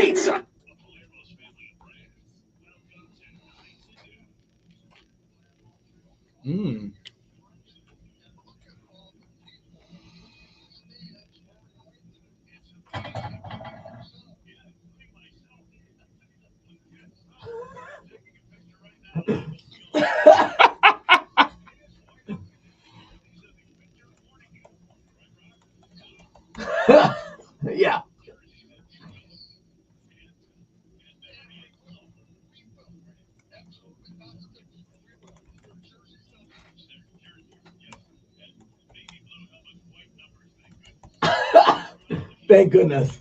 Pizza. Mmm. Yeah. Thank goodness.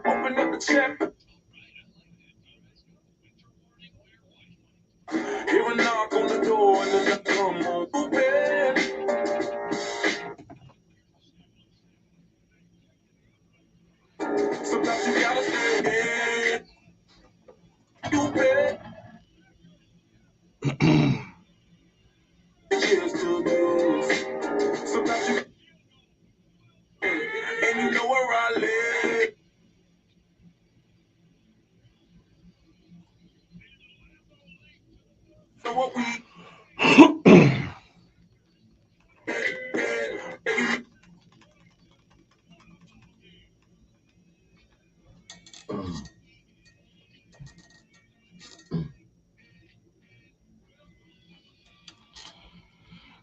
Open up the check. Hear a knock on the door and then I come open. Sometimes you gotta stay stupid. Years to lose. Sometimes you and you know where I live. Know what we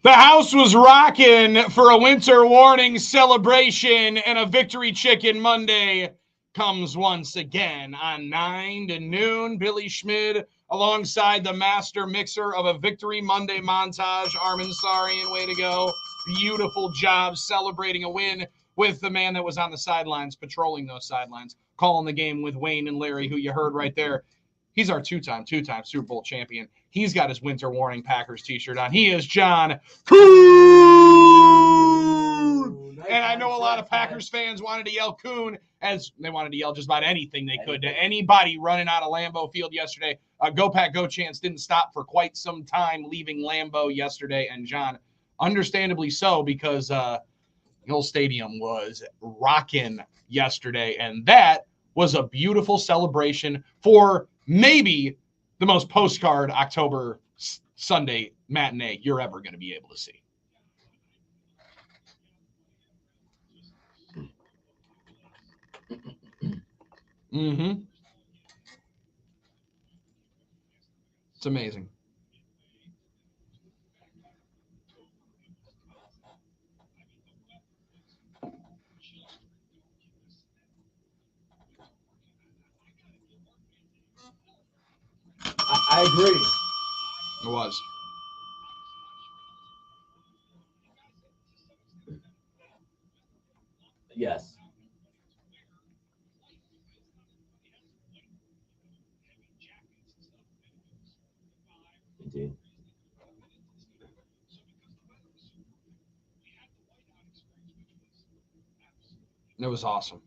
The house was rocking for a winter warning celebration, and a Victory Chicken Monday comes once again on 9 to noon. Billy Schmid alongside the master mixer of a Victory Monday montage, Armin Sarian, way to go. Beautiful job celebrating a win with the man that was on the sidelines, patrolling those sidelines, calling the game with Wayne and Larry, who you heard right there. He's our two-time Super Bowl champion. He's got his winter warning Packers t-shirt on. He is John Coon. And I know a lot of Packers fans wanted to yell Coon, as they wanted to yell just about anything they could to anybody running out of Lambeau Field yesterday. Go Pack Go chants didn't stop for quite some time leaving Lambeau yesterday. And John, understandably so, because the whole stadium was rocking yesterday. And that was a beautiful celebration for maybe the most postcard October Sunday matinee you're ever going to be able to see. Mm-hmm. It's amazing. I agree. It was. Yes. Indeed. It was awesome.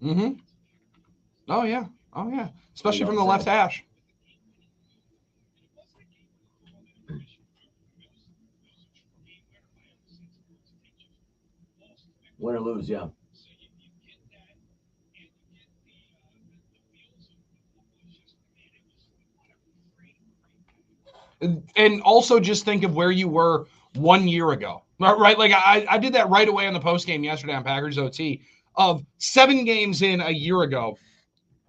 Mm-hmm. Oh, yeah. Oh, yeah. Especially from the left hash. Win or lose, yeah. And also just think of where you were 1 year ago, right? Like I did that right away on the post game yesterday on Packers OT of 7 games in a year ago.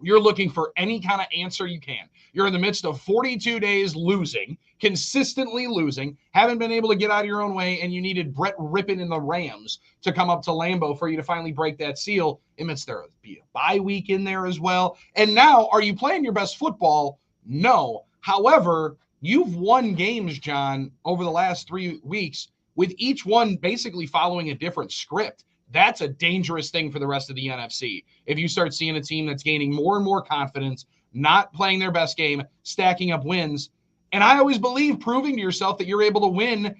You're looking for any kind of answer you can. You're in the midst of 42 days losing, consistently losing, haven't been able to get out of your own way, and you needed Brett Rippon and the Rams to come up to Lambeau for you to finally break that seal. Amidst there be a bye week in there as well. And now, are you playing your best football? No. However, you've won games, John, over the last 3 weeks, with each one basically following a different script. That's a dangerous thing for the rest of the NFC. If you start seeing a team that's gaining more and more confidence, not playing their best game, stacking up wins. And I always believe proving to yourself that you're able to win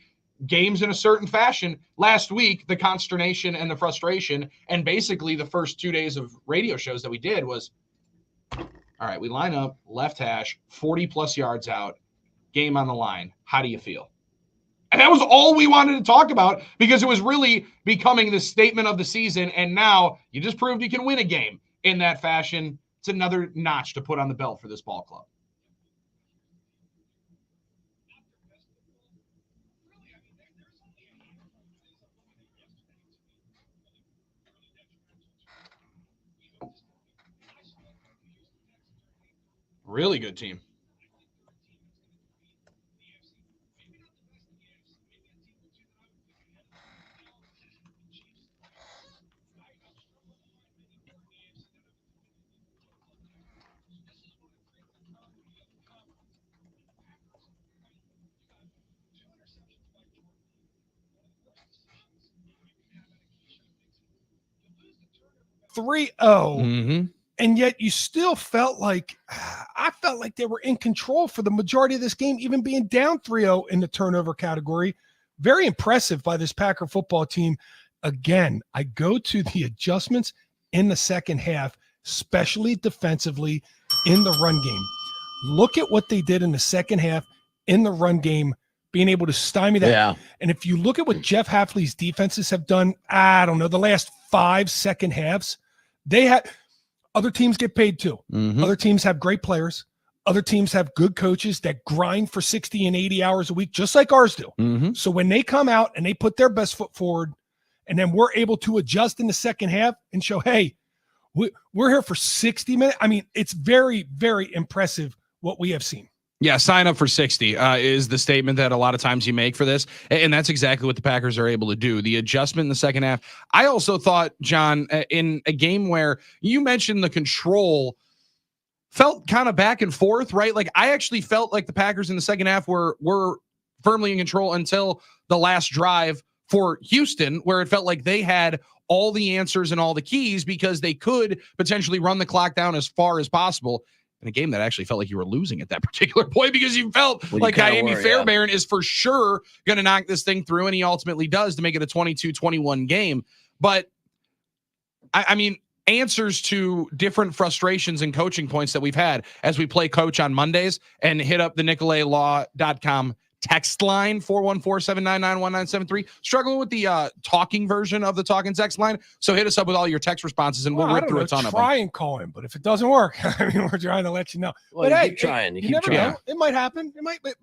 games in a certain fashion. Last week, the consternation and the frustration, and basically the first 2 days of radio shows that we did was, all right, we line up, left hash, 40-plus yards out, game on the line. How do you feel? And that was all we wanted to talk about because it was really becoming the statement of the season. And now you just proved you can win a game in that fashion. It's another notch to put on the belt for this ball club. Really good team. Three Mm-hmm. and yet you still felt like I felt like they were in control for the majority of this game, even being down 3-0 in the turnover category. Very impressive by this Packer football team. Again, I go to the adjustments in the second half, especially defensively in the run game. Look at what they did in the second half in the run game, being able to stymie that. Yeah. And if you look at what Jeff Hafley's defenses have done, I don't know, the last 5 second halves, they had other teams get paid too. Mm-hmm. Other teams have great players. Other teams have good coaches that grind for 60 and 80 hours a week, just like ours do. Mm-hmm. So when they come out and they put their best foot forward, and then we're able to adjust in the second half and show, hey, we're here for 60 minutes. I mean, it's very, very impressive what we have seen. Yeah, sign up for 60 is the statement that a lot of times you make for this. And that's exactly what the Packers are able to do. The adjustment in the second half. I also thought, John, in a game where you mentioned the control felt kind of back and forth, right? Like I actually felt like the Packers in the second half were firmly in control until the last drive for Houston, where it felt like they had all the answers and all the keys because they could potentially run the clock down as far as possible. In a game that actually felt like you were losing at that particular point because you felt like Miami Fairbairn is for sure going to knock this thing through, and he ultimately does to make it a 22-21 game. But, I mean, answers to different frustrations and coaching points that we've had as we play coach on Mondays and hit up the NicolaLaw.com text line, 414-799-1973. Struggling with the talking version of the talking text line. So hit us up with all your text responses, and we'll rip through a ton of them. Try and call him, but if it doesn't work, I mean, we're trying to let you know. Well, but hey, keep trying. you never know. It might happen.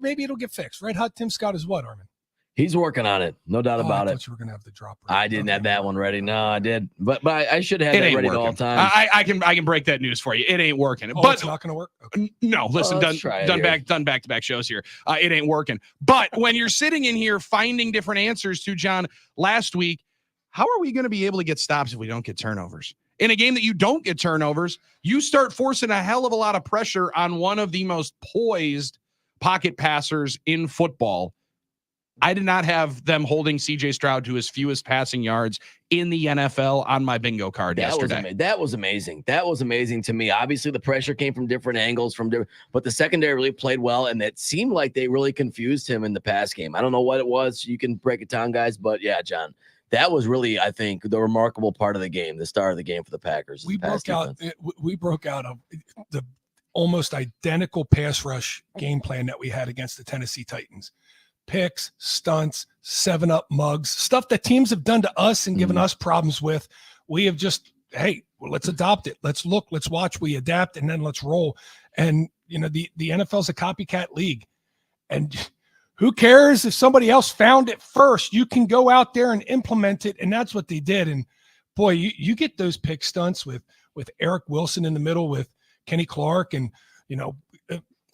Maybe it'll get fixed. Red Hot Tim Scott is what, Armin? He's working on it, no doubt about I it. thought you were gonna have the drop. Ready. I didn't have that one ready. No, I did, but I should have It that ain't ready working. all the time. I can break that news for you. It ain't working. Oh, but it's not gonna work. Okay. No, listen, done back to back shows here. It ain't working. But when you're sitting in here finding different answers to John last week, how are we going to be able to get stops if we don't get turnovers? In a game that you don't get turnovers, you start forcing a hell of a lot of pressure on one of the most poised pocket passers in football. I did not have them holding CJ Stroud to his fewest passing yards in the NFL on my bingo card yesterday. That was amazing. That was amazing to me. Obviously, the pressure came from different angles, but the secondary really played well, and it seemed like they really confused him in the pass game. I don't know what it was. You can break it down, guys, but yeah, John, that was really, I think, the remarkable part of the game, the star of the game for the Packers. We broke out the almost identical pass rush game plan that we had against the Tennessee Titans. Picks, stunts, 7-up mugs, stuff that teams have done to us and given us problems with. We have just, hey, well, let's adopt it. Let's look, let's watch, we adapt, and then let's roll. And, you know, the NFL's a copycat league. And who cares if somebody else found it first? You can go out there and implement it, and that's what they did. And, boy, you get those pick stunts with Eric Wilson in the middle with Kenny Clark and, you know,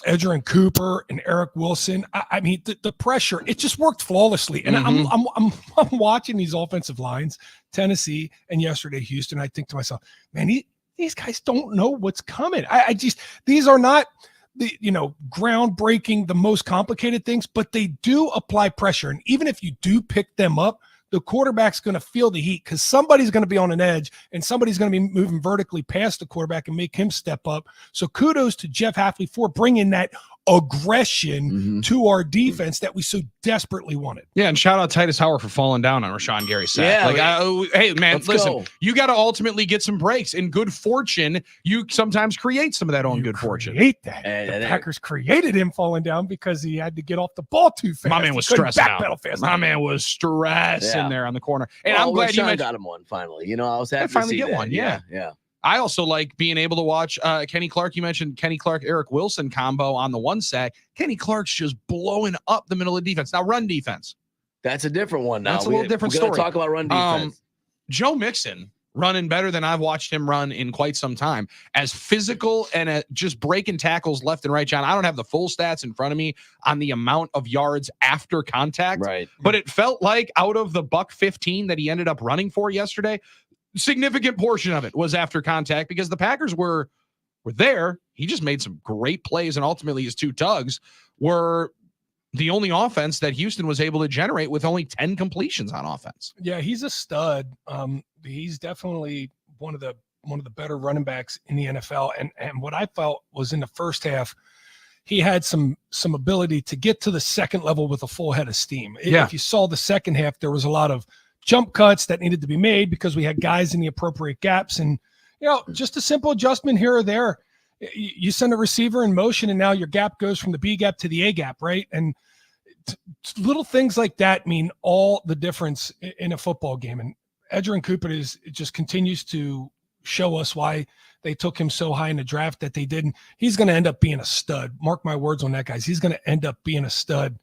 Edgerrin Cooper and Eric Wilson. I mean, the pressure, it just worked flawlessly. And I'm watching these offensive lines, Tennessee and yesterday Houston. I think to myself, man, these guys don't know what's coming. These are not the, you know, groundbreaking, the most complicated things, but they do apply pressure. And even if you do pick them up, the quarterback's going to feel the heat because somebody's going to be on an edge and somebody's going to be moving vertically past the quarterback and make him step up. So kudos to Jeff Hafley for bringing that aggression to our defense that we so desperately wanted. Yeah, and shout out Titus Howard for falling down on Rashawn Gary's sack. Yeah, hey, man, listen, you got to ultimately get some breaks. In good fortune, you sometimes create some of that own good fortune. Create that. The Packers created him falling down because he had to get off the ball too fast. My man was stressing out. My man was stressing there on the corner. And I'm glad you got him one finally. You know, I was happy to finally see get that. one. Yeah. I also like being able to watch Kenny Clark. You mentioned Kenny Clark, Eric Wilson combo on the one sack. Kenny Clark's just blowing up the middle of the defense. Now, run defense. That's a different one now. That's a little different story. We're going to talk about run defense. Joe Mixon running better than I've watched him run in quite some time. As physical and just breaking tackles left and right, John. I don't have the full stats in front of me on the amount of yards after contact. Right. But it felt like out of the $115 that he ended up running for yesterday, significant portion of it was after contact because the Packers were there. He just made some great plays, and ultimately his two tugs were the only offense that Houston was able to generate with only 10 completions on offense. Yeah, he's a stud. He's definitely one of the better running backs in the NFL. And what I felt was in the first half, he had some ability to get to the second level with a full head of steam. Yeah. If you saw the second half, there was a lot of jump cuts that needed to be made because we had guys in the appropriate gaps, and you know, just a simple adjustment here or there. You send a receiver in motion, and now your gap goes from the B gap to the A gap, right? And little things like that mean all the difference in a football game. And Edgerrin Cooper just continues to show us why they took him so high in the draft that they didn't. He's going to end up being a stud. Mark my words on that, guys. He's going to end up being a stud.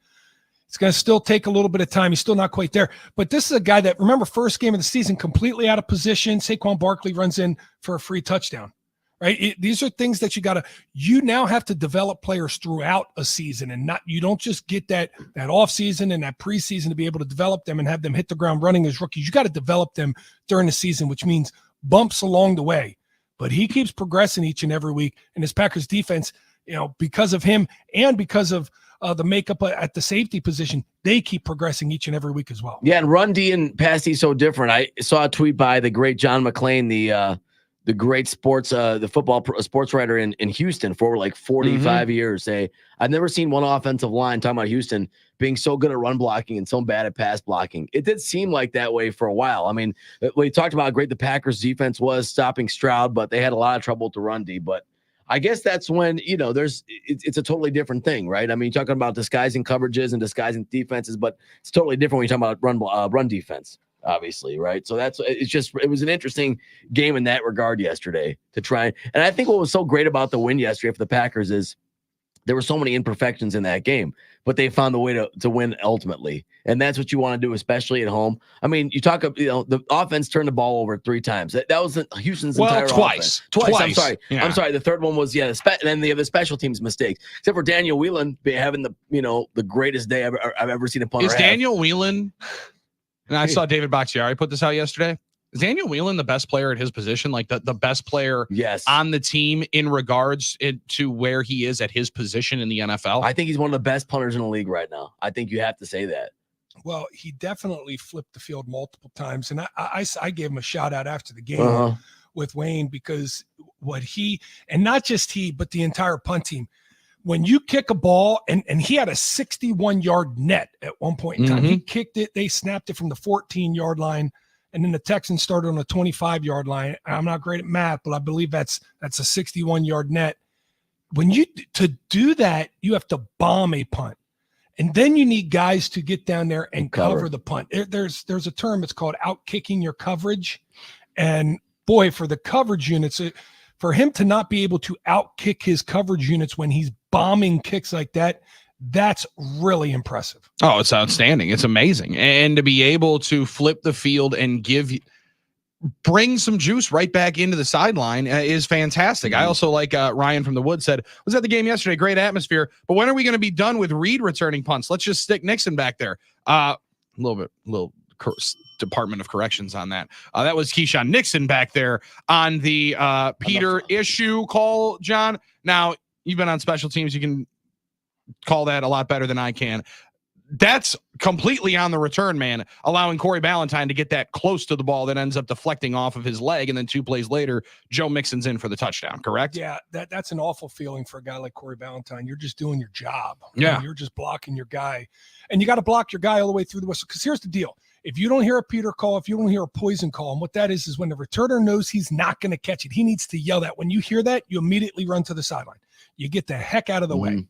It's going to still take a little bit of time. He's still not quite there. But this is a guy that, remember, first game of the season, completely out of position. Saquon Barkley runs in for a free touchdown, right? These are things that you now have to develop players throughout a season, and you don't just get that off season and that preseason to be able to develop them and have them hit the ground running as rookies. You got to develop them during the season, which means bumps along the way. But he keeps progressing each and every week. And his Packers defense, you know, because of him and because of the makeup at the safety position, they keep progressing each and every week as well. Yeah, and run D and pass D so different. I saw a tweet by the great John McClain, the great the football sports writer in Houston for like 45 years. I've never seen one offensive line, talking about Houston, being so good at run blocking and so bad at pass blocking. It did seem like that way for a while. I mean, we talked about how great the Packers defense was stopping Stroud, but they had a lot of trouble with the run D. But I guess that's when, it's a totally different thing, right? I mean, you're talking about disguising coverages and disguising defenses, but it's totally different when you're talking about run defense, obviously, right? So it was an interesting game in that regard yesterday to try. And I think what was so great about the win yesterday for the Packers is there were so many imperfections in that game, but they found the way to win ultimately. And that's what you want to do, especially at home. I mean, the offense turned the ball over 3 times. That was Houston's entire twice. Offense. Twice. I'm sorry. Yeah. I'm sorry. The third one was, and then the other special teams mistakes, except for Daniel Whelan having the greatest day I've ever seen a punter have. Daniel Whelan, and I saw David Bakhtiari put this out yesterday, is Daniel Whelan the best player at his position? Like the best player on the team in regards to where he is at his position in the NFL? I think he's one of the best punters in the league right now. I think you have to say that. Well, he definitely flipped the field multiple times. And I gave him a shout out after the game with Wayne, because and not just he, but the entire punt team, when you kick a ball, and he had a 61-yard net at one point in time. He kicked it. They snapped it from the 14-yard line. And then the Texans started on the 25-yard line. I'm not great at math, but I believe that's a 61-yard net. To do that, you have to bomb a punt. And then you need guys to get down there and cover the punt. There's a term, it's called out-kicking your coverage. And boy, for the coverage units, for him to not be able to out-kick his coverage units when he's bombing kicks like that, that's really impressive. Oh, it's outstanding. It's amazing. And to be able to flip the field and bring some juice right back into the sideline is fantastic. I also like Ryan from the Wood said, was at the game yesterday, great atmosphere, but when are we going to be done with Reed returning punts? Let's just stick Nixon back there. Little Department of Corrections on that. That was Keyshawn Nixon back there on the Peter issue call, John. Now, you've been on special teams. You can call that a lot better than I can. That's completely on the return man, allowing Corey Ballantyne to get that close to the ball that ends up deflecting off of his leg. And then 2 plays later, Joe Mixon's in for the touchdown, correct? Yeah, that's an awful feeling for a guy like Corey Ballantyne. You're just doing your job. Yeah. You're just blocking your guy. And you got to block your guy all the way through the whistle. Because here's the deal. If you don't hear a Peter call, if you don't hear a poison call, and what that is when the returner knows he's not going to catch it, he needs to yell that. When you hear that, you immediately run to the sideline. You get the heck out of the way.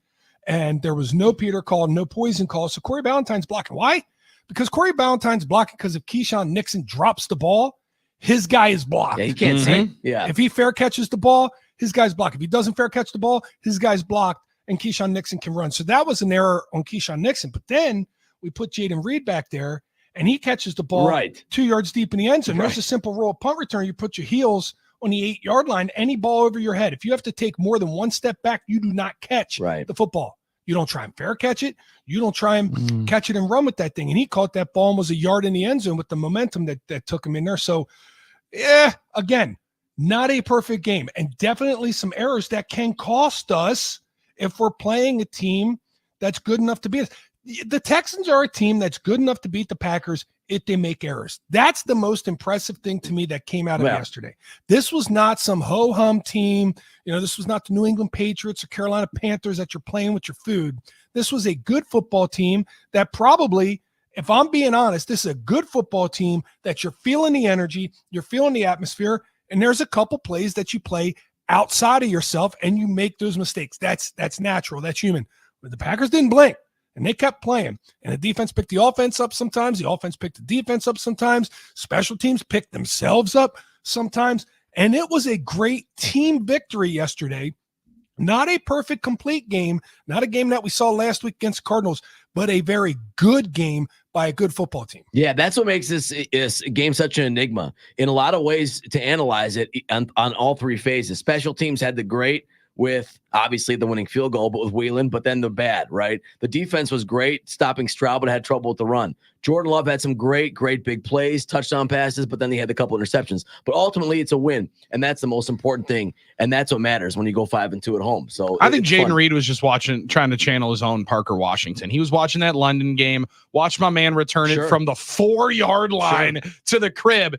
And there was no Peter call, no poison call. So Corey Ballantyne's blocking. Why? Because Corey Ballantyne's blocking because if Keyshawn Nixon drops the ball, his guy is blocked. Yeah, you can't say. Yeah. If he fair catches the ball, his guy's blocked. If he doesn't fair catch the ball, his guy's blocked, and Keyshawn Nixon can run. So that was an error on Keyshawn Nixon. But then we put Jaden Reed back there, and he catches the ball 2 yards deep in the end zone. There's a simple rule of punt return. You put your heels on the 8-yard line, any ball over your head. If you have to take more than one step back, you do not catch the football. You don't try and fair catch it. You don't try and catch it and run with that thing. And he caught that ball and was a yard in the end zone with the momentum that took him in there. So, again, not a perfect game, and definitely some errors that can cost us if we're playing a team that's good enough to beat us. The Texans are a team that's good enough to beat the Packers if they make errors. That's the most impressive thing to me that came out of yesterday. This was not some ho-hum team. This was not the New England Patriots or Carolina Panthers that you're playing with your food. This was a good football team that probably, if I'm being honest, this is a good football team that you're feeling the energy, you're feeling the atmosphere, and there's a couple plays that you play outside of yourself and you make those mistakes. That's natural. That's human. But the Packers didn't blink. And they kept playing. And the defense picked the offense up sometimes. The offense picked the defense up sometimes. Special teams picked themselves up sometimes. And it was a great team victory yesterday. Not a perfect, complete game. Not a game that we saw last week against Cardinals, but a very good game by a good football team. Yeah, that's what makes this game such an enigma. In a lot of ways to analyze it on all 3 phases. Special teams had the great with obviously the winning field goal, but with Whelan, but then the bad, right? The defense was great, stopping Stroud, but had trouble with the run. Jordan Love had some great big plays, touchdown passes, but then he had a couple interceptions. But ultimately, it's a win, and that's the most important thing, and that's what matters when you go 5-2 at home. So I think Jaden Reed was just trying to channel his own Parker Washington. He was watching that London game, watched my man return it from the 4-yard line to the crib.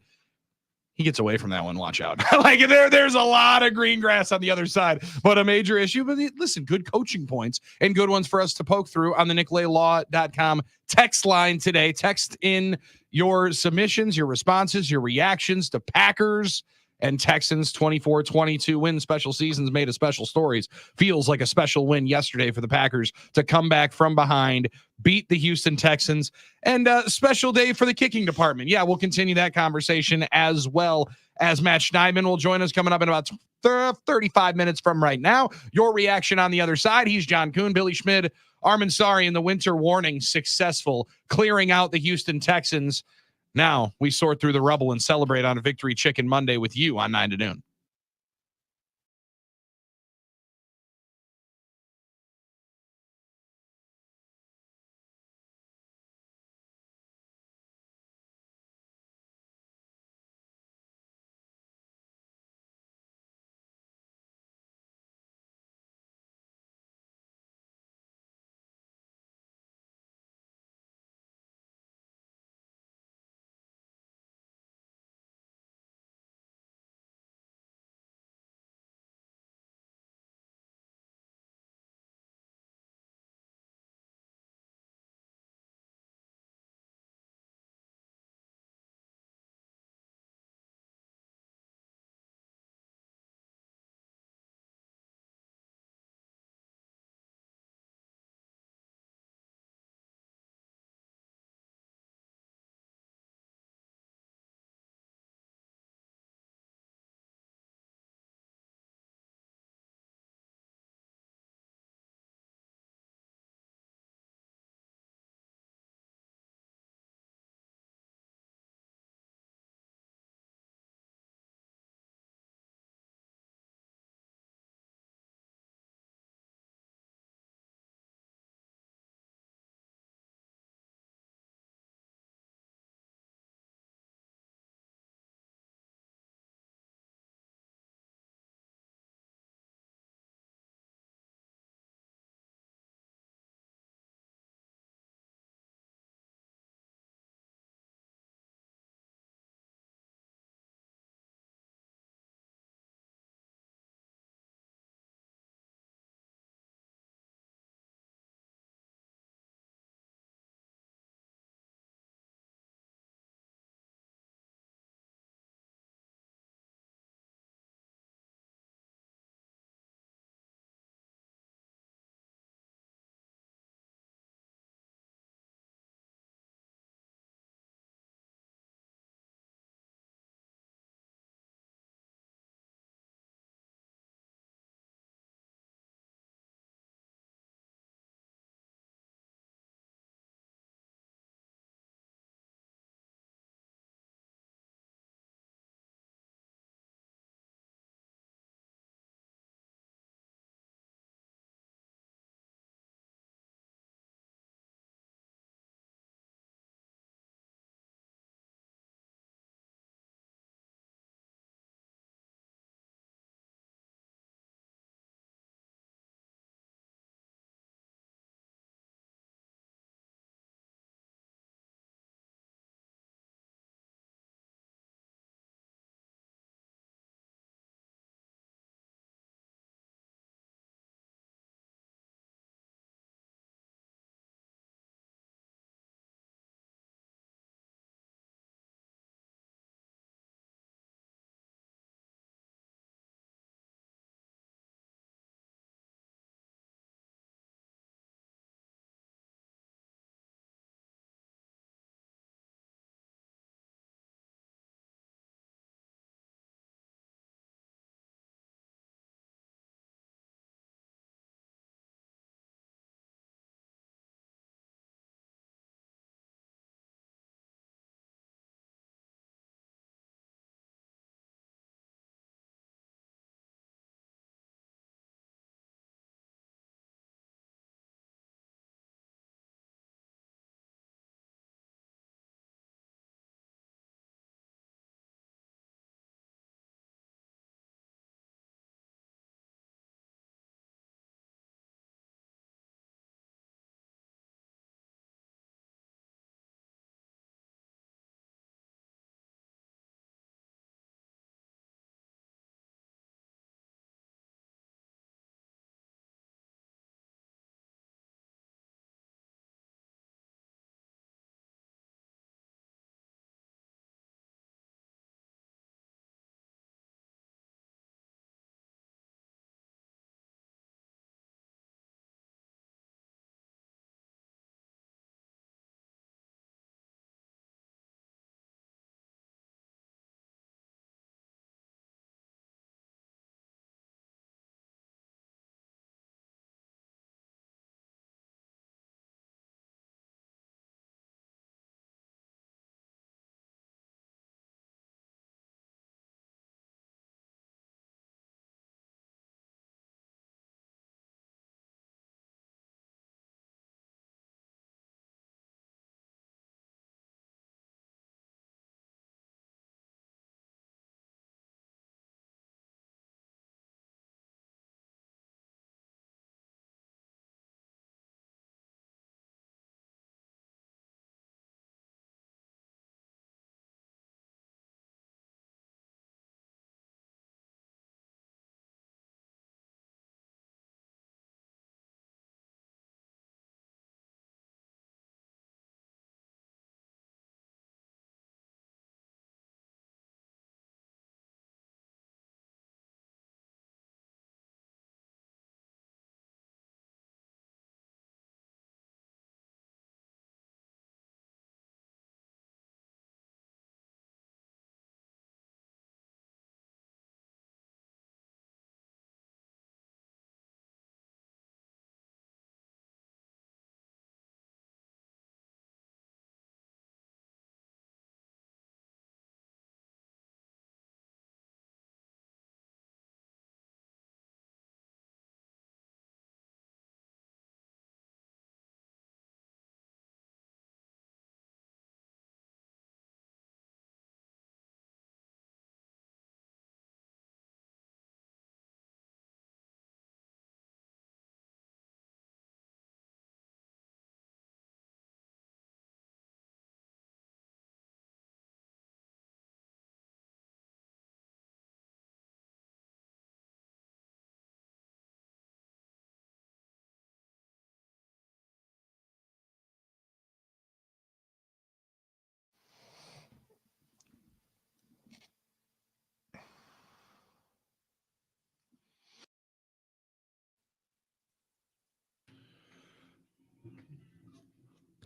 He gets away from that one. Watch out. There's a lot of green grass on the other side, but a major issue. But listen, good coaching points and good ones for us to poke through on the NickLayLaw.com text line today. Text in your submissions, your responses, your reactions to Packers and Texans 24-22 win. Special seasons made of special stories. Feels like a special win yesterday for the Packers to come back from behind, beat the Houston Texans, and a special day for the kicking department. Yeah, we'll continue that conversation as well as Matt Schneidman will join us coming up in about 35 minutes from right now. Your reaction on the other side. He's John Kuhn, Billy Schmid, Armin Sari in the winter warning, successful, clearing out the Houston Texans. Now we sort through the rubble and celebrate on a Victory Chicken Monday with you on 9 to noon.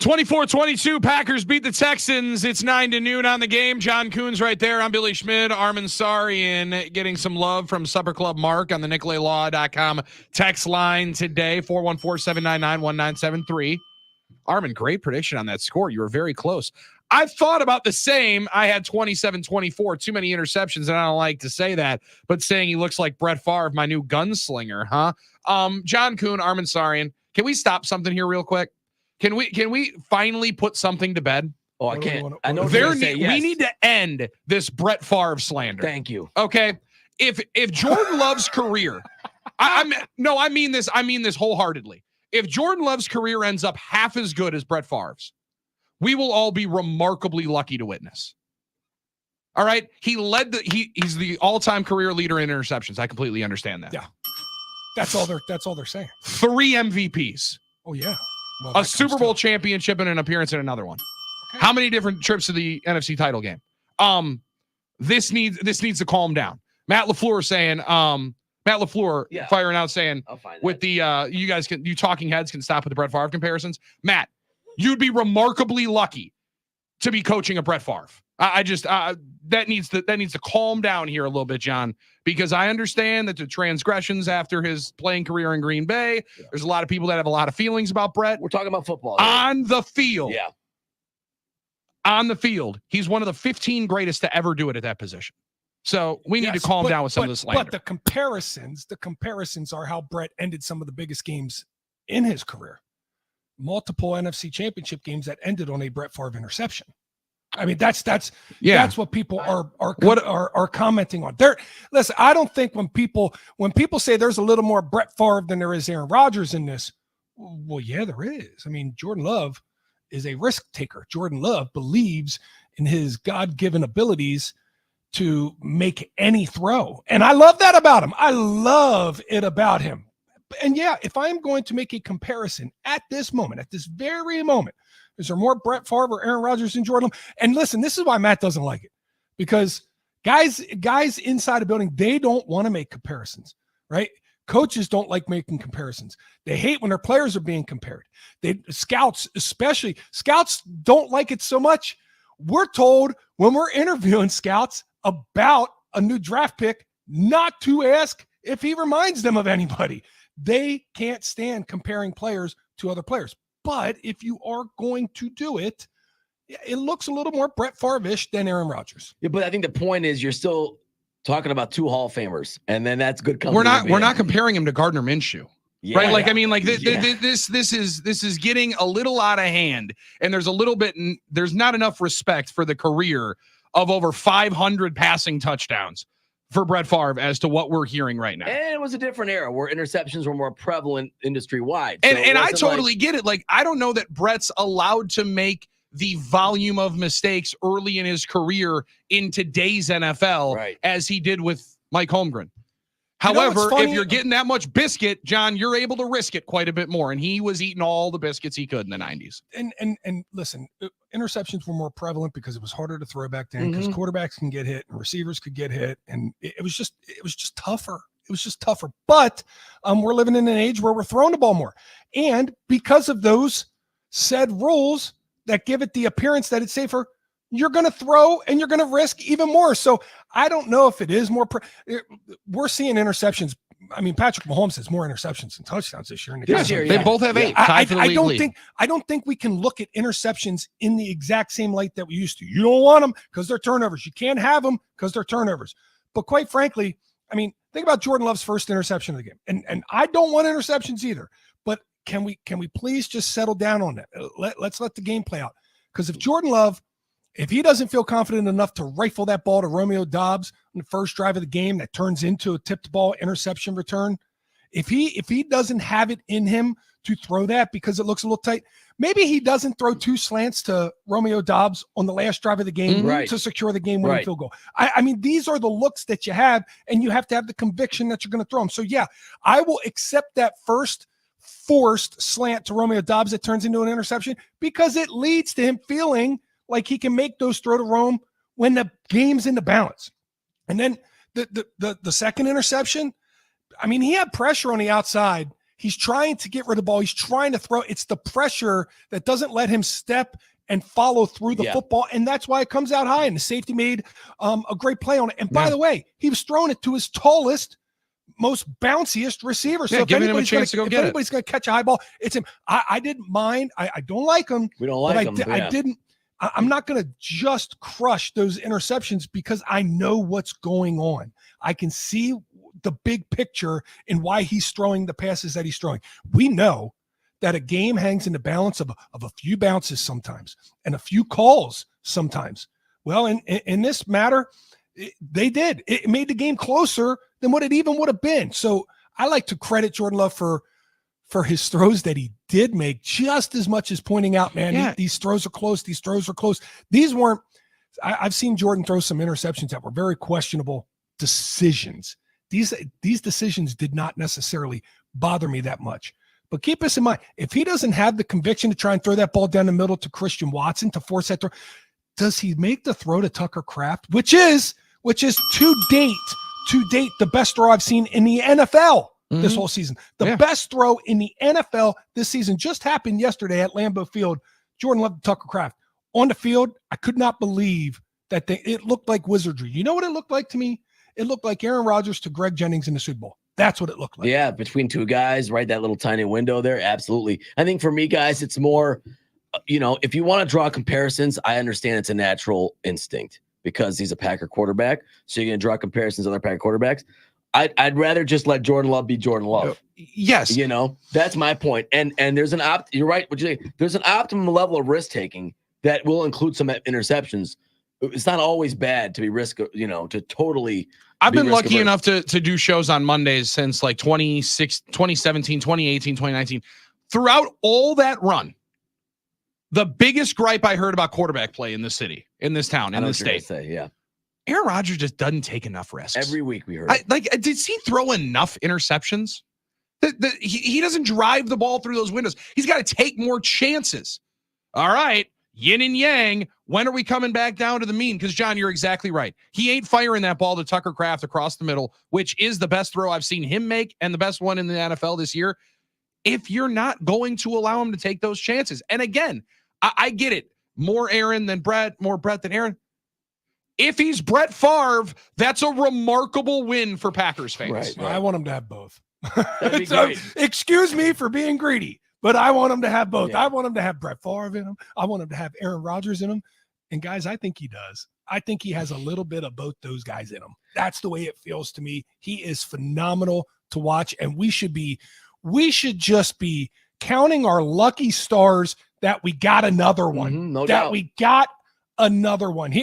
24-22, Packers beat the Texans. It's 9 to noon on the game. John Coons right there. I'm Billy Schmidt. Armin Sarian getting some love from Supper Club Mark on the NicolaLaw.com text line today, 414-799-1973. Armin, great prediction on that score. You were very close. I've thought about the same. I had 27-24, too many interceptions, and I don't like to say that, but saying he looks like Brett Favre, my new gunslinger, huh? John Coon, Armin Sarian, can we stop something here real quick? Can we finally put something to bed? Oh, I can't. I know we need to end this Brett Favre slander. Thank you. Okay. If Jordan Love's career, I mean this wholeheartedly. If Jordan Love's career ends up half as good as Brett Favre's, we will all be remarkably lucky to witness. All right. He's the all-time career leader in interceptions. I completely understand that. Yeah. That's all they're saying. 3 MVPs. Oh yeah. Well, A Super Bowl championship and an appearance in another one. Okay. How many different trips to the NFC title game? This needs to calm down. Matt LaFleur saying, firing out saying with the you talking heads can stop with the Brett Favre comparisons. Matt, you'd be remarkably lucky to be coaching a Brett Favre. That needs to calm down here a little bit, John, because I understand that the transgressions after his playing career in Green Bay, there's a lot of people that have a lot of feelings about Brett. We're talking about football. On the field. Yeah. On the field, he's one of the 15 greatest to ever do it at that position. So we need to calm down with some of this slander. But the comparisons are how Brett ended some of the biggest games in his career. Multiple NFC championship games that ended on a Brett Favre interception. I mean, that's what people are commenting on. Listen, I don't think when people say there's a little more Brett Favre than there is Aaron Rodgers in this, well, yeah, there is. I mean, Jordan Love is a risk taker. Jordan Love believes in his God-given abilities to make any throw. And I love that about him. I love it about him. And yeah, if I'm going to make a comparison at this very moment, is there more Brett Favre or Aaron Rodgers than Jordan Love? And listen, this is why Matt doesn't like it, because guys inside a building, they don't want to make comparisons, right? Coaches don't like making comparisons. They hate when their players are being compared. Scouts don't like it so much. We're told when we're interviewing scouts about a new draft pick not to ask if he reminds them of anybody. They can't stand comparing players to other players. But if you are going to do it, it looks a little more Brett Favre-ish than Aaron Rodgers. Yeah, but I think the point is you're still talking about 2 Hall of Famers, and then that's good company. We're not comparing him to Gardner Minshew. Yeah, right? Like, I mean, like this is getting a little out of hand, and there's not enough respect for the career of over 500 passing touchdowns for Brett Favre as to what we're hearing right now. And it was a different era where interceptions were more prevalent industry-wide. So and I totally get it. Like, I don't know that Brett's allowed to make the volume of mistakes early in his career in today's NFL as he did with Mike Holmgren. However, if you're getting that much biscuit, John, you're able to risk it quite a bit more. And he was eating all the biscuits he could in the 90s. And listen, interceptions were more prevalent because it was harder to throw back then, because quarterbacks can get hit and receivers could get hit. And it was just tougher. It was just tougher. But we're living in an age where we're throwing the ball more. And because of those said rules that give it the appearance that it's safer, you're going to throw and you're going to risk even more. So I don't know if it is more. We're seeing interceptions. I mean, Patrick Mahomes has more interceptions than touchdowns this year. They both have 8. I don't think we can look at interceptions in the exact same light that we used to. You don't want them because they're turnovers. You can't have them because they're turnovers. But quite frankly, I mean, think about Jordan Love's first interception of the game. And I don't want interceptions either. But can we please just settle down on that? Let's let the game play out. Because if Jordan Love, if he doesn't feel confident enough to rifle that ball to Romeo Doubs on the first drive of the game that turns into a tipped ball interception return, if he doesn't have it in him to throw that because it looks a little tight, maybe he doesn't throw 2 slants to Romeo Doubs on the last drive of the game to secure the game-winning field goal. I mean, these are the looks that you have, and you have to have the conviction that you're going to throw them. So, yeah, I will accept that first forced slant to Romeo Doubs that turns into an interception because it leads to him feeling like he can make those throw to Rome when the game's in the balance. And then the second interception, I mean, he had pressure on the outside. He's trying to get rid of the ball. He's trying to throw. It's the pressure that doesn't let him step and follow through the football, and that's why it comes out high. And the safety made a great play on it. And by the way, he was throwing it to his tallest, most bounciest receiver. So if anybody's going to catch a high ball, it's him. I didn't mind. I don't like him. We don't like him. I didn't. I'm not going to just crush those interceptions because I know what's going on. I can see the big picture in why he's throwing the passes that he's throwing. We know that a game hangs in the balance of a few bounces sometimes and a few calls sometimes. Well, in this matter, they did. It made the game closer than what it even would have been. So I like to credit Jordan Love for his throws that he did make, just as much as pointing out, man, these throws are close. These throws are close. These weren't – I've seen Jordan throw some interceptions that were very questionable decisions. These decisions did not necessarily bother me that much. But keep this in mind. If he doesn't have the conviction to try and throw that ball down the middle to Christian Watson to force that throw, does he make the throw to Tucker Kraft, which is to date the best throw I've seen in the NFL this whole season. The best throw in the NFL this season just happened yesterday at Lambeau Field. Jordan Love to Tucker Kraft. On the field, I could not believe that it looked like wizardry. You know what it looked like to me? It looked like Aaron Rodgers to Greg Jennings in the Super Bowl. That's what it looked like. Yeah, between two guys, right? That little tiny window there. Absolutely. I think for me, guys, it's more, if you want to draw comparisons, I understand it's a natural instinct because he's a Packer quarterback. So you're going to draw comparisons to other Packer quarterbacks. I'd rather just let Jordan Love be Jordan Love. Yes. That's my point. And there's you're right. What you say, there's an optimum level of risk taking that will include some interceptions. It's not always bad to be to totally. I've been lucky enough to do shows on Mondays since like 2017, 2018, 2019. Throughout all that run, the biggest gripe I heard about quarterback play in this city, in this town, in this state. Aaron Rodgers just doesn't take enough risks. Every week we heard. Did he throw enough interceptions? He doesn't drive the ball through those windows. He's got to take more chances. All right. Yin and yang. When are we coming back down to the mean? Because, John, you're exactly right. He ain't firing that ball to Tucker Kraft across the middle, which is the best throw I've seen him make and the best one in the NFL this year. If you're not going to allow him to take those chances. And again, I get it. More Aaron than Brett, more Brett than Aaron. If he's Brett Favre, that's a remarkable win for Packers fans. Right. I want him to have both. That'd be great. Excuse me for being greedy, but I want him to have both. Yeah. I want him to have Brett Favre in him. I want him to have Aaron Rodgers in him. And guys, I think he does. I think he has a little bit of both those guys in him. That's the way it feels to me. He is phenomenal to watch, and we should just be counting our lucky stars that we got another one. No doubt. We got another one.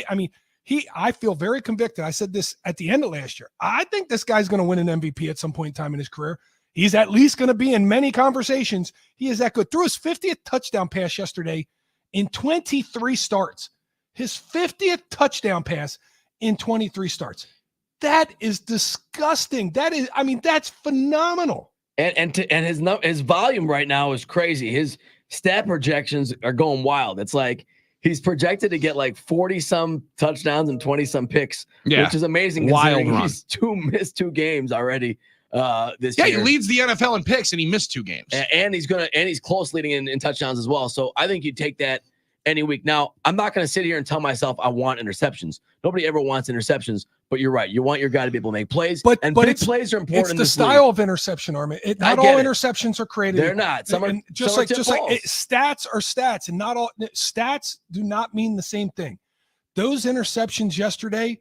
I feel very convicted. I said this at the end of last year. I think this guy's going to win an MVP at some point in time in his career. He's at least going to be in many conversations. He is that good. Threw his 50th touchdown pass yesterday in 23 starts. His 50th touchdown pass in 23 starts. That is disgusting. That's phenomenal. And his volume right now is crazy. His stat projections are going wild. It's like he's projected to get like 40-some touchdowns and 20-some picks, which is amazing. Wild run. He's missed 2 games already this year. Yeah, he leads the NFL in picks, and he missed 2 games. And he's close leading in touchdowns as well. So I think you take that any week. Now, I'm not going to sit here and tell myself I want interceptions. Nobody ever wants interceptions, but you're right. You want your guy to be able to make plays, but big plays are important. It's the style of interception, Armin. Not all interceptions are created. They're not. Some are just like stats are stats, and not all stats do not mean the same thing. Those interceptions yesterday,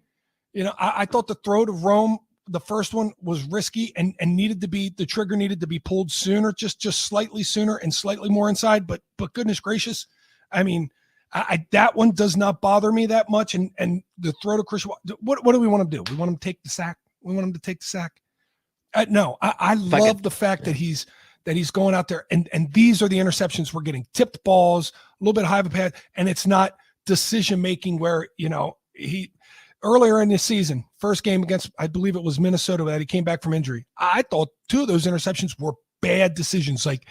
I thought the throw to Rome, the first one, was risky and the trigger needed to be pulled sooner, just slightly sooner and slightly more inside. But goodness gracious. I mean, that one does not bother me that much. And the throw to Christian, what do we want to do? We want him to take the sack. No, I love the fact that he's going out there and these are the interceptions we're getting. Tipped balls, a little bit high of a pad, and it's not decision making where he earlier in the season, first game against, I believe it was Minnesota, that he came back from injury. I thought 2 of those interceptions were bad decisions, like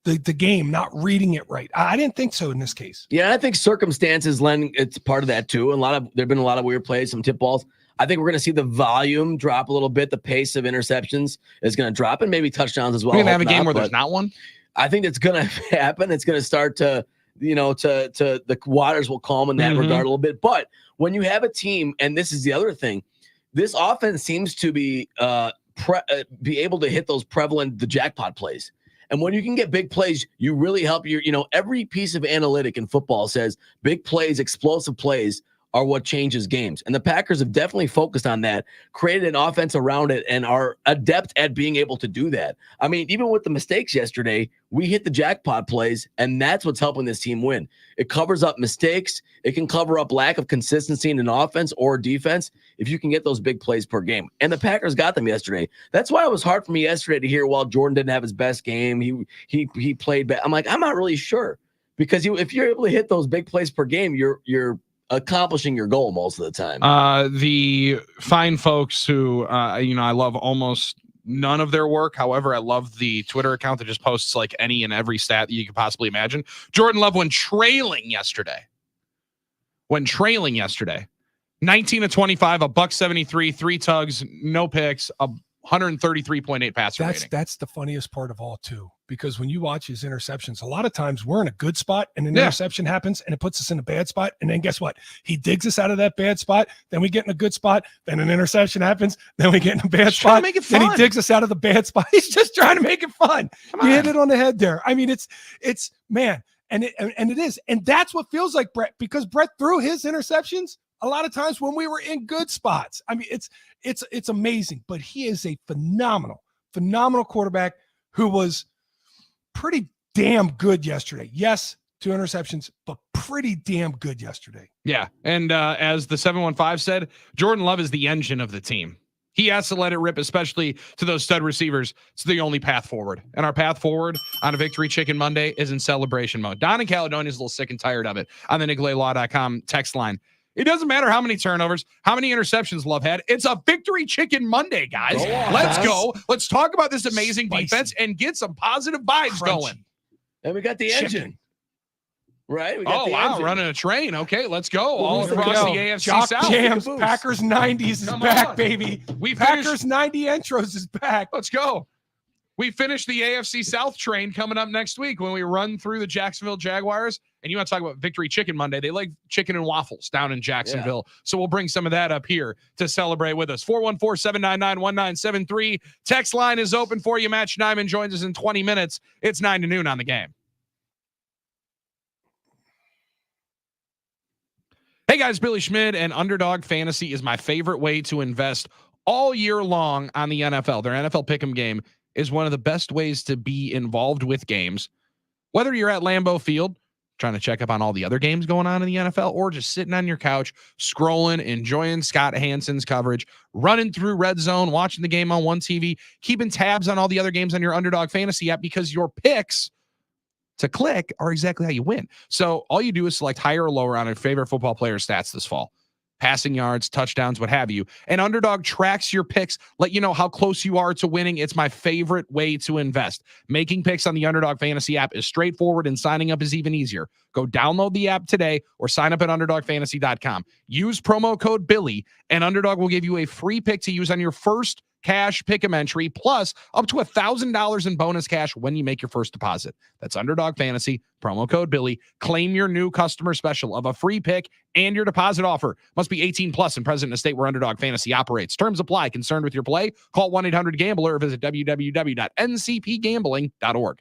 the game, not reading it right. I didn't think so in this case. Yeah, I think circumstances lend it's part of that too. There've been a lot of weird plays, some tip balls. I think we're going to see the volume drop a little bit. The pace of interceptions is going to drop, and maybe touchdowns as well. We're going to have a game where there's not one. I think it's going to happen. It's going to start to, to the waters will calm in that regard a little bit. But when you have a team, and this is the other thing, this offense seems to be able to hit those the jackpot plays. And when you can get big plays, you really help every piece of analytic in football says big plays, explosive plays are what changes games. And the Packers have definitely focused on that, created an offense around it, and are adept at being able to do that. I mean, even with the mistakes yesterday, we hit the jackpot plays, and that's what's helping this team win. It covers up mistakes. It can cover up lack of consistency in an offense or defense if you can get those big plays per game. And the Packers got them yesterday. That's why it was hard for me yesterday to hear, well, Jordan didn't have his best game. He played bad. I'm like, I'm not really sure. Because if you're able to hit those big plays per game, you're accomplishing your goal most of the time. The fine folks who, I love almost none of their work. However, I love the Twitter account that just posts like any and every stat that you could possibly imagine. Jordan Love when trailing yesterday, 19 of 25, $173, 3 tugs, no picks, 133.8 passer rating. That's the funniest part of all too, because when you watch his interceptions, a lot of times we're in a good spot and an interception happens and it puts us in a bad spot. And then guess what? He digs us out of that bad spot. Then we get in a good spot. Then an interception happens. Then we get in a bad spot. Make it fun. Then he digs us out of the bad spot. He's just trying to make it fun. You hit it on the head there. I mean, it's man. And it is. And that's what feels like Brett, because Brett threw his interceptions a lot of times when we were in good spots. I mean, it's amazing, but he is a phenomenal quarterback who was pretty damn good yesterday. Yes, 2 interceptions, but pretty damn good yesterday. Yeah. And as the 715 said, Jordan Love is the engine of the team. He has to let it rip, especially to those stud receivers. It's the only path forward. And our path forward on a Victory Chicken Monday is in celebration mode. Don in Caledonia is a little sick and tired of it on the NicoletLaw.com text line. It doesn't matter how many turnovers, how many interceptions Love had. It's a Victory Chicken Monday, guys. Let's go. Let's talk about this amazing defense and get some positive vibes going. And we got the engine. Right? We got engine. Running a train. Okay, let's go. All across the AFC Jock South. Jams, Packers 90s is back, baby. Packers 90 intros is back. Let's go. We finished the AFC South train coming up next week when we run through the Jacksonville Jaguars. And you want to talk about Victory Chicken Monday. They like chicken and waffles down in Jacksonville. Yeah. So we'll bring some of that up here to celebrate with us. 414-799-1973. Text line is open for you. Matt Schneidman joins us in 20 minutes. It's 9 to noon on the game. Hey guys, Billy Schmid, and Underdog Fantasy is my favorite way to invest all year long on the NFL. Their NFL Pick'em game is one of the best ways to be involved with games. Whether you're at Lambeau Field, trying to check up on all the other games going on in the NFL, or just sitting on your couch, scrolling, enjoying Scott Hansen's coverage, running through Red Zone, watching the game on one TV, keeping tabs on all the other games on your Underdog Fantasy app, because your picks to click are exactly how you win. So all you do is select higher or lower on your favorite football player stats this fall. Passing yards, touchdowns, what have you. And Underdog tracks your picks, let you know how close you are to winning. It's my favorite way to invest. Making picks on the Underdog Fantasy app is straightforward, and signing up is even easier. Go download the app today or sign up at UnderdogFantasy.com. Use promo code Billy, and Underdog will give you a free pick to use on your first cash pick'em entry, plus up to $1,000 in bonus cash when you make your first deposit. That's Underdog Fantasy, promo code Billy. Claim your new customer special of a free pick and your deposit offer. Must be 18 plus and present in a state where Underdog Fantasy operates. Terms apply. Concerned with your play? Call 1-800-GAMBLER or visit www.ncpgambling.org.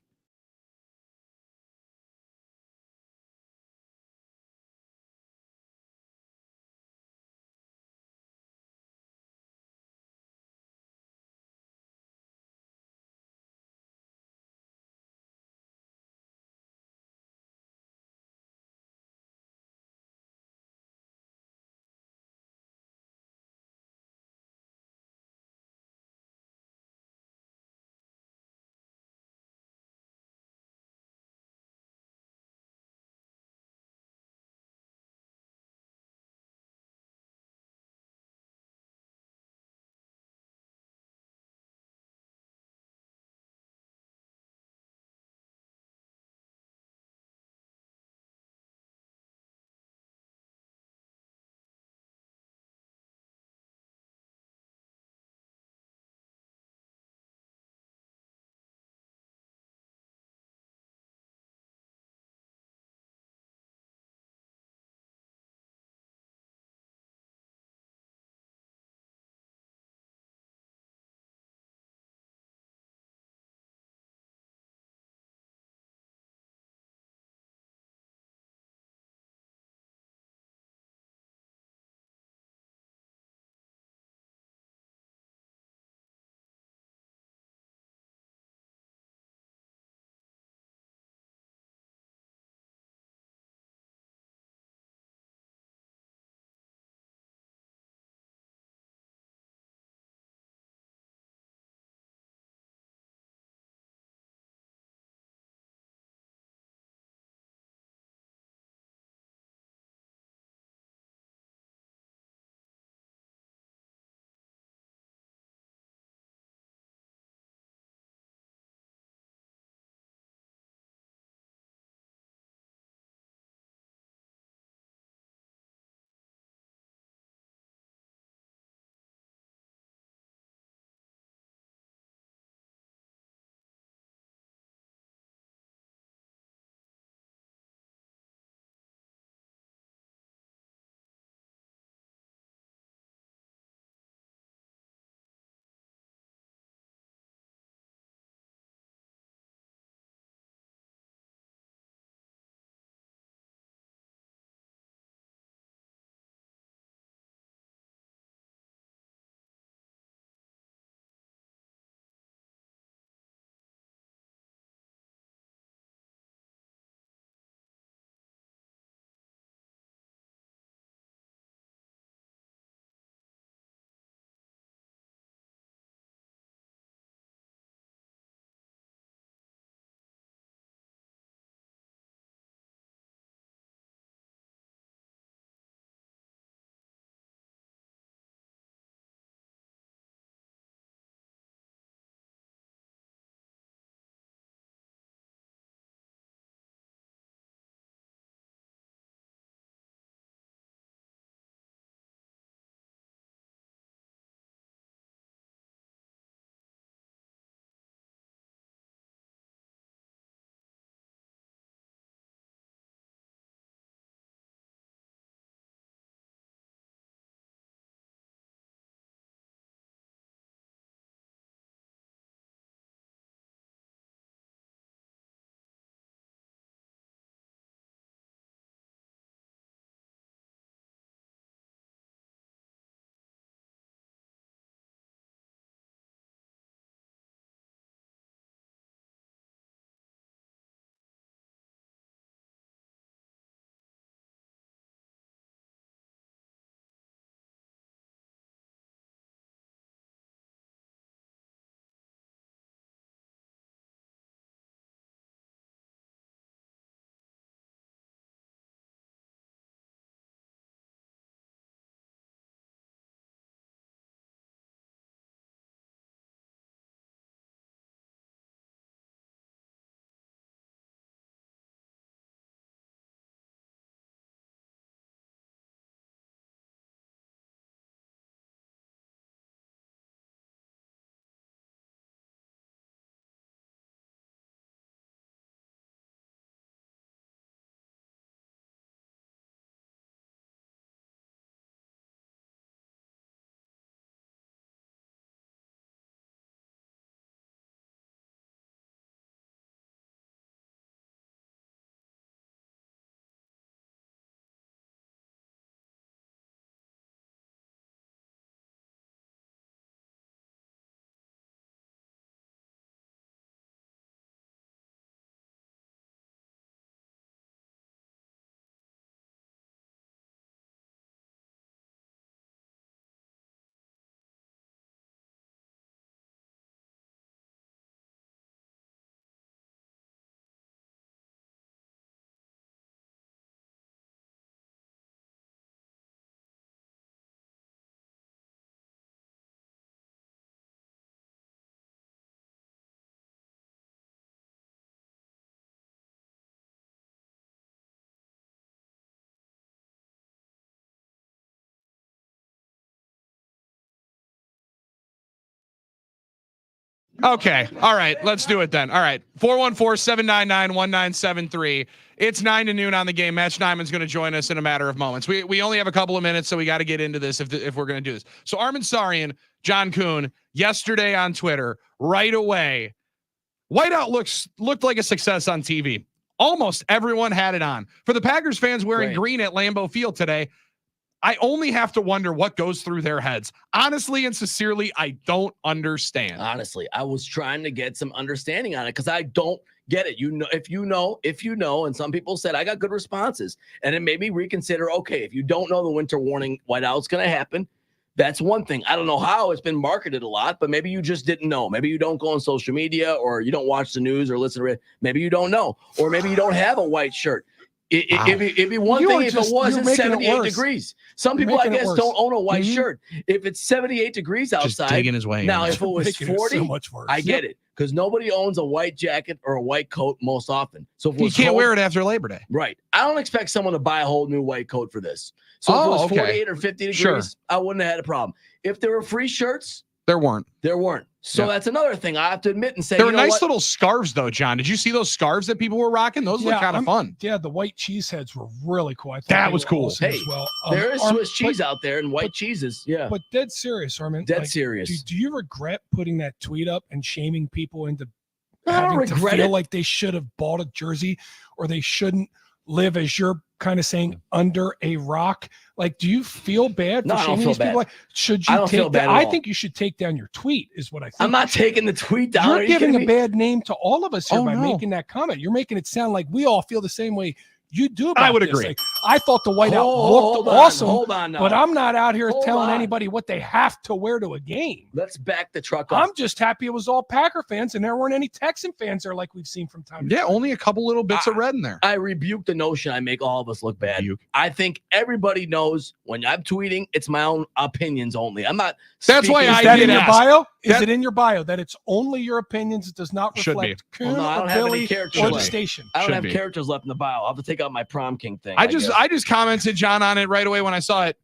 Okay. All right. Let's do it then. All right. 414-799-1973. It's 9 to noon on the game. Matt Schneidman's going to join us in a matter of moments. We only have a couple of minutes, so we got to get into this if we're going to do this. So Armin Sarian, John Kuhn, yesterday on Twitter, right away, whiteout looked like a success on TV. Almost everyone had it on. For the Packers fans wearing green at Lambeau Field today, I only have to wonder what goes through their heads. Honestly and sincerely, I don't understand. Honestly, I was trying to get some understanding on it because I don't get it. If you know, and some people said I got good responses, and it made me reconsider. Okay, if you don't know the winter warning whiteout's going to happen, that's one thing. I don't know how it's been marketed a lot, but maybe you just didn't know. Maybe you don't go on social media, or you don't watch the news or listen to it. Maybe you don't know, or maybe you don't have a white shirt. It'd be one thing if it wasn't 78 degrees. Some people, I guess, don't own a white shirt. If it's 78 degrees outside, just digging his way now in. if it was 40, I get it, because nobody owns a white jacket or a white coat most often. So if it was you can't wear it after Labor Day, right? I don't expect someone to buy a whole new white coat for this. So if it was 48 or 50 degrees, I wouldn't have had a problem. If there were free shirts, there weren't. So that's another thing I have to admit and say. There were nice little scarves, though, John. Did you see those scarves that people were rocking? Those look kind of fun. Yeah, the white cheese heads were really cool. I thought that was cool. Hey, there is Swiss cheese out there and white cheeses. Yeah. But dead serious, Armin. Serious. Do you regret putting that tweet up and shaming people into having to feel like they should have bought a jersey, or they shouldn't live, as you're kind of saying, under a rock? Like, do you feel bad for shaming these people? Like, should you take that? I think you should take down your tweet, is what I think. I'm not taking the tweet down. You're giving a bad name to all of us here by making that comment. You're making it sound like we all feel the same way you do about I would this. agree. Like, I thought the whiteout looked awesome. Hold on now. But I'm not out here telling anybody what they have to wear to a game. Let's back the truck up. I'm just happy it was all Packer fans and there weren't any Texan fans there like we've seen from time to time. Yeah, only a couple little bits of red in there. I rebuke the notion I make all of us look bad. I think everybody knows when I'm tweeting, it's my own opinions only. I'm not. That's why I did in your bio? Is it in your bio that it's only your opinions? It does not reflect Kuhn or Billy or the station. I don't have characters left in the bio. I'll have to take out my prom king thing. I just commented, John, on it right away when I saw it.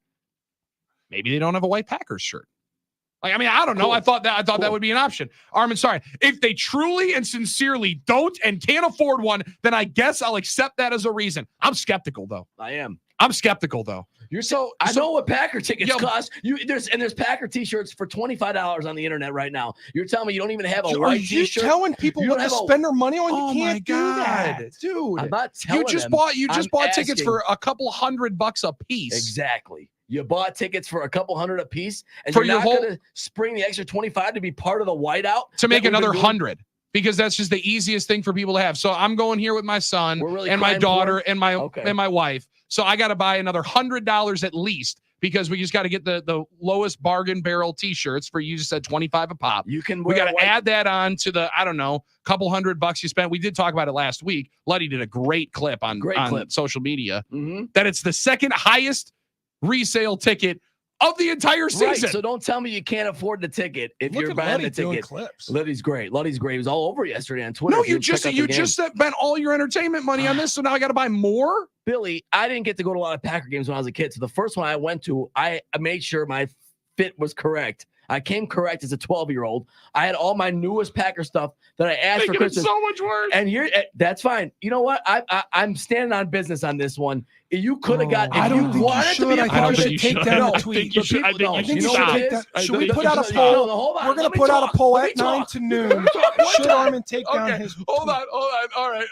Maybe they don't have a white Packers shirt. Like, I mean, I don't know. I thought that would be an option. Armin, sorry. If they truly and sincerely don't and can't afford one, then I guess I'll accept that as a reason. I'm skeptical, though. I'm skeptical, though. I know what Packer tickets cost. There's Packer t-shirts for $25 on the internet right now. You're telling me you don't even have a white t-shirt? Are you telling people what to spend their money on? You can't do that, dude. I'm not telling you just bought tickets for a couple $100 a piece. Exactly. You bought tickets for a couple $100 a piece, and you're not going to spring the extra 25 to be part of the whiteout to make another 100. Because that's just the easiest thing for people to have. So I'm going here with my son and my daughter and my wife. So I got to buy another $100 at least, because we just got to get the lowest bargain barrel t-shirts for, you just said 25 a pop. We got to add that on to the, I don't know, couple $100 you spent. We did talk about it last week. Luddy did a great clip on social media that it's the second highest resale ticket of the entire season. Right, so don't tell me you can't afford the ticket if you're buying the ticket. Luddy's great. Luddy's great. He was all over yesterday on Twitter. No, you just spent all your entertainment money on this, so now I got to buy more? Billy, I didn't get to go to a lot of Packer games when I was a kid, so the first one I went to, I made sure my fit was correct. I came correct as a 12-year-old. I had all my newest Packer stuff that I asked for Christmas. So much worse. And that's fine. You know what? I'm standing on business on this one. You could have got. I don't think you should. I think you should take down the tweet. I think you should take that. Should we put out a poll? We're going to put out a poll at 9 to noon. Should Armin take down his tweet? Hold on. All right.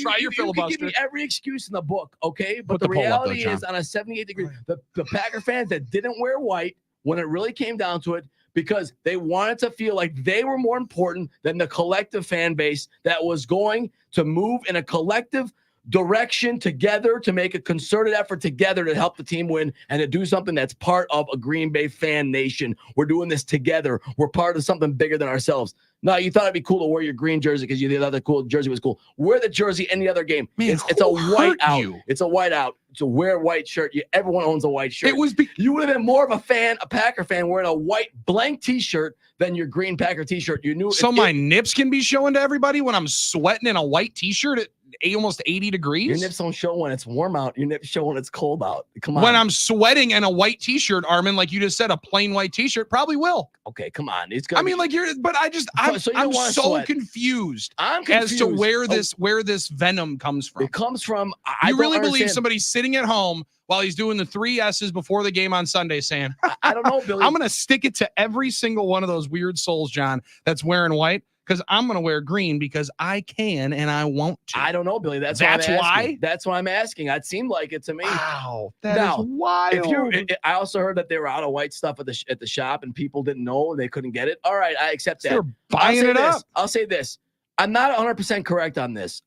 Try your filibuster. You can give me every excuse in the book, okay? But the reality is, on a 78 degree, the Packer fans that didn't wear white, when it really came down to it, because they wanted to feel like they were more important than the collective fan base that was going to move in a collective direction together to make a concerted effort together to help the team win and to do something that's part of a Green Bay fan nation. We're doing this together. We're part of something bigger than ourselves. No, you thought it'd be cool to wear your green jersey because you thought the cool jersey was cool. Wear the jersey any other game. Man, it's a white out. It's a white out. To wear a white shirt. Everyone owns a white shirt. You would have been more of a Packer fan wearing a white blank t-shirt than your green Packer t-shirt. You knew. So my nips can be showing to everybody when I'm sweating in a white t-shirt at almost 80 Your degrees. nips don't show when it's warm out. Your nips show when it's cold out. Come on. When I'm sweating in a white t-shirt, Armin, like you just said, a plain white t-shirt probably will. Okay, come on. It's I mean, like I'm so sweat. confused. I'm confused as to where this venom comes from. It comes from. You really believe somebody's sitting at home while he's doing the 3 S's before the game on Sunday saying, I don't know, Billy. I'm going to stick it to every single one of those weird souls, John, that's wearing white, because I'm going to wear green because I can and I want to. I don't know, Billy. That's why. That's why I'm asking. It seemed like it to me. Wow, that is wild. I also heard that they were out of white stuff at the shop and people didn't know and they couldn't get it. All right, I accept that. They're buying it up. I'll say this. I'm not 100% correct on this.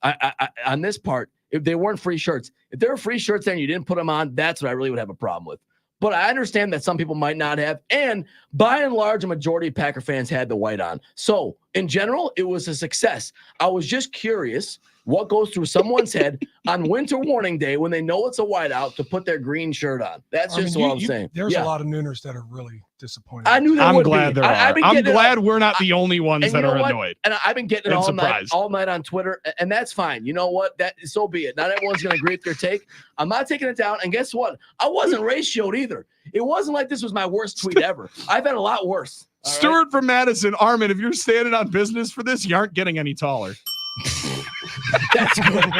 On this part. If they weren't free shirts, if there were free shirts there and you didn't put them on, that's what I really would have a problem with. But I understand that some people might not have. And by and large, a majority of Packer fans had the white on. So in general, it was a success. I was just curious what goes through someone's head on winter warning day when they know it's a whiteout to put their green shirt on. That's just what I'm saying. There's a lot of Nooners that are really disappointed. I knew I'm glad there are. I'm glad we're not the only ones that are annoyed. And I've been getting it all night on Twitter, and that's fine. You know what? So be it. Not everyone's going to agree with your take. I'm not taking it down. And guess what? I wasn't ratioed either. It wasn't like this was my worst tweet ever. I've had a lot worse. Stuart from Madison, Armin, if you're standing on business for this, you aren't getting any taller. That's good.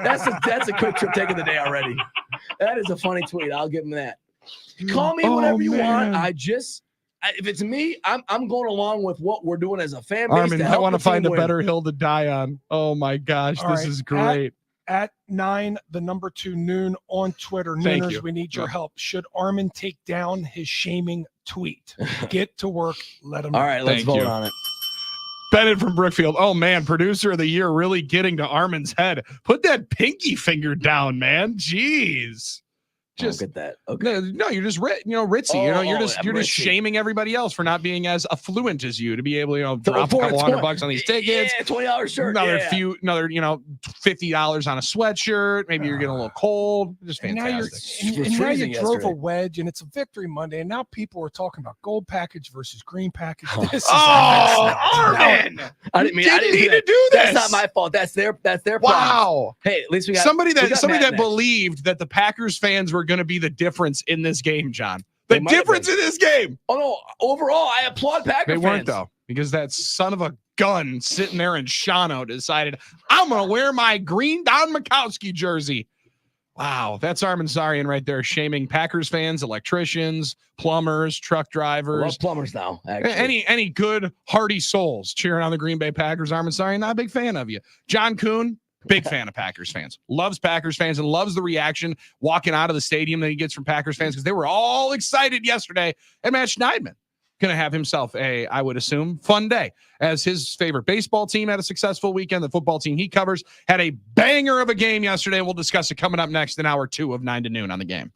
That's a quick trip take of the day already. That is a funny tweet. I'll give him that. Call me whatever you want. If it's me, I'm going along with what we're doing as a fan base. Armin, I want to find a better hill to die on. Oh my gosh, this is great. At 9, the number 2 Noon on Twitter. Nooners, we need your help. Should Armin take down his shaming tweet? Get to work. Let him know. All right, let's vote on it. Bennett from Brookfield. Oh man, producer of the year really getting to Armin's head. Put that pinky finger down, man. Jeez. Just get that. Okay. No, you're just ritzy. You're just shaming everybody else for not being as affluent as you to be able to drop a couple $100 on these tickets. Yeah, $20 shirt. Another $50 on a sweatshirt. Maybe you're getting a little cold. Just fantastic. And now you drove a wedge, and it's a victory Monday, and now people are talking about gold package versus green package. Armin! I didn't need to do this. That's not my fault. That's their problem. Wow. Hey, at least we got somebody that believed that the Packers fans were going to be the difference in this game, John. The difference in this game. Oh no! Overall, I applaud Packers fans. They weren't though, because that son of a gun sitting there in Shawano decided I'm going to wear my green Don Mikowski jersey. Wow, that's Armin Zarian right there, shaming Packers fans, electricians, plumbers, truck drivers. I love plumbers now. Actually, any good hearty souls cheering on the Green Bay Packers. Armin Zarian, not a big fan of you. John Kuhn. Big fan of Packers fans, loves Packers fans, and loves the reaction walking out of the stadium that he gets from Packers fans because they were all excited yesterday. And Matt Schneidman going to have himself I would assume, fun day as his favorite baseball team had a successful weekend. The football team he covers had a banger of a game yesterday. We'll discuss it coming up next in hour 2 of 9 to noon on The Game.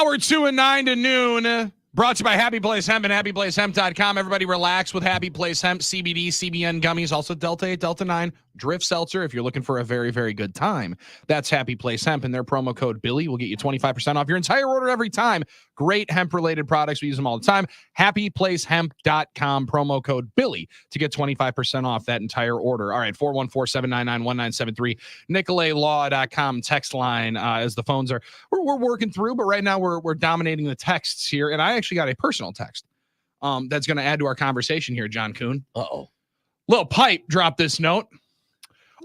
Hour 2 and 9 to noon. Brought to you by Happy Place Hemp and HappyPlaceHemp.com. Everybody relax with Happy Place Hemp, CBD, CBN gummies, also Delta 8, Delta 9, Drift Seltzer if you're looking for a very, very good time. That's Happy Place Hemp, and their promo code Billy will get you 25% off your entire order every time. Great hemp-related products. We use them all the time. HappyPlaceHemp.com, promo code Billy to get 25% off that entire order. All right, 414-799-1973. NicolaLaw.com text line as the phones are. We're working through, but right now we're dominating the texts here, and I actually got a personal text that's going to add to our conversation here, John Kuhn. Lil Pipe dropped this note.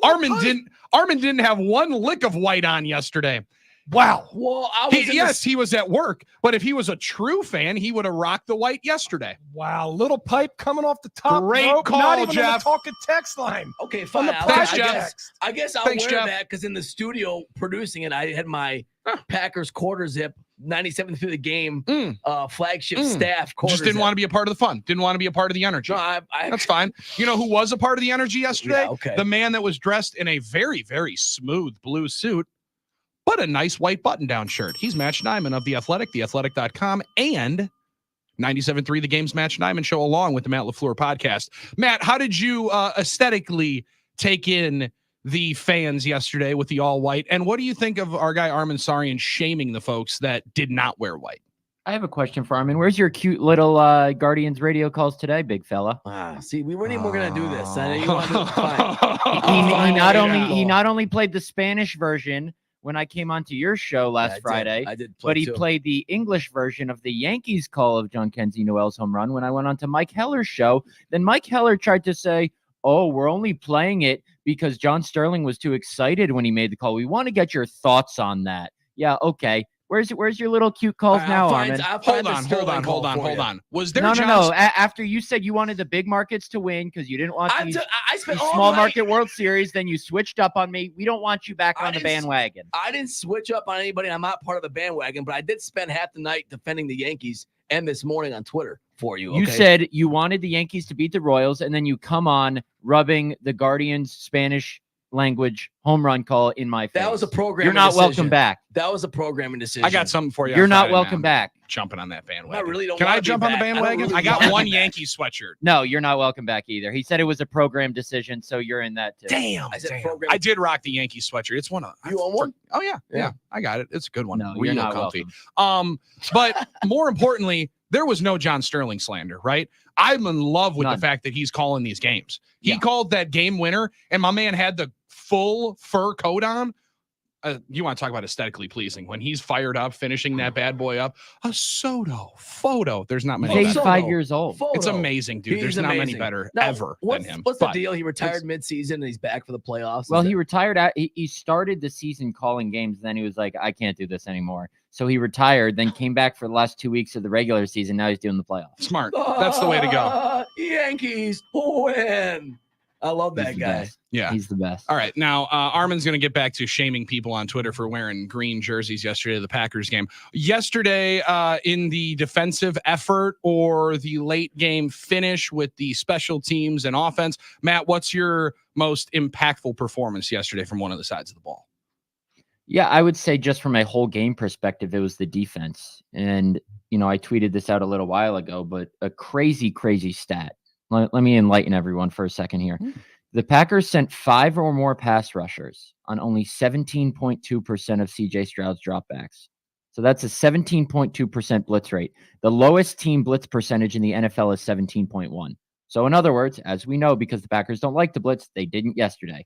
Armin didn't have one lick of white on yesterday. Wow. Well, he was at work, but if he was a true fan, he would have rocked the white yesterday. Wow, Little Pipe coming off the top Great rope, call, not even Jeff. on the talking text line. Okay, fine. I guess I'll wear that because in the studio producing it, I had my Packers quarter zip 97 through the game flagship staff quarter just didn't zip. want to be a part of the fun. Didn't want to be a part of the energy. No, that's fine. You know who was a part of the energy yesterday? Yeah, okay. The man that was dressed in a very, very smooth blue suit, but a nice white button-down shirt. He's Matt Schneidman of The Athletic, theathletic.com, and 97.3 The Game's Matt Schneidman Show, along with the Matt LaFleur podcast. Matt, how did you aesthetically take in the fans yesterday with the all-white? And what do you think of our guy Armin Sarian shaming the folks that did not wear white? I have a question for Armin. Where's your cute little Guardians radio calls today, big fella? See, we weren't even going to do this. He not only played the Spanish version when I came onto your show last Friday, I did but he played the English version of the Yankees call of John Kenzie Noel's home run when I went on to Mike Heller's show. Then Mike Heller tried to say, oh, we're only playing it because John Sterling was too excited when he made the call. We want to get your thoughts on that. Yeah, okay. Where's your little cute calls now, Armin? Hold on. Was there no. After you said you wanted the big markets to win because you didn't want these small market World Series, then you switched up on me. We don't want you back on the bandwagon. I didn't switch up on anybody. I'm not part of the bandwagon, but I did spend half the night defending the Yankees and this morning on Twitter for you. Okay? You said you wanted the Yankees to beat the Royals, and then you come on rubbing the Guardians Spanish language home run call in my face. That was a program. You're not welcome back. That was a programming decision. I got something for you. You're not welcome back. Jumping on that bandwagon. I really don't. Can I jump on the bandwagon? I got one Yankee sweatshirt. No, you're not welcome back either. He said it was a program decision, so you're in that too. Damn. Program. I did rock the Yankee sweatshirt. It's one of you own one? Oh yeah. I got it. It's a good one. No, you're not comfy. welcome. But more importantly, there was no John Sterling slander, right? I'm in love with the fact that he's calling these games. He called that game winner, and my man had the full fur coat on. You want to talk about aesthetically pleasing when he's fired up, finishing that bad boy up. A Soto photo. There's not many. He's 5 years old. It's amazing, dude. There's not many better ever than him. What's the deal? He retired mid-season and he's back for the playoffs. Well, he retired. He started the season calling games. Then he was like, I can't do this anymore. So he retired, then came back for the last 2 weeks of the regular season. Now he's doing the playoffs. Smart. That's the way to go. Yankees win. I love that guy. Best. Yeah. He's the best. All right. Now, Armin's going to get back to shaming people on Twitter for wearing green jerseys yesterday at the Packers game. Yesterday, in the defensive effort or the late game finish with the special teams and offense, Matt, what's your most impactful performance yesterday from one of the sides of the ball? Yeah, I would say just from a whole game perspective, it was the defense. And, I tweeted this out a little while ago, but a crazy, crazy stat. Let me enlighten everyone for a second here. The Packers sent 5 or more pass rushers on only 17.2% of CJ Stroud's dropbacks. So that's a 17.2% blitz rate. The lowest team blitz percentage in the NFL is 17.1. So in other words, as we know, because the Packers don't like to blitz, they didn't yesterday.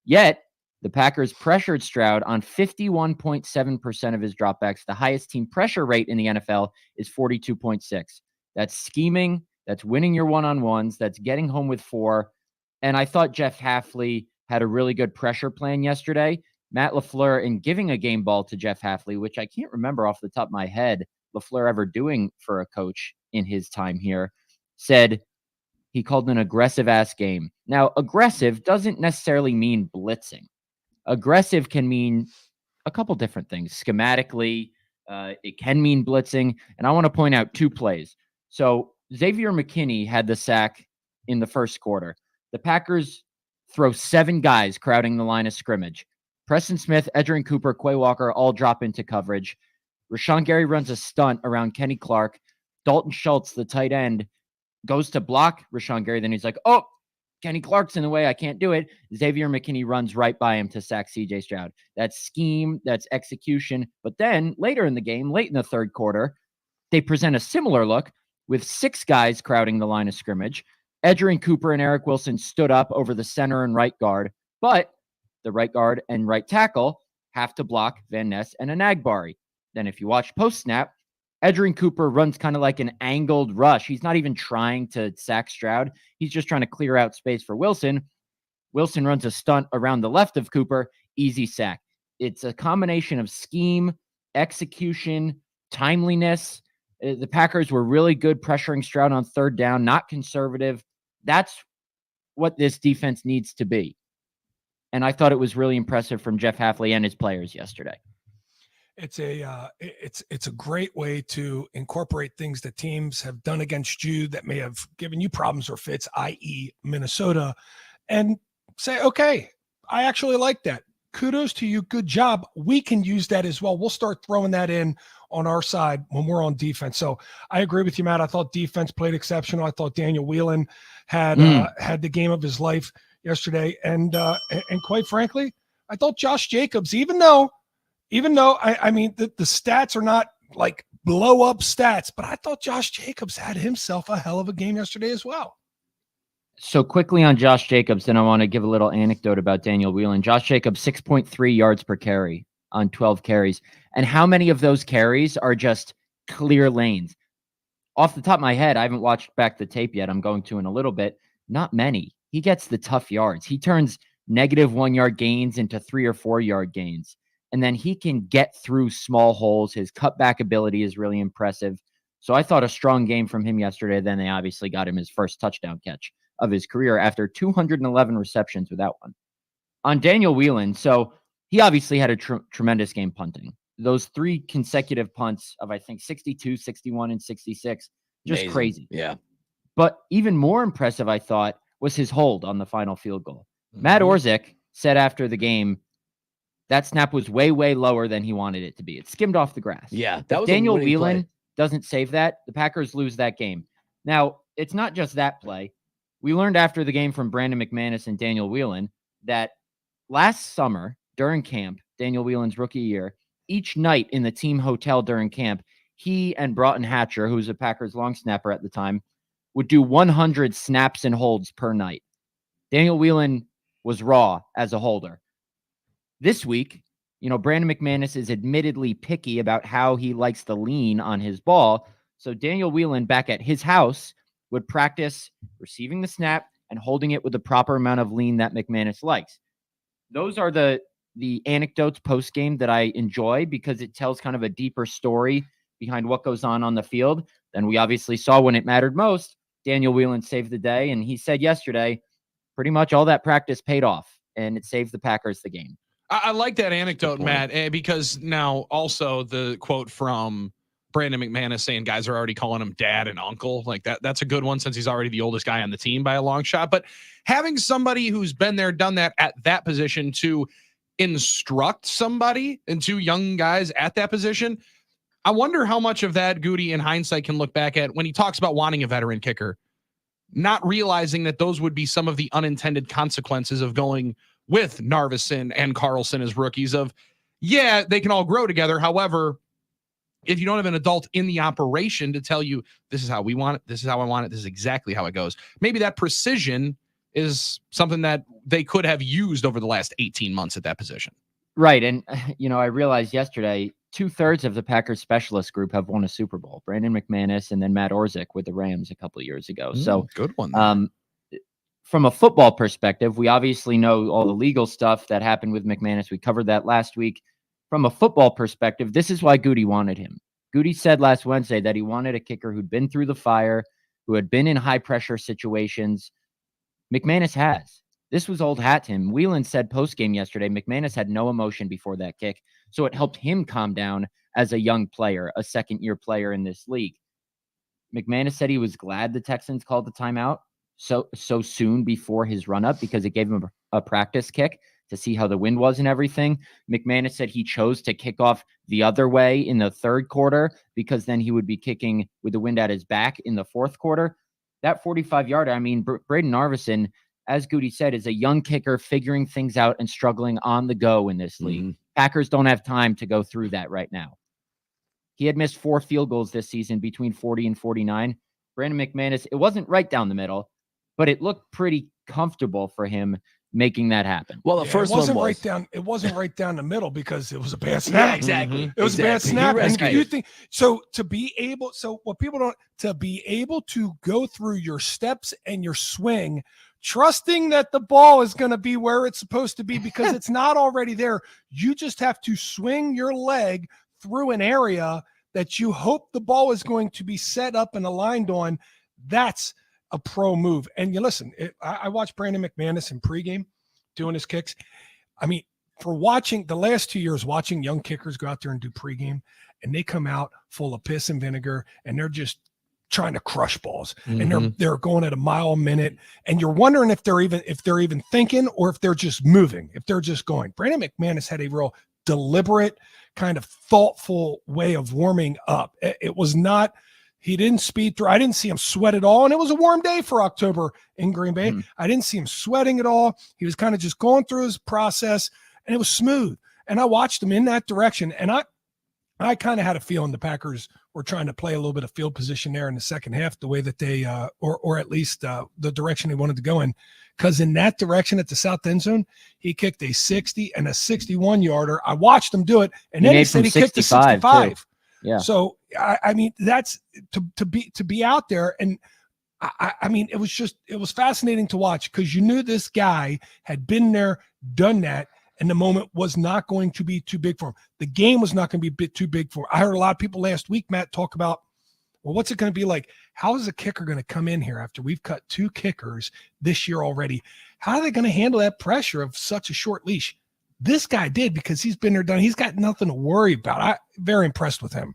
Yet, the Packers pressured Stroud on 51.7% of his dropbacks. The highest team pressure rate in the NFL is 42.6. That's scheming. That's winning your one-on-ones. That's getting home with 4. And I thought Jeff Hafley had a really good pressure plan yesterday. Matt LaFleur, in giving a game ball to Jeff Hafley, which I can't remember off the top of my head LaFleur ever doing for a coach in his time here, said he called an aggressive-ass game. Now, aggressive doesn't necessarily mean blitzing. Aggressive can mean a couple different things. Schematically, it can mean blitzing. And I want to point out 2 plays. So Xavier McKinney had the sack in the first quarter. The Packers throw 7 guys crowding the line of scrimmage. Preston Smith, Edgerrin Cooper, Quay Walker all drop into coverage. Rashawn Gary runs a stunt around Kenny Clark. Dalton Schultz, the tight end, goes to block Rashawn Gary. Then he's like, oh, Kenny Clark's in the way. I can't do it. Xavier McKinney runs right by him to sack CJ Stroud. That's scheme. That's execution. But then later in the game, late in the third quarter, they present a similar look with 6 guys crowding the line of scrimmage. Edgerrin Cooper and Eric Wilson stood up over the center and right guard, but the right guard and right tackle have to block Van Ness and Anagbari. Then if you watch post-snap, Edgerrin Cooper runs kind of like an angled rush. He's not even trying to sack Stroud. He's just trying to clear out space for Wilson. Wilson runs a stunt around the left of Cooper, easy sack. It's a combination of scheme, execution, timeliness. The Packers were really good pressuring Stroud on third down, not conservative. That's what this defense needs to be. And I thought it was really impressive from Jeff Hafley and his players yesterday. It's a great way to incorporate things that teams have done against you that may have given you problems or fits, i.e. Minnesota, and say, okay, I actually like that. Kudos to you. Good job. We can use that as well. We'll start throwing that in on our side when we're on defense. So I agree with you, Matt. I thought defense played exceptional. I thought Daniel Whelan had the game of his life yesterday. And quite frankly, I thought Josh Jacobs, even though I mean, the stats are not like blow up stats, but I thought Josh Jacobs had himself a hell of a game yesterday as well. So quickly on Josh Jacobs, then I want to give a little anecdote about Daniel Whelan. Josh Jacobs, 6.3 yards per carry on 12 carries. And how many of those carries are just clear lanes? Off the top of my head, I haven't watched back the tape yet. I'm going to in a little bit. Not many. He gets the tough yards. He turns negative 1 yard gains into 3 or 4 yard gains. And then he can get through small holes. His cutback ability is really impressive. So I thought a strong game from him yesterday. Then they obviously got him his first touchdown catch of his career after 211 receptions without one. On Daniel Whelan, so he obviously had a tremendous game punting. Those 3 consecutive punts of, I think, 62, 61, and 66, just Amazing. Crazy. Yeah. But even more impressive, I thought, was his hold on the final field goal. Matt Orzik said after the game, that snap was way, way lower than he wanted it to be. It skimmed off the grass. Yeah, that was Daniel a winning Whelan play. doesn't save that, the Packers lose that game. Now, it's not just that play. We learned after the game from Brandon McManus and Daniel Whelan that last summer during camp, Daniel Whelan's rookie year, each night in the team hotel during camp, he and Broughton Hatcher, who was a Packers long snapper at the time, would do 100 snaps and holds per night. Daniel Whelan was raw as a holder. This week, Brandon McManus is admittedly picky about how he likes the lean on his ball. So Daniel Whelan back at his house would practice receiving the snap and holding it with the proper amount of lean that McManus likes. Those are the anecdotes post-game that I enjoy because it tells kind of a deeper story behind what goes on the field than we obviously saw when it mattered most. Daniel Whelan saved the day, and he said yesterday, pretty much all that practice paid off, and it saved the Packers the game. I like that anecdote, Matt, because now also the quote from Brandon McManus saying guys are already calling him dad and uncle, like that's a good one since he's already the oldest guy on the team by a long shot. But having somebody who's been there, done that at that position to instruct somebody and 2 young guys at that position, I wonder how much of that Goody in hindsight can look back at when he talks about wanting a veteran kicker, not realizing that those would be some of the unintended consequences of going with Narveson and Carlson as rookies of, yeah, they can all grow together. However, if you don't have an adult in the operation to tell you, this is how we want it, this is how I want it, this is exactly how it goes, maybe that precision is something that they could have used over the last 18 months at that position. Right. And, I realized yesterday, 2/3 of the Packers specialist group have won a Super Bowl. Brandon McManus and then Matt Orzik with the Rams a couple of years ago. So good one. From a football perspective, we obviously know all the legal stuff that happened with McManus. We covered that last week. From a football perspective, this is why Goody wanted him. Goody said last Wednesday that he wanted a kicker who'd been through the fire, who had been in high pressure situations. McManus has. This was old hat to him. Whelan said post-game yesterday, McManus had no emotion before that kick, so it helped him calm down as a young player, a second-year player in this league. McManus said he was glad the Texans called the timeout so soon before his run-up because it gave him a practice kick to see how the wind was and everything. McManus said he chose to kick off the other way in the third quarter because then he would be kicking with the wind at his back in the fourth quarter. That 45-yarder, I mean, Braden Arvison, as Goody said, is a young kicker figuring things out and struggling on the go in this league. Packers don't have time to go through that right now. He had missed 4 field goals this season between 40 and 49. Brandon McManus, it wasn't right down the middle, but it looked pretty comfortable for him making that happen. Well, the first one was it wasn't right down the middle because it was a bad snap. Yeah, exactly. It was a bad snap. And rescued you it. think so to be able to be able to go through your steps and your swing, trusting that the ball is going to be where it's supposed to be because it's not already there. You just have to swing your leg through an area that you hope the ball is going to be set up and aligned on. That's a pro move. And you listen, I watched Brandon McManus in pregame doing his kicks. I mean, for watching the last 2 years, watching young kickers go out there and do pregame, and they come out full of piss and vinegar, and they're just trying to crush balls, and they're going at a mile a minute, and you're wondering if they're even thinking or if they're just moving, if they're just going. Brandon McManus had a real deliberate, kind of thoughtful way of warming up. It was not. He didn't speed through. I didn't see him sweat at all. And it was a warm day for October in Green Bay. I didn't see him sweating at all. He was kind of just going through his process, and it was smooth. And I watched him in that direction. And I kind of had a feeling the Packers were trying to play a little bit of field position there in the second half, the way that they, or at least the direction they wanted to go in. Because in that direction at the south end zone, he kicked a 60 and a 61-yarder. I watched him do it. And then he said he kicked a 65. Too. Yeah. So I mean, that's to be out there, and I mean, it was fascinating to watch because you knew this guy had been there, done that, and the moment was not going to be too big for him. The game was not going to be a bit too big for him. I heard a lot of people last week, Matt, talk about, well, what's it going to be like? How is a kicker going to come in here after we've cut 2 kickers this year already? How are they going to handle that pressure of such a short leash? This guy did because he's been there, done. He's got nothing to worry about. I'm very impressed with him.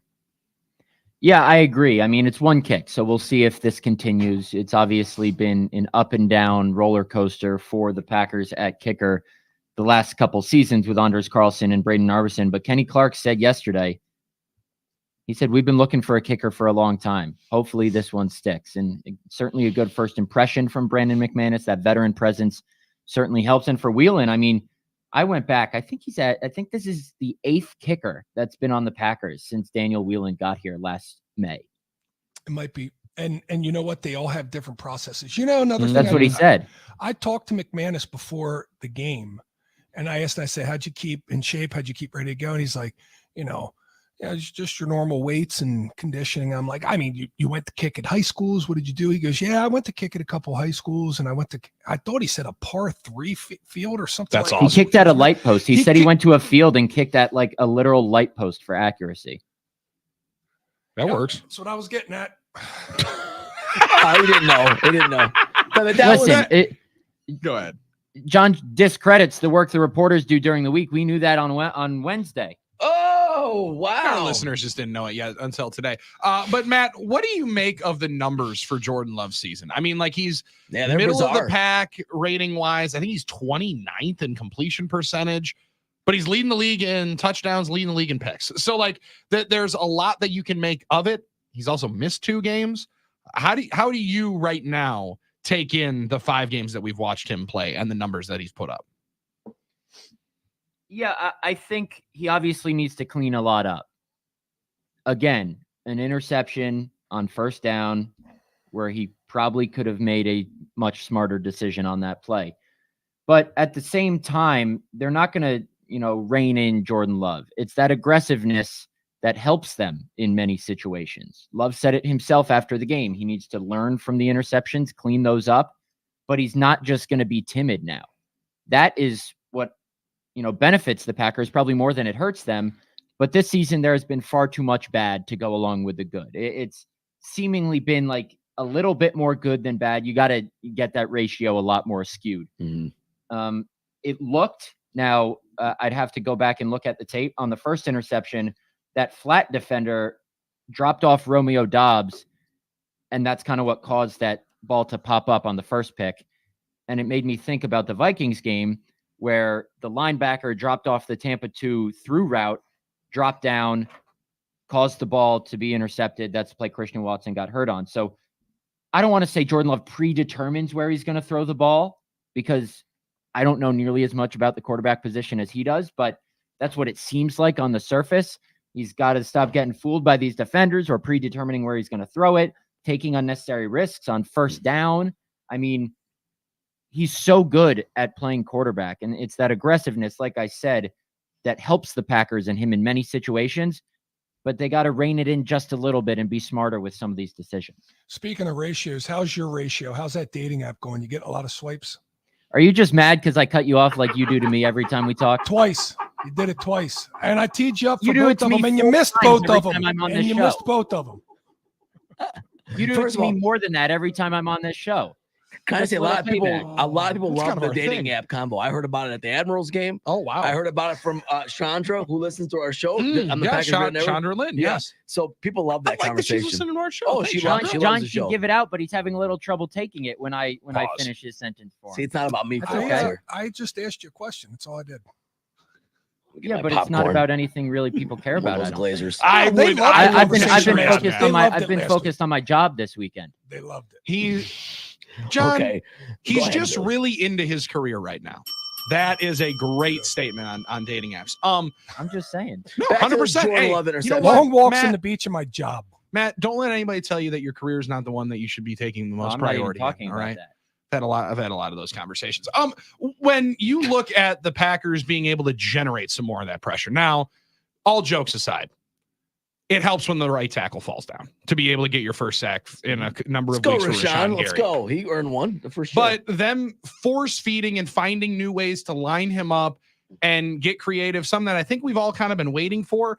Yeah, I agree. I mean, it's one kick, so we'll see if this continues. It's obviously been an up and down roller coaster for the Packers at kicker the last couple seasons with Anders Carlson and Braden Arvison. But Kenny Clark said yesterday, he said, we've been looking for a kicker for a long time. Hopefully this one sticks. And certainly a good first impression from Brandon McManus. That veteran presence certainly helps. And for Whelan, I mean, I went back. I think this is the 8th kicker that's been on the Packers since Daniel Whelan got here last May. It might be. And you know what? They all have different processes. You know, another thing. That's what he said. I talked to McManus before the game, and I said, how'd you keep in shape? How'd you keep ready to go? And he's like, it's just your normal weights and conditioning. I'm like, I mean, you went to kick at high schools. What did you do? He goes, yeah, I went to kick at a couple high schools, and I thought he said a par 3 field or something. That's like awesome. He kicked at a light post. He said he went to a field and kicked at like a literal light post for accuracy. That works. That's what I was getting at. He didn't know. But Go ahead. John discredits the work the reporters do during the week. We knew that on Wednesday. Oh, wow. Our listeners just didn't know it yet until today. But Matt, what do you make of the numbers for Jordan Love's season? I mean, like he's middle of the pack rating wise. I think he's 29th in completion percentage, but he's leading the league in touchdowns, leading the league in picks. So like there's a lot that you can make of it. He's also missed 2 games. How do you right now take in the 5 games that we've watched him play and the numbers that he's put up? Yeah, I think he obviously needs to clean a lot up. Again, an interception on first down where he probably could have made a much smarter decision on that play. But at the same time, they're not going to, rein in Jordan Love. It's that aggressiveness that helps them in many situations. Love said it himself after the game. He needs to learn from the interceptions, clean those up, but he's not just going to be timid now. That is what benefits the Packers probably more than it hurts them. But this season, there has been far too much bad to go along with the good. It's seemingly been like a little bit more good than bad. You got to get that ratio a lot more skewed. It looked, now I'd have to go back and look at the tape on the first interception. That flat defender dropped off Romeo Doubs, and that's kind of what caused that ball to pop up on the first pick. And it made me think about the Vikings game where the linebacker dropped off the Tampa 2 through route, dropped down, caused the ball to be intercepted. That's the play Christian Watson got hurt on. So I don't want to say Jordan Love predetermines where he's going to throw the ball, because I don't know nearly as much about the quarterback position as he does, but that's what it seems like on the surface. He's got to stop getting fooled by these defenders or predetermining where he's going to throw it, taking unnecessary risks on first down. I mean, he's so good at playing quarterback, and it's that aggressiveness, like I said, that helps the Packers and him in many situations, but they got to rein it in just a little bit and be smarter with some of these decisions. Speaking of ratios, how's your ratio? How's that dating app going? You get a lot of swipes? Are you just mad because I cut you off like you do to me every time we talk? Twice. You did it twice. And I teed you up for You do both it to of me them, and you 4 missed times both every of them. time I'm on And this you show. missed both of them. You do it to me more than that every time I'm on this show. Can I say a lot of people That's love kind of the our dating thing. app combo. I heard about it at the Admirals game. Oh, wow. I heard about it from Chandra, who listens to our show. Mm, on the yeah, Packers Radio Network. Chandra Lynn. Yeah. Yes. So people love that I like that she's conversation. listening to our show. Oh, Thanks, she Chandra. loves- John the should show. give it out, but he's having a little trouble taking it when I Pause. finish his sentence for See, him. it's not about me. That's folks, okay. here. I just asked you a question. That's all I did. Yeah, My but it's not popcorn. about anything really people care One about. of I those don't think. Glazers. I They would. love I the I've been conversation focused last on my week. I've been last focused on my job this weekend. They loved it. He, John, Okay. he's Go ahead, just Billy. really into his career right now. That is a great statement on dating apps. I'm just saying. No, Back to the 100%. Jordan Hey, Love you know interception. what, Long walks Matt, on the beach are my job. Matt, don't let anybody tell you that your career is not the one that you should be taking the most I'm not even priority. talking in, all about right. that. I've had a lot of those conversations. When you look at the Packers being able to generate some more of that pressure, now, all jokes aside, it helps when the right tackle falls down to be able to get your first sack in a number Let's of go, weeks. for Rashawn. Rashawn Let's Gary. go. He earned one for sure. But them force feeding and finding new ways to line him up and get creative, something that I think we've all kind of been waiting for.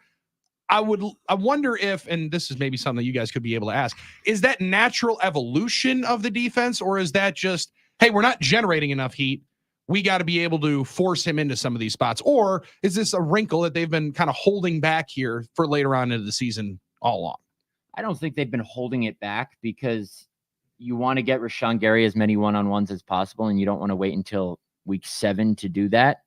I wonder if, and this is maybe something that you guys could be able to ask, is that natural evolution of the defense, or is that just, hey, we're not generating enough heat, we got to be able to force him into some of these spots? Or is this a wrinkle that they've been kind of holding back here for later on into the season all along? I don't think they've been holding it back, because you want to get Rashawn Gary as many one-on-ones as possible, and you don't want to wait until week 7 to do that.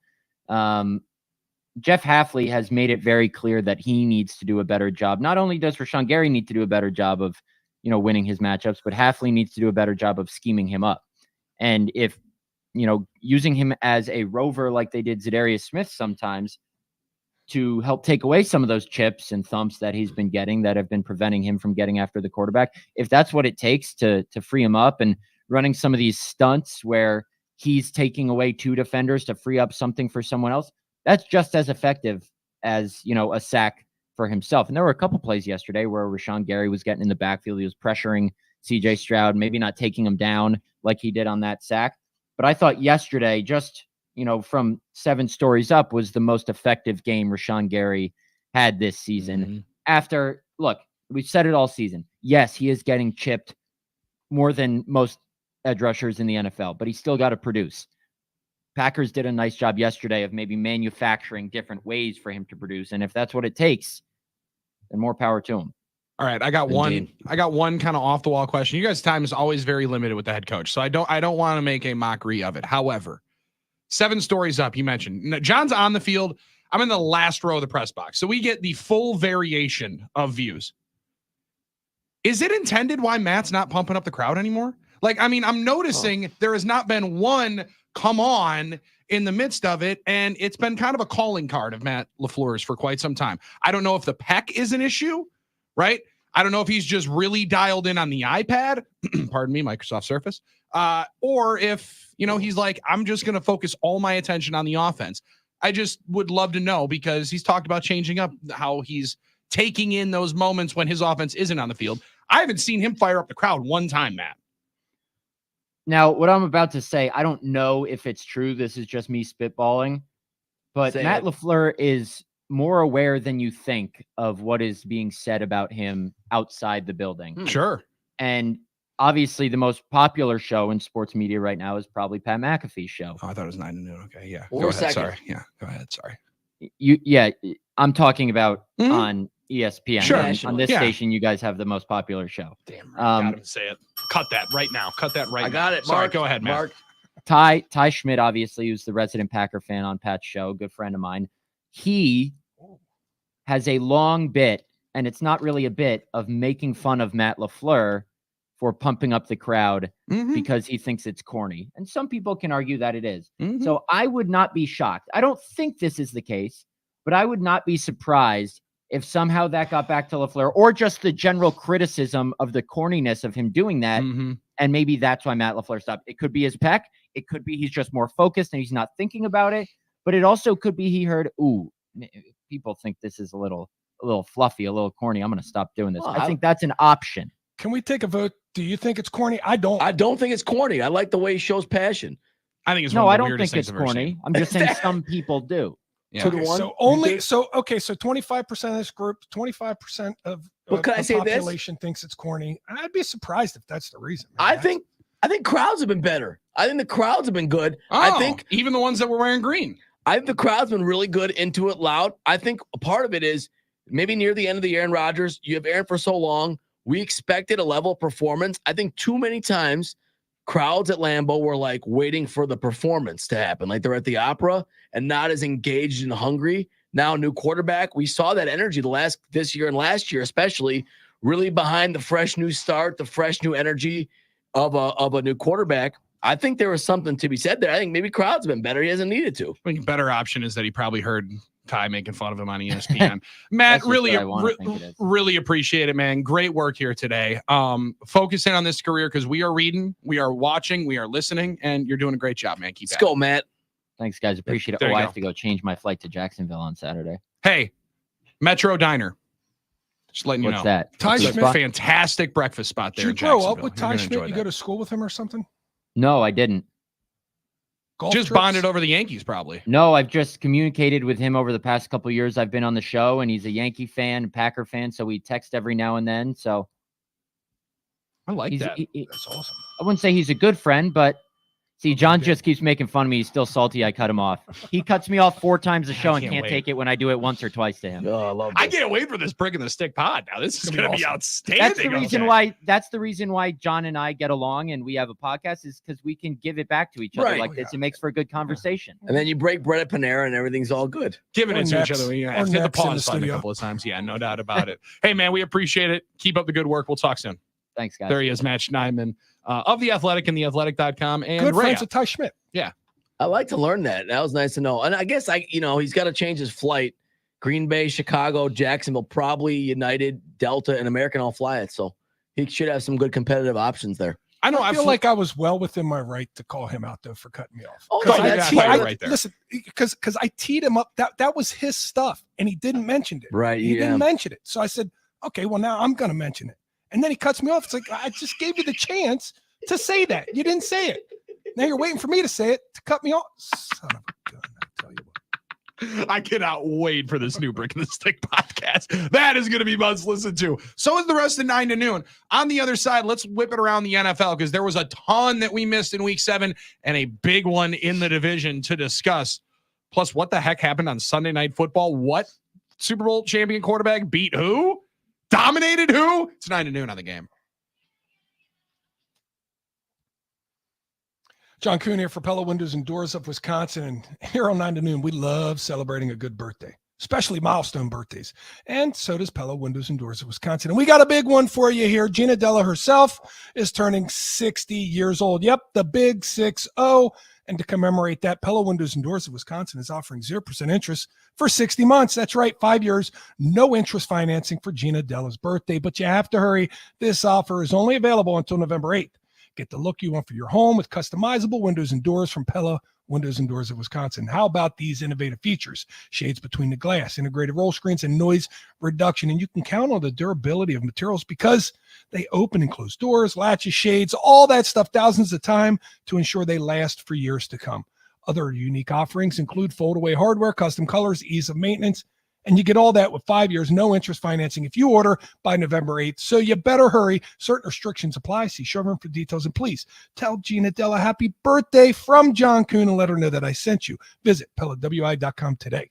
Jeff Hafley has made it very clear that he needs to do a better job. Not only does Rashawn Gary need to do a better job of, winning his matchups, but Hafley needs to do a better job of scheming him up. And if, using him as a rover like they did Zadarius Smith sometimes to help take away some of those chips and thumps that he's been getting that have been preventing him from getting after the quarterback, if that's what it takes to free him up, and running some of these stunts where he's taking away 2 defenders to free up something for someone else, that's just as effective as, a sack for himself. And there were a couple plays yesterday where Rashawn Gary was getting in the backfield. He was pressuring CJ Stroud, maybe not taking him down like he did on that sack. But I thought yesterday, just, from 7 stories up, was the most effective game Rashawn Gary had this season. After, look, we've said it all season. Yes, he is getting chipped more than most edge rushers in the NFL, but he's still got to produce. Packers did a nice job yesterday of maybe manufacturing different ways for him to produce. And if that's what it takes, then more power to him. All right, I got one kind of off the wall question. You guys' time is always very limited with the head coach, so I don't want to make a mockery of it. However, 7 stories up, you mentioned. Now, John's on the field. I'm in the last row of the press box, so we get the full variation of views. Is it intended why Matt's not pumping up the crowd anymore? Like, I mean, I'm noticing there has not been one come on in the midst of it, and it's been kind of a calling card of Matt LaFleur's for quite some time. I don't know if the pec is an issue, right? I don't know if he's just really dialed in on the iPad, pardon me, Microsoft Surface, or if, he's like, I'm just going to focus all my attention on the offense. I just would love to know, because he's talked about changing up how he's taking in those moments when his offense isn't on the field. I haven't seen him fire up the crowd one time, Matt. Now, what I'm about to say, I don't know if it's true. This is just me spitballing. But Matt LaFleur is more aware than you think of what is being said about him outside the building. Sure. And obviously, the most popular show in sports media right now is probably Pat McAfee's show. Oh, I thought it was 9 to noon. Okay, yeah. Or Go ahead. second. Sorry. Yeah, go ahead. Sorry. I'm talking about on ESPN. Sure. On this station, you guys have the most popular show. Damn right. Got him to say it. Cut that right now. Cut that right now. I got it. Sorry, Mark. go ahead, Matt. Mark, Ty Schmidt, obviously, who's the resident Packer fan on Pat's show, good friend of mine. He has a long bit, and it's not really a bit, of making fun of Matt LaFleur for pumping up the crowd because he thinks it's corny. And some people can argue that it is. So I would not be shocked. I don't think this is the case, but I would not be surprised if somehow that got back to LaFleur, or just the general criticism of the corniness of him doing that. And maybe that's why Matt LaFleur stopped. It could be his pec. It could be he's just more focused and he's not thinking about it. But it also could be he heard, ooh, people think this is a little fluffy, a little corny. I'm going to stop doing this. Well, I think that's an option. Can we take a vote? Do you think it's corny? I don't. I don't think it's corny. I like the way he shows passion. I think it's No, one I of the don't weirdest think it's things I've ever corny. seen. I'm just saying some people do. Yeah. Okay, so only so 25% of this group, 25% of Well, can I the say this? population thinks it's corny. I'd be surprised if that's the reason. I think crowds have been better. I think the crowds have been good. I think even the ones that were wearing green. I think the crowd's been really good, into it, loud. I think a part of it is maybe near the end of the Aaron Rodgers. You have Aaron for so long. We expected a level of performance. I think too many times crowds at Lambeau were like waiting for the performance to happen. Like they're at the opera and not as engaged and hungry. Now, new quarterback. We saw that energy this year and last year, especially really behind the fresh new start, the fresh new energy of a new quarterback. I think there was something to be said there. I think maybe crowds have been better. He hasn't needed to. I think a better option is that he probably heard Ty making fun of him on ESPN. Matt, really appreciate it, man. Great work here today. Focus in on this career because we are reading, we are watching, we are listening, and you're doing a great job, man. Let's go, Matt. Thanks, guys. Appreciate it. I have to go change my flight to Jacksonville on Saturday. Hey, Metro Diner. Just letting you know. What's that? Ty It's a Schmidt? fantastic breakfast spot there. Did you grow up with Ty Schmidt? You go to school with him or something? No, I didn't. Golf just trips? bonded over the Yankees, probably. No, I've just communicated with him over the past couple of years. I've been on the show, and he's a Yankee fan, Packer fan, so we text every now and then. So I like that. That's awesome. I wouldn't say he's a good friend, but see, John just keeps making fun of me. He's still salty. I cut him off. He cuts me off 4 times a show and can't take it when I do it once or twice to him. Oh, I love I can't wait for this Brick in the Stick pod. Now this is going to be outstanding. That's the reason why John and I get along and we have a podcast, is because we can give it back to each other like this. It makes for a good conversation. And then you break bread at Panera and everything's all good. Giving it to each other. We have to hit the pause button a couple of times. Yeah, no doubt about it. Hey, man, we appreciate it. Keep up the good work. We'll talk soon. Thanks, guys. There he is, Matt Schneidman of The Athletic and theathletic.com. And good Rhea. friends with Ty Schmidt. Yeah. I like to learn that. That was nice to know. And I guess he's got to change his flight. Green Bay, Chicago, Jacksonville, probably United, Delta, and American all fly it. So he should have some good competitive options there. I feel like I was well within my right to call him out, though, for cutting me off. Oh, right there. Listen, because I teed him up. That was his stuff, and he didn't mention it. Right. He didn't mention it. So I said, okay, well, now I'm going to mention it. And then he cuts me off. It's like, I just gave you the chance to say that. You didn't say it. Now you're waiting for me to say it to cut me off. Son of a gun, I tell you what. I cannot wait for this new Brick in the Stick podcast. That is going to be must listen to. So is the rest of 9 to noon. On the other side, let's whip it around the NFL because there was a ton that we missed in week 7 and a big one in the division to discuss. Plus, what the heck happened on Sunday Night Football? What Super Bowl champion quarterback beat who? Dominated who? It's 9 to noon on the game. John Kuhn here for Pella Windows and Doors of Wisconsin. And here on 9 to noon, we love celebrating a good birthday, especially milestone birthdays. And so does Pella Windows and Doors of Wisconsin. And we got a big one for you here. Gina Della herself is turning 60 years old. Yep, the big 6-0. And to commemorate that, Pella Windows and Doors of Wisconsin is offering 0% interest for 60 months. That's right, 5 years, no interest financing for Gina Della's birthday. But you have to hurry. This offer is only available until November 8th. Get the look you want for your home with customizable windows and doors from Pella Windows and Doors of Wisconsin. How about these innovative features? Shades between the glass, integrated roll screens, and noise reduction. And you can count on the durability of materials because they open and close doors, latches, shades, all that stuff thousands of times to ensure they last for years to come. Other unique offerings include fold-away hardware, custom colors, ease of maintenance, and you get all that with 5 years, no interest financing if you order by November 8th. So you better hurry. Certain restrictions apply. See showroom for details. And please tell Gina Della happy birthday from John Kuhn and let her know that I sent you. Visit PellaWI.com today.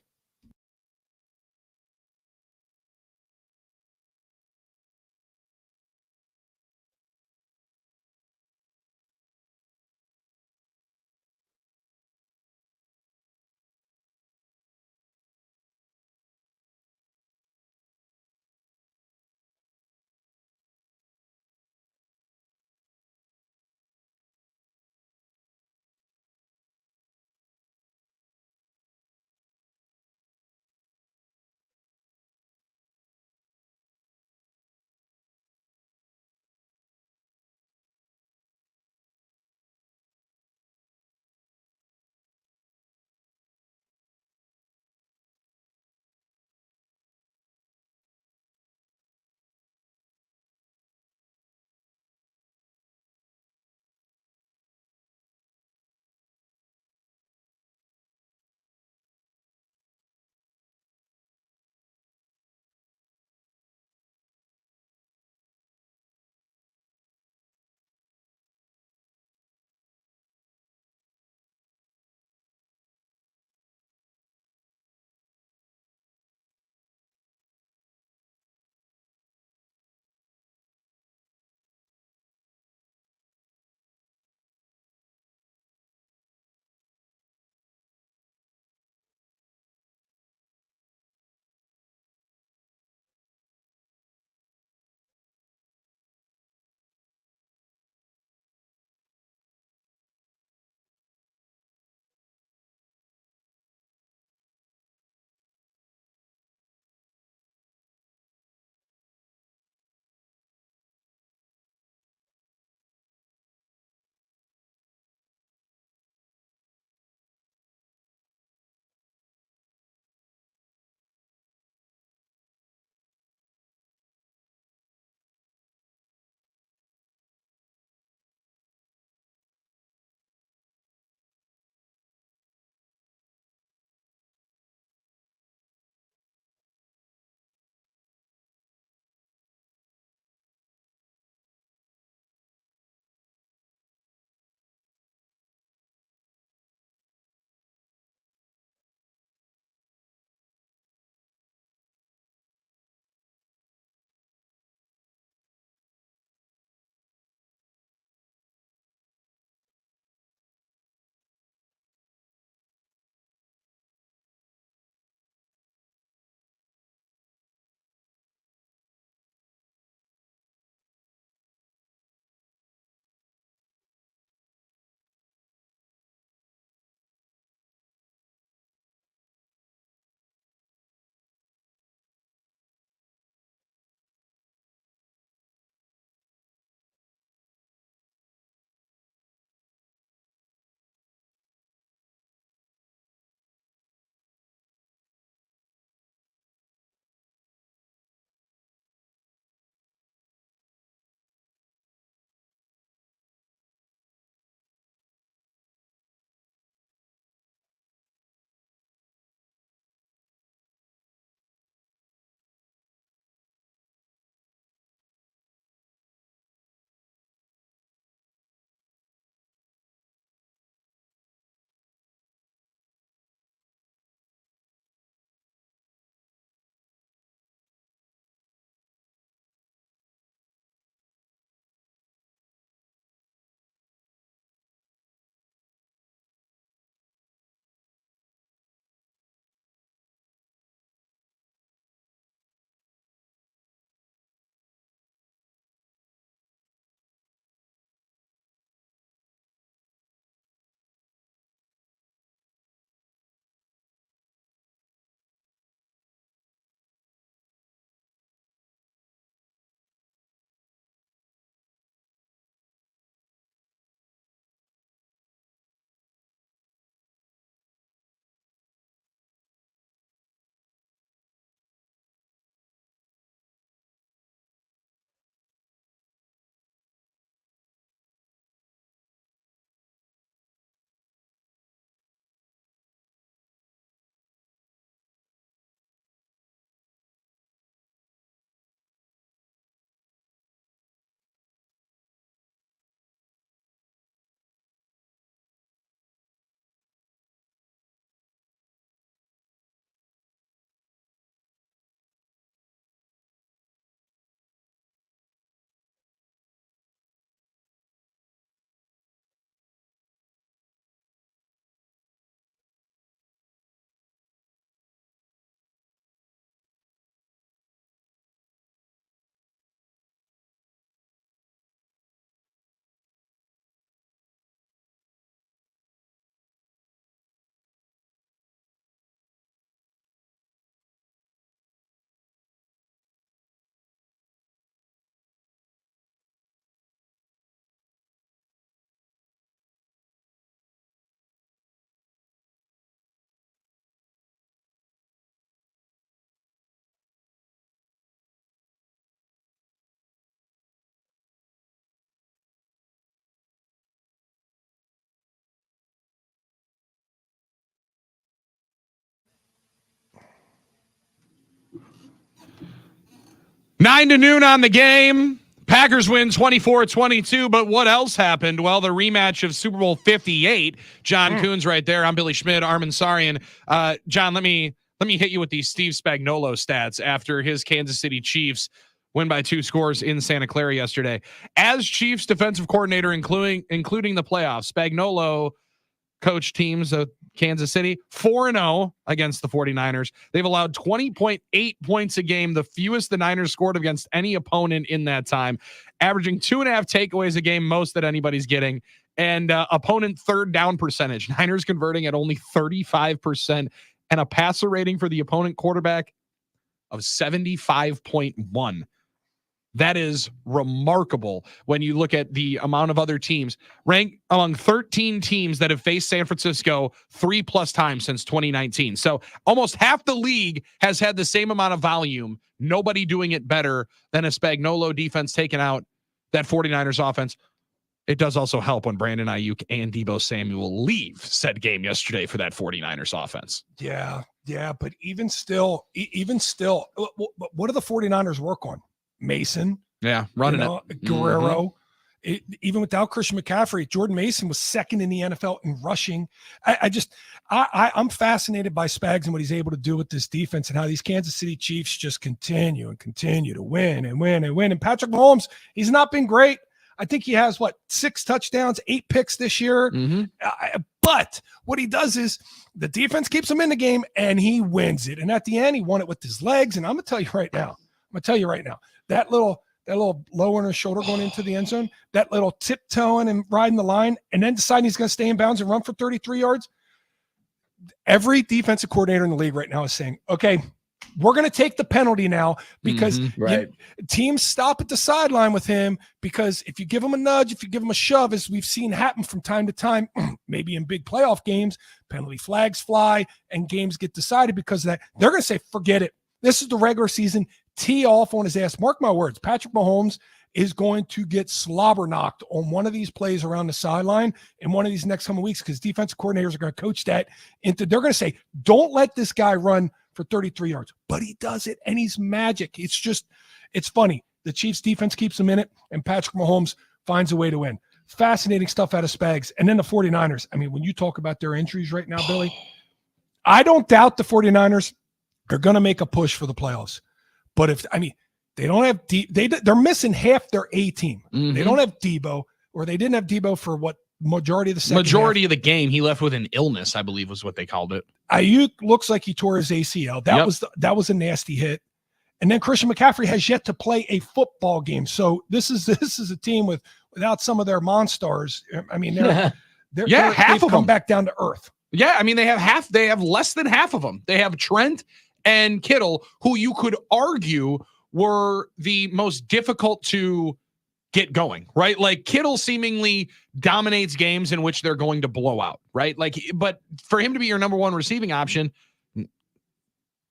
9 to noon on the game. Packers win 24-22, but what else happened? Well, the rematch of Super Bowl 58. John Coons right there. I'm Billy Schmidt, Armin Sarian. John, let me hit you with these Steve Spagnuolo stats after his Kansas City Chiefs win by 2 scores in Santa Clara yesterday. As Chiefs defensive coordinator, including the playoffs, Spagnuolo coached teams of Kansas City 4-0 against the 49ers. They've allowed 20.8 points a game, the fewest the Niners scored against any opponent in that time, averaging 2.5 takeaways a game, most that anybody's getting, and opponent third down percentage. Niners converting at only 35% and a passer rating for the opponent quarterback of 75.1. That is remarkable when you look at the amount of other teams ranked among 13 teams that have faced San Francisco 3+ times since 2019. So almost half the league has had the same amount of volume. Nobody doing it better than a Spagnuolo defense taking out that 49ers offense. It does also help when Brandon Ayuk and Deebo Samuel leave said game yesterday for that 49ers offense. Yeah. But even still, what do the 49ers work on? Mason, running it. Guerrero. Even without Christian McCaffrey, Jordan Mason was second in the NFL in rushing. I'm fascinated by Spags and what he's able to do with this defense and how these Kansas City Chiefs just continue to win. And Patrick Mahomes, he's not been great. I think he has 6 touchdowns, 8 picks this year. But what he does is the defense keeps him in the game and he wins it. And at the end, he won it with his legs. And I'm going to tell you right now, that little low on his shoulder going into the end zone, that little tiptoeing and riding the line, and then deciding he's going to stay in bounds and run for 33 yards. Every defensive coordinator in the league right now is saying, okay, we're going to take the penalty now because teams stop at the sideline with him, because if you give him a nudge, if you give him a shove, as we've seen happen from time to time, maybe in big playoff games, penalty flags fly and games get decided because of that. They're going to say, forget it. This is the regular season. Tee off on his ass. Mark my words, Patrick Mahomes is going to get slobber knocked on one of these plays around the sideline in one of these next coming weeks, because defensive coordinators are going to coach that into, they're going to say, don't let this guy run for 33 yards. But he does it, and he's magic. It's funny. The Chiefs defense keeps him in it, and Patrick Mahomes finds a way to win. Fascinating stuff out of Spags. And then the 49ers. I mean, when you talk about their injuries right now, Billy, I don't doubt the 49ers are going to make a push for the playoffs. But they don't have they're missing half their A team. They don't have Deebo, or they didn't have Deebo for majority of the second half. Of the game. He left with an illness, I believe was what they called it. Ayuk looks like he tore his ACL. That was a nasty hit. And then Christian McCaffrey has yet to play a football game. So this is a team without some of their monstars. I mean, they've come back down to earth. Yeah, I mean, they have less than half of them. They have Trent and Kittle, who you could argue were the most difficult to get going, right? Like, Kittle seemingly dominates games in which they're going to blow out, right? But for him to be your number one receiving option,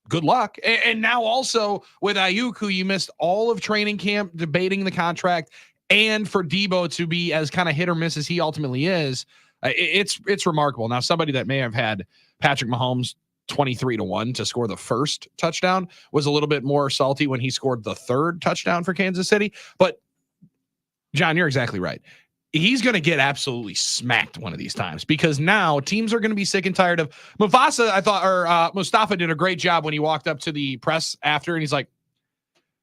good luck. And now also with Ayuk, who you missed all of training camp debating the contract, and for Deebo to be as kind of hit or miss as he ultimately is, it's remarkable. Now, somebody that may have had Patrick Mahomes 23-1 to score the first touchdown was a little bit more salty when he scored the third touchdown for Kansas City. But John, you're exactly right. He's going to get absolutely smacked one of these times, because now teams are going to be sick and tired of Mustafa did a great job when he walked up to the press after, and he's like,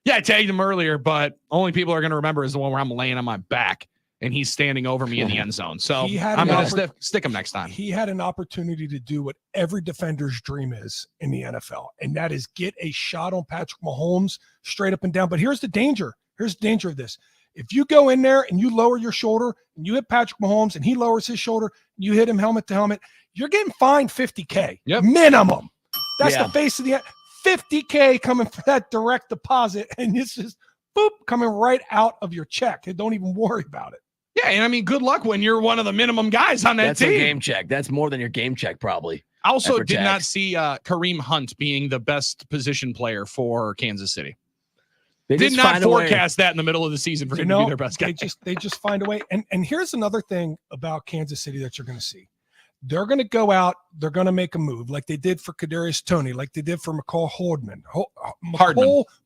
yeah, I tagged him earlier, but only people are going to remember is the one where I'm laying on my back and he's standing over me in the end zone. So I'm going to stick him next time. He had an opportunity to do what every defender's dream is in the NFL, and that is get a shot on Patrick Mahomes straight up and down. But here's the danger. Here's the danger of this. If you go in there and you lower your shoulder and you hit Patrick Mahomes and he lowers his shoulder, you hit him helmet to helmet, you're getting fined $50K minimum. That's the face of the $50K coming for that direct deposit, and it's just coming right out of your check. And don't even worry about it. Yeah, and I mean, good luck when you're one of the minimum guys on that That's team. That's a game check. That's more than your game check, probably. I also did not see Kareem Hunt being the best position player for Kansas City. They did not forecast that in the middle of the season for him to be their best guy. They just find a way. And here's another thing about Kansas City that you're going to see. They're going to go out. They're going to make a move like they did for Kadarius Toney, like they did for McCall Hardman.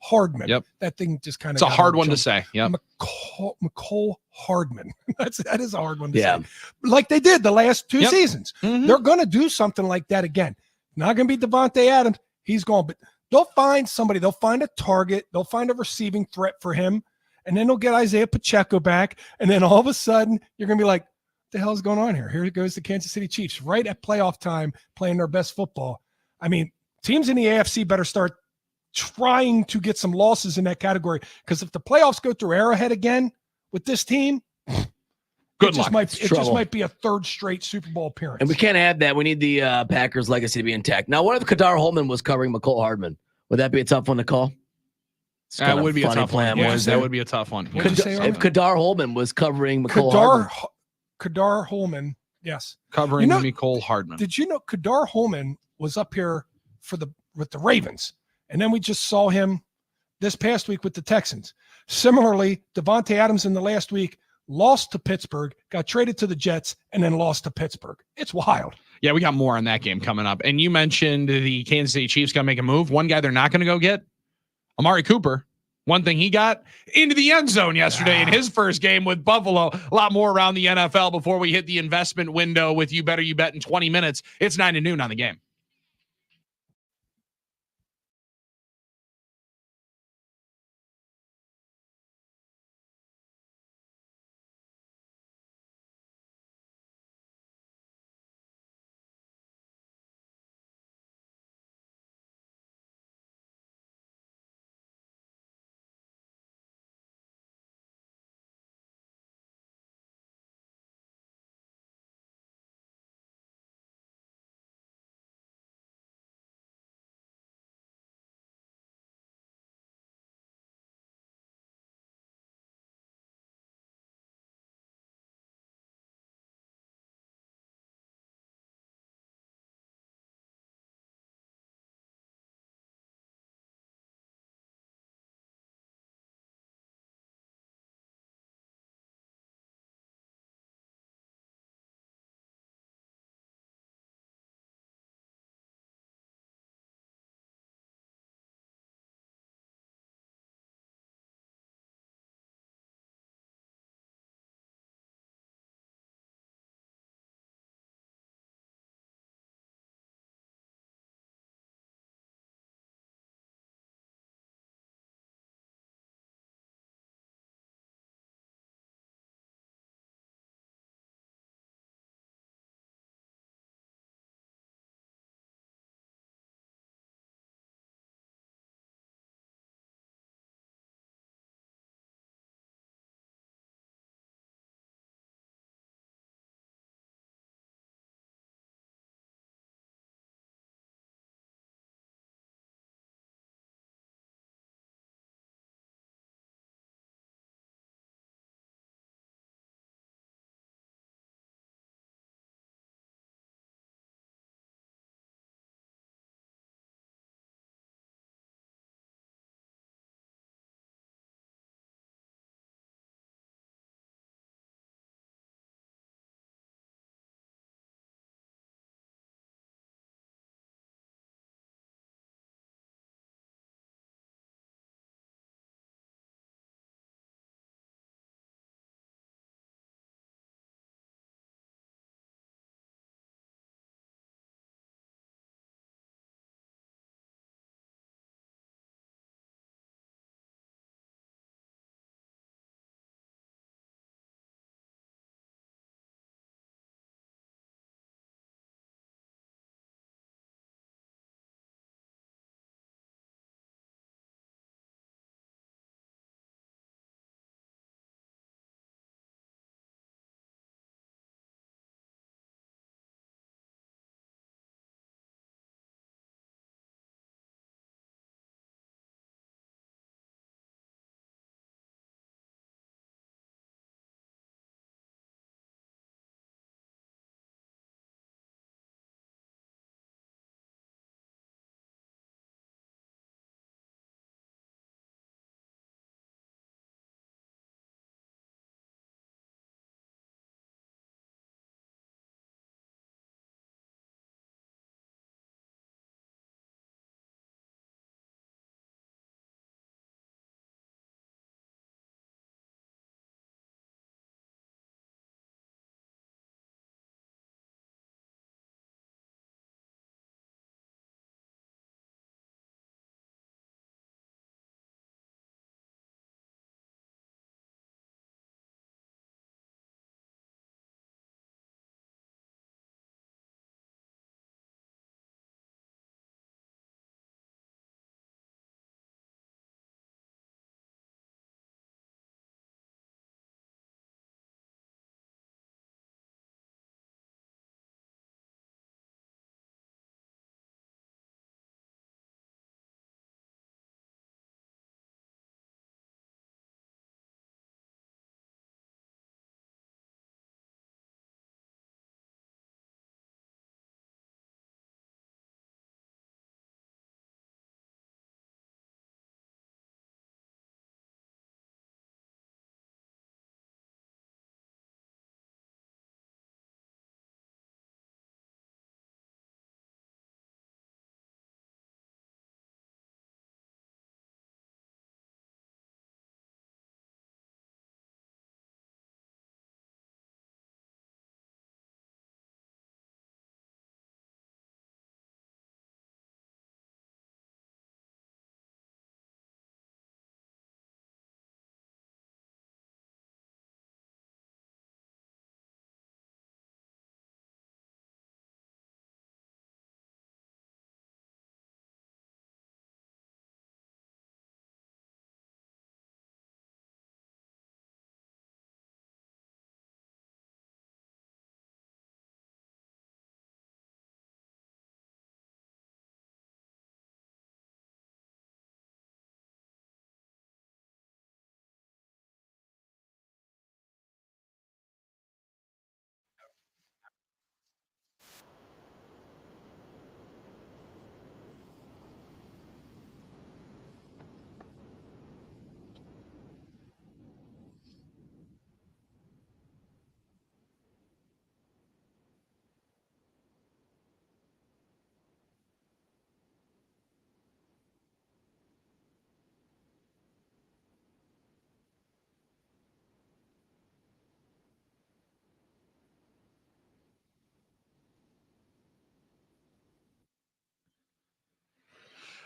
Hardman. Yep. That thing just kind of. It's a hard one to say. Yep. McCall Hardman. that is a hard one to Yeah. say. Like they did the last 2 Yep. seasons. Mhm. They're going to do something like that again. Not going to be Devontae Adams. He's gone, but they'll find somebody. They'll find a target. They'll find a receiving threat for him, and then they'll get Isaiah Pacheco back. And then all of a sudden, you're going to be like, the hell is going on here? Here goes the Kansas City Chiefs right at playoff time playing their best football. I mean, teams in the AFC better start trying to get some losses in that category, because if the playoffs go through Arrowhead again with this team, Good luck. it just might be a third straight Super Bowl appearance. And we can't have that. We need the Packers legacy to be intact. Now, what if Kadar Holman was covering McCole Hardman? Would that be a tough one to call? That would be a tough one. Yeah, That would be a tough one. What'd you say, If Kadar Holman was covering McCole Hardman. Kadar Holman, yes. Covering Nicole Hardman. Did you know Kadar Holman was up here with the Ravens, and then we just saw him this past week with the Texans. Similarly, Devontae Adams in the last week lost to Pittsburgh, got traded to the Jets, and then lost to Pittsburgh. It's wild. Yeah, we got more on that game coming up. And you mentioned the Kansas City Chiefs got to make a move. One guy they're not going to go get, Amari Cooper. One thing he got into the end zone yesterday in his first game with Buffalo. A lot more around the NFL before we hit the investment window with You Better You Bet in 20 minutes. It's 9 to noon on the game.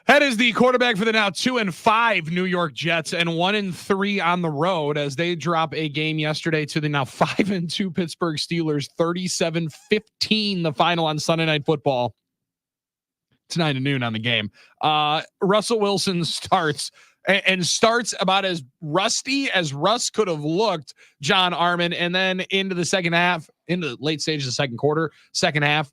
That is the quarterback for the now 2-5 New York Jets and 1-3 on the road as they drop a game yesterday to the now 5-2 Pittsburgh Steelers, 37-15, the final on Sunday Night Football. It's 9 to noon on the game. Russell Wilson starts about as rusty as Russ could have looked, John Armin. And then into the second half, into the late stage of the second quarter, second half,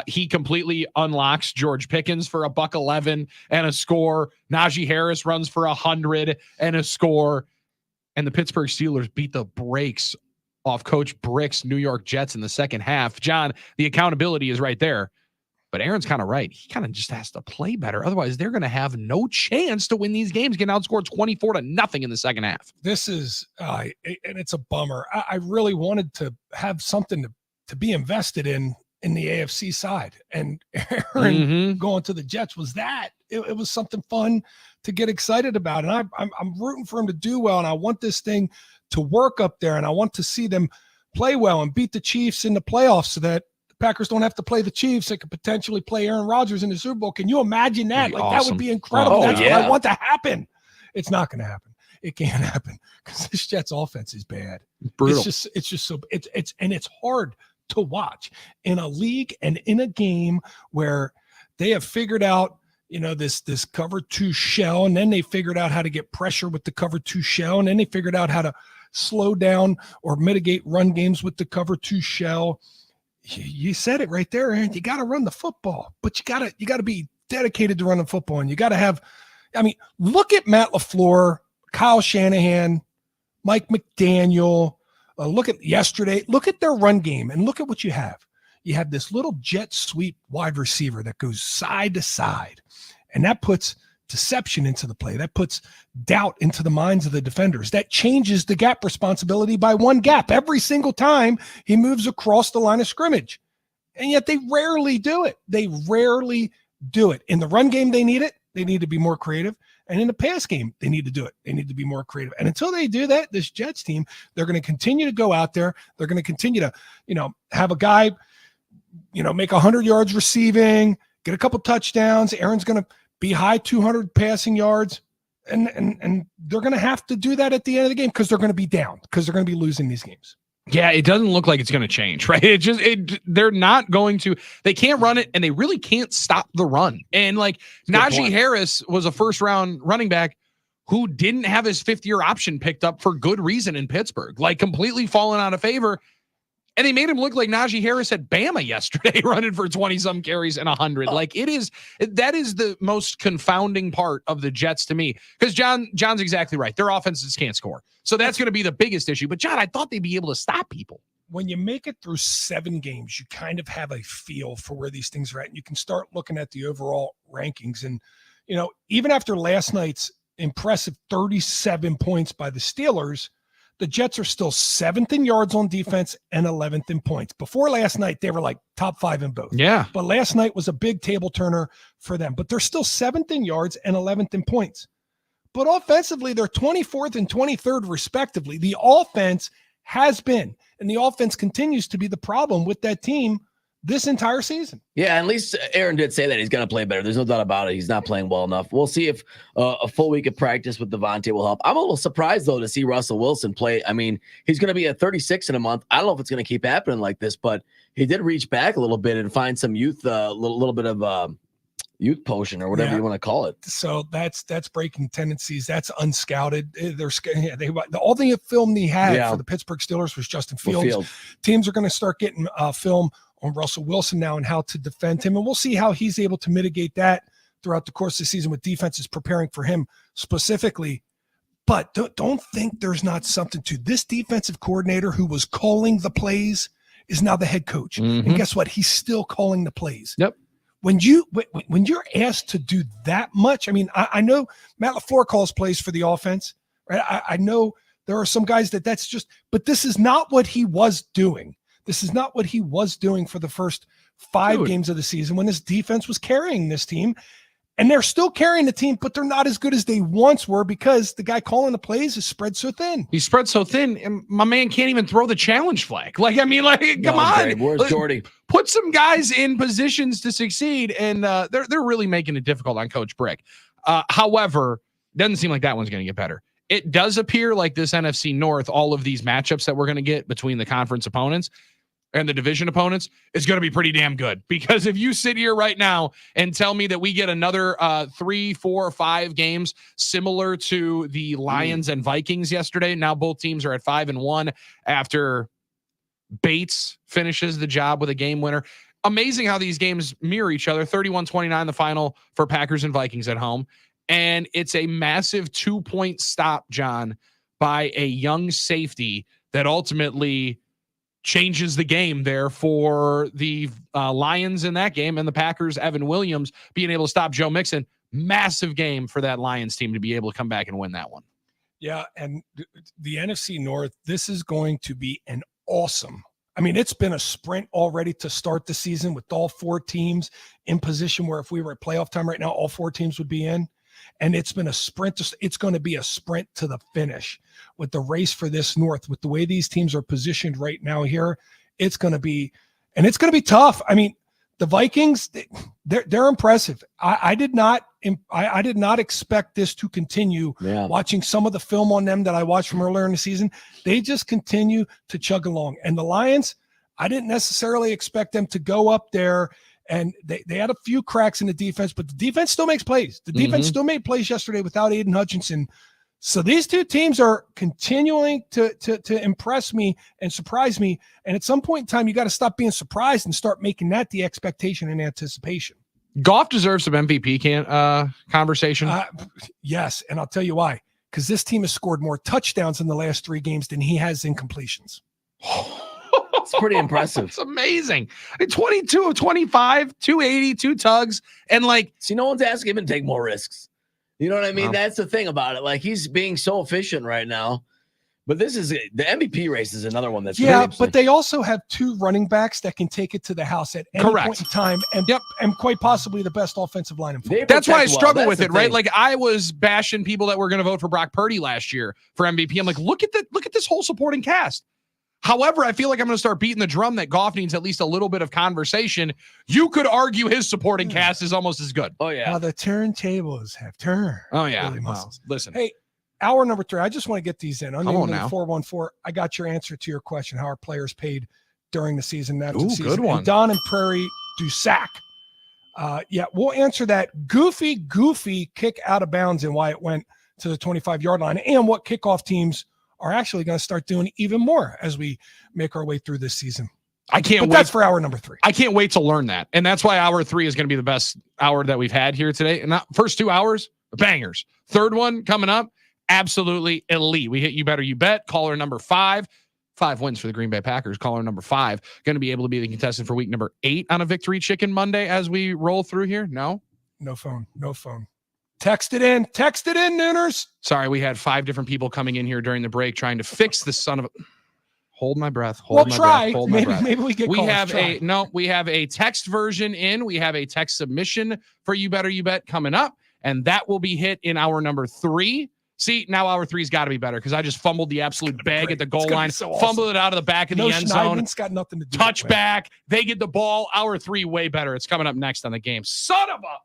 he completely unlocks George Pickens for $111 and a score. Najee Harris runs for 100 and a score. And the Pittsburgh Steelers beat the brakes off Coach Brick's New York Jets in the second half. John, the accountability is right there. But Aaron's kind of right. He kind of just has to play better. Otherwise, they're going to have no chance to win these games, getting outscored 24-0 in the second half. This is, and it's a bummer. I really wanted to have something to be invested in the AFC side. And Aaron going to the Jets was that. It was something fun to get excited about. And I'm rooting for him to do well. And I want this thing to work up there. And I want to see them play well and beat the Chiefs in the playoffs so that Packers don't have to play the Chiefs. They could potentially play Aaron Rodgers in the Super Bowl. Can you imagine that? Like awesome. That would be incredible. That's what I want to happen. It's not going to happen. It can't happen because this Jets offense is bad. Brutal. It's just so it's hard to watch in a league and in a game where they have figured out, this cover 2 shell, and then they figured out how to get pressure with the cover 2 shell, and then they figured out how to slow down or mitigate run games with the cover 2 shell. You said it right there, Aaron. You got to run the football, but you got to be dedicated to running football, and you got to have. I mean, look at Matt LaFleur, Kyle Shanahan, Mike McDaniel. Look at yesterday. Look at their run game, and look at what you have. You have this little jet sweep wide receiver that goes side to side, and that puts deception into the play. That puts doubt into the minds of the defenders. That changes the gap responsibility by 1 gap every single time he moves across the line of scrimmage. And yet they rarely do it. They rarely do it. In the run game, they need it. They need to be more creative. And in the pass game, they need to do it. They need to be more creative. And until they do that, this Jets team, they're going to continue to go out there. They're going to continue to, have a guy, make 100 yards receiving, get a couple touchdowns. Aaron's going to be high 200 passing yards, and they're going to have to do that at the end of the game because they're going to be down, because they're going to be losing these games. Yeah, it doesn't look like it's going to change, right? They're not going to. They can't run it, and they really can't stop the run. And Najee Harris was a first-round running back who didn't have his 5th-year option picked up for good reason in Pittsburgh, completely fallen out of favor. And they made him look like Najee Harris at Bama yesterday, running for 20-some carries and 100. That is the most confounding part of the Jets to me. Because John's exactly right. Their offenses can't score. So that's going to be the biggest issue. But John, I thought they'd be able to stop people. When you make it through 7 games, you kind of have a feel for where these things are at. And you can start looking at the overall rankings. And, even after last night's impressive 37 points by the Steelers, the Jets are still 7th in yards on defense and 11th in points. Before last night, they were top 5 in both. Yeah. But last night was a big table turner for them. But they're still 7th in yards and 11th in points. But offensively, they're 24th and 23rd, respectively. The offense has been, and the offense continues to be the problem with that team this entire season. Yeah, at least Aaron did say that he's going to play better. There's no doubt about it. He's not playing well enough. We'll see if a full week of practice with Devontae will help. I'm a little surprised, though, to see Russell Wilson play. I mean, he's going to be at 36 in a month. I don't know if it's going to keep happening like this, but he did reach back a little bit and find some youth, little bit of youth potion or whatever you want to call it. So that's breaking tendencies. That's unscouted. All the film he had for the Pittsburgh Steelers was Justin Fields. Teams are going to start getting film on Russell Wilson now and how to defend him. And we'll see how he's able to mitigate that throughout the course of the season with defenses preparing for him specifically. But don't think there's not something to this defensive coordinator who was calling the plays is now the head coach. Mm-hmm. And guess what? He's still calling the plays. Yep. When you're asked to do that much, I mean, I know Matt LaFleur calls plays for the offense, right? I know there are some guys that's just, but this is not what he was doing. This is not what he was doing for the first 5 games of the season when his defense was carrying this team. And they're still carrying the team, but they're not as good as they once were because the guy calling the plays is spread so thin. He's spread so thin, and my man can't even throw the challenge flag. Like, I mean, like, come on. Great. Where's Jordy? Put some guys in positions to succeed, and they're really making it difficult on Coach Brick. However, doesn't seem like that one's going to get better. It does appear like this NFC North, all of these matchups that we're going to get between the conference opponents and the division opponents is going to be pretty damn good. Because if you sit here right now and tell me that we get another 3, 4, or 5 games similar to the Lions and Vikings yesterday, now both teams are at 5-1 after Bates finishes the job with a game winner. Amazing how these games mirror each other. 31-29 the final for Packers and Vikings at home. And it's a massive 2-point stop, John, by a young safety that ultimately changes the game there for the Lions in that game, and the Packers, Evan Williams, being able to stop Joe Mixon. Massive game for that Lions team to be able to come back and win that one. Yeah, and the NFC North, this is going to be an awesome. I mean, it's been a sprint already to start the season with all 4 teams in position where if we were at playoff time right now, all 4 teams would be in. And it's been a sprint. It's going to be a sprint to the finish with the race for this North, with the way these teams are positioned right now here. It's going to be tough. I mean, the Vikings, they're impressive. I did not expect this to continue. Yeah. Watching some of the film on them that I watched from earlier in the season, they just continue to chug along. And the Lions, I didn't necessarily expect them to go up there. And they had a few cracks in the defense, but the defense still makes plays. The defense still made plays yesterday without Aiden Hutchinson. So these two teams are continuing to impress me and surprise me. And at some point in time, you got to stop being surprised and start making that the expectation and anticipation. Goff deserves some MVP conversation. Yes, and I'll tell you why. Because this team has scored more touchdowns in the last 3 games than he has in completions. It's pretty impressive. It's amazing. 22 of 25, 280, 2 tugs, and like, see, no one's asking him to take more risks. You know what I mean? That's the thing about it. Like, he's being so efficient right now. But this is the MVP race is another one that's really but they also have 2 running backs that can take it to the house at any point in time, and and quite possibly the best offensive line in football. That's why I struggle with it, right? Like, I was bashing people that were going to vote for Brock Purdy last year for MVP. I'm like, look at this whole supporting cast. However, I feel like I'm going to start beating the drum that Goff needs at least a little bit of conversation. You could argue his supporting cast is almost as good. Oh, yeah. The turntables have turned. Oh, yeah. Really Listen. Hey, hour number 3. I just want to get these in. Come on now. 414. I got your answer to your question. How are players paid during the season? After the season. Good one. And Don and Prairie Dusac. We'll answer that goofy kick out of bounds and why it went to the 25-yard line, and what kickoff teams are actually going to start doing even more as we make our way through this season. I can't wait. That's for hour number 3. I can't wait to learn that. And that's why hour 3 is going to be the best hour that we've had here today. And that first 2 hours, bangers. Third one coming up, absolutely elite. We hit You Better You Bet. Caller number 5. 5 wins for the Green Bay Packers. Caller number 5 going to be able to be the contestant for week number 8 on a Victory Chicken Monday as we roll through here. No phone. Text it in, Nooners. Sorry, we had 5 different people coming in here during the break trying to fix the son of a... Hold my breath. Hold my breath. Maybe we get. We have a text version in. We have a text submission for You Better You Bet coming up, and that will be hit in hour number 3. See, now hour 3's got to be better because I just fumbled the absolute bag at the goal line, fumbled it out of the back of the end zone. It's got nothing to do. Touchback. They get the ball. Hour 3 way better. It's coming up next on the game. Son of a.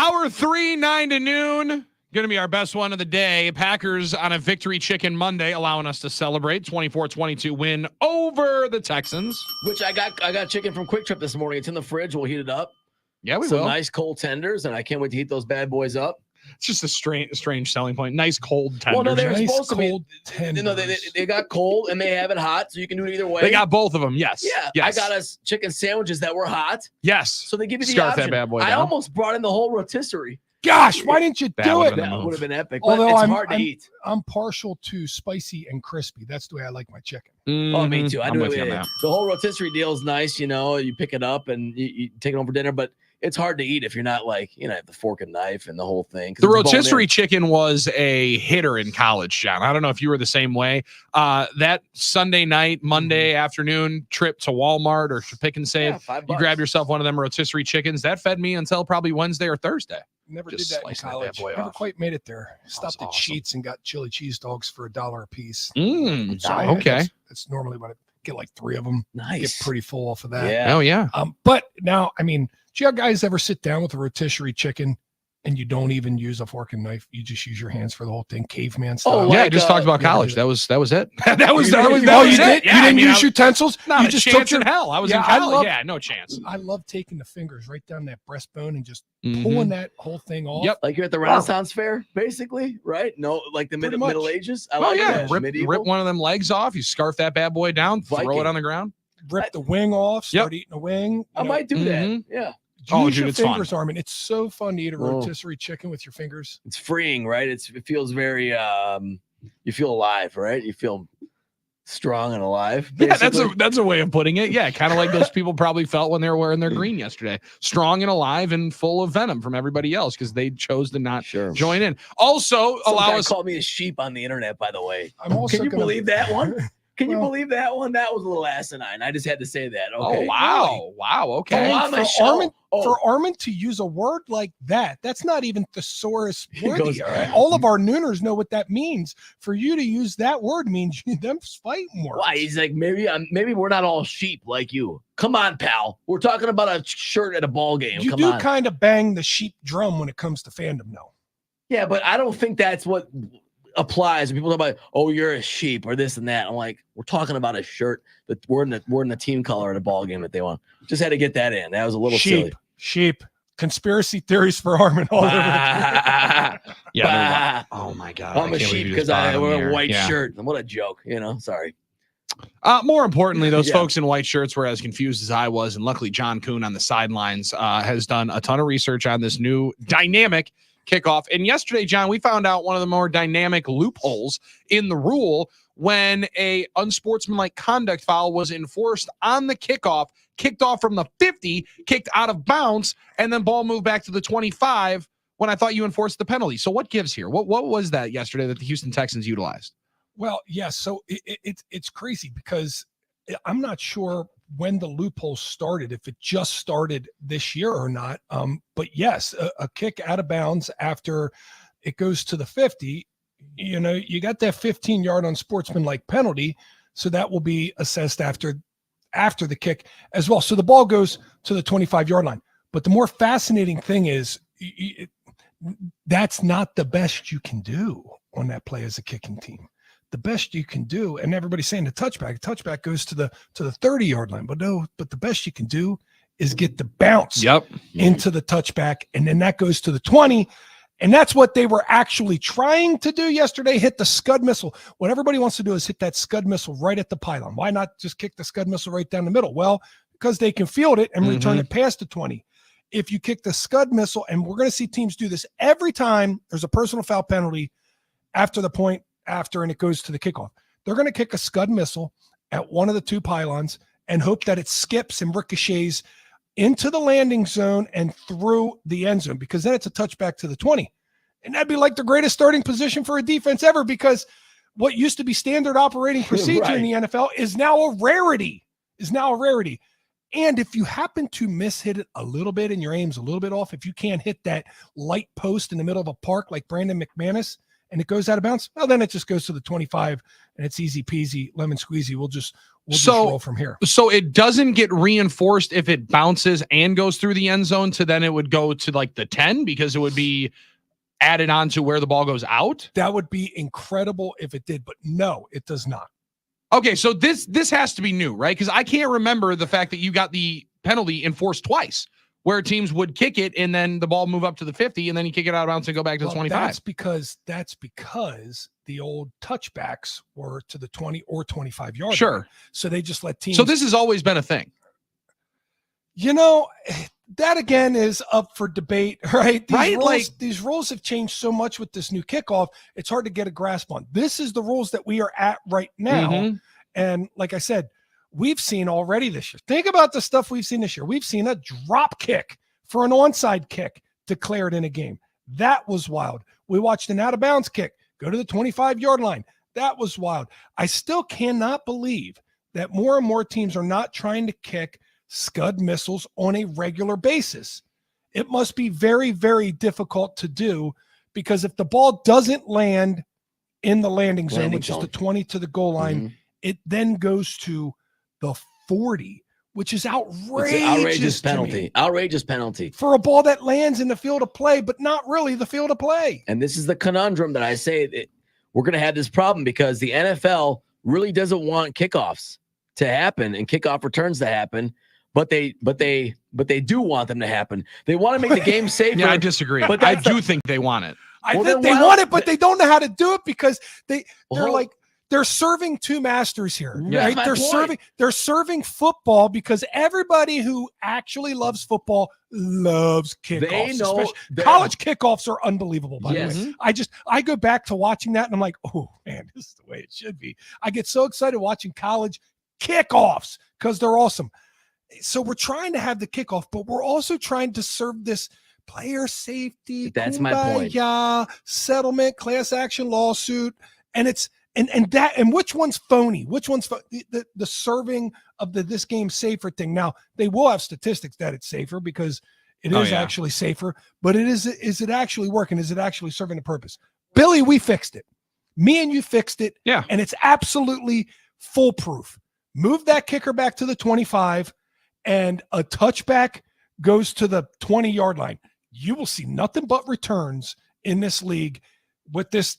Hour 3, 9 to noon. Going to be our best one of the day. Packers on a victory chicken Monday, allowing us to celebrate 24-22 win over the Texans. Which I got chicken from Quick Trip this morning. It's in the fridge. We'll heat it up. Yeah, we Some will. nice cold tenders, and I can't wait to heat those bad boys up. It's just a strange selling point. Nice cold tenders. Well, no, they were Nice supposed to be. cold tenders. No, they got cold and they have it hot, so you can do it either way. They got both of them. Yes. Yeah, Yes. I got us chicken sandwiches that were hot, Yes. so they give you the Scarf option. that bad boy I down. almost brought in the whole rotisserie. Gosh, why didn't you That do would've it? been That move. would have been epic. Although But it's hard to eat. I'm partial to spicy and crispy. That's the way I like my chicken. Oh, me too. I I'm do with you on it. that. The whole rotisserie deal is nice. You know, you pick it up and you take it home for dinner, but it's hard to eat if you're not like, you know, have the fork and knife and the whole thing. 'Cause The it's bone rotisserie in. chicken was a hitter in college, John. I don't know if you were the same way. That Sunday night, Monday afternoon trip to Walmart or to Pick and Save, Yeah, $5. you grab yourself one of them rotisserie chickens. That fed me until probably Wednesday or Thursday. Never Just did that in slicing that college. bad boy Never off. quite made it there. Stopped at awesome. Sheets and got chili cheese dogs for $1 a piece. Okay. That's normally what I get, like 3 of them. Get Nice. pretty full off of that. Yeah. Oh, yeah. But now, I mean, do you guys ever sit down with a rotisserie chicken and you don't even use a fork and knife? You just use your hands for the whole thing, caveman style. Oh, Yeah, I like, just talked about yeah, college. yeah. That was it. that was Oh, you it? did. You didn't use utensils. Not You a just chance took your. in hell. I was Yeah, in I college. love- Yeah, no chance. I love taking the fingers right down that breastbone and just Mhm. pulling that whole thing off. Yep. Like you're at the Renaissance Fair, basically, right? No, like the Pretty much. Middle Ages. I Oh, like yeah. that. Rip Medieval. one of them legs off. You scarf that bad boy down, throw Viking. it on the ground. Rip the wing off. Start eating a wing. I you know. might do that. Mhm. Yeah. Oh, Use dude, your it's fun. fingers, Armin. It's so fun to eat a Oh. rotisserie chicken with your fingers. It's freeing, right? It feels very you feel alive, right? You feel strong and alive. Yeah, basically. that's a way of putting it. Yeah, kind of like those people probably felt when they were wearing their green yesterday. Strong and alive and full of venom from everybody else because they chose to not sure. join in. Also, Some allow guy us. called me a sheep on the internet, by the way. I'm also Can you gonna, believe that one? Can you Well- believe that one? That was a little asinine. I just had to say that. Oh Okay. wow, wow. Okay. Oh, on my for show. Armin, Oh. for Armin to use a word like that, that's not even thesaurus He worthy. goes- all right? All of our nooners know what that means. For you to use that word means them fighting words. Why? He's like, maybe we're not all sheep like you. Come on, pal. We're talking about a shirt at a ball game. You Come do on. kind of bang the sheep drum when it comes to fandom, though. Yeah, but I don't think that's what applies. When people talk about, oh, you're a sheep or this and that. I'm like, we're talking about a shirt that we're in the team color at a ball game that they want. Just had to get that in. That was a little silly. Sheep. Conspiracy theories for Armin all over the Bah, Yeah. bah. Oh my god. I'm a can't believe sheep you because just I brought wear him a here. white Yeah. shirt. What a joke, Sorry. More importantly, those Yeah. folks in white shirts were as confused as I was, and luckily John Kuhn on the sidelines has done a ton of research on this new dynamic kickoff. And yesterday, John, we found out one of the more dynamic loopholes in the rule when a unsportsmanlike conduct foul was enforced on the kickoff, kicked off from the 50, kicked out of bounds, and then ball moved back to the 25 when I thought you enforced the penalty. So what gives here? What was that yesterday that the Houston Texans utilized? Well, yes. So it's crazy because I'm not sure when the loophole started, if it just started this year or not. But yes, a kick out of bounds after it goes to the 50, you got that 15-yard unsportsmanlike penalty. So that will be assessed after the kick as well. So the ball goes to the 25-yard line. But the more fascinating thing is that's not the best you can do on that play as a kicking team. The best you can do, and everybody's saying the touchback goes to the 30-yard line, but the best you can do is get the bounce into the touchback, and then that goes to the 20. And that's what they were actually trying to do yesterday, hit the Scud missile. What everybody wants to do is hit that Scud missile right at the pylon. Why not just kick the Scud missile right down the middle? Well, because they can field it and return it past the 20. If you kick the Scud missile, and we're going to see teams do this every time there's a personal foul penalty after the point after and it goes to the kickoff, they're going to kick a Scud missile at one of the two pylons and hope that it skips and ricochets into the landing zone and through the end zone, because then it's a touchback to the 20. And that'd be like the greatest starting position for a defense ever, because what used to be standard operating procedure in the NFL is now a rarity. And if you happen to miss-hit it a little bit and your aim's a little bit off, if you can't hit that light post in the middle of a park like Brandon and it goes out of bounds, well, then it just goes to the 25 and it's easy peasy, lemon squeezy. we'll just roll from here. So it doesn't get reinforced if it bounces and goes through the end zone to then it would go to like the 10 because it would be added on to where the ball goes out. That would be incredible if it did, but no, it does not. Okay, so this has to be new, right? Because I can't remember the fact that you got the penalty enforced twice, where teams would kick it and then the ball move up to the 50 and then you kick it out of bounds and go back to the 25. That's because the old touchbacks were to the 20 or 25 yard Sure. line. So they just let teams. So this has always been a thing. You know, that again is up for debate, right? These rules have changed so much with this new kickoff. It's hard to get a grasp on. This is the rules that we are at right now. Mm-hmm. And like I said, we've seen already this year. Think about the stuff we've seen this year. We've seen a drop kick for an onside kick declared in a game. That was wild. We watched an out of bounds kick go to the 25-yard line. That was wild. I still cannot believe that more and more teams are not trying to kick Scud missiles on a regular basis. It must be very, very difficult to do because if the ball doesn't land in the landing zone, which is the 20 to the goal line, it then goes to the 40, which is outrageous. It's an outrageous penalty. Outrageous penalty. For a ball that lands in the field of play, but not really the field of play. And this is the conundrum that I say we're going to have this problem because the NFL really doesn't want kickoffs to happen and kickoff returns to happen. But they do want them to happen. They want to make the game safer. Yeah, I disagree. But I do think they want it. I think they want it, but they don't know how to do it because they're serving two masters here. Yeah, right? They're serving football because everybody who actually loves football loves kickoffs. They know college kickoffs are unbelievable, by Yes. the way. I go back to watching that and I'm like, oh man, this is the way it should be. I get so excited watching college kickoffs because they're awesome. So we're trying to have the kickoff, but we're also trying to serve this player safety. That's my point. Settlement, class action lawsuit, and it's and which one's phony? Which one's the serving of this game safer thing? Now they will have statistics that it's safer because it is actually safer, but is it actually working? Is it actually serving the purpose? Billy, we fixed it. Me and you fixed it. Yeah, and it's absolutely foolproof. Move that kicker back to the 25. And a touchback goes to the 20-yard line. You will see nothing but returns in this league with this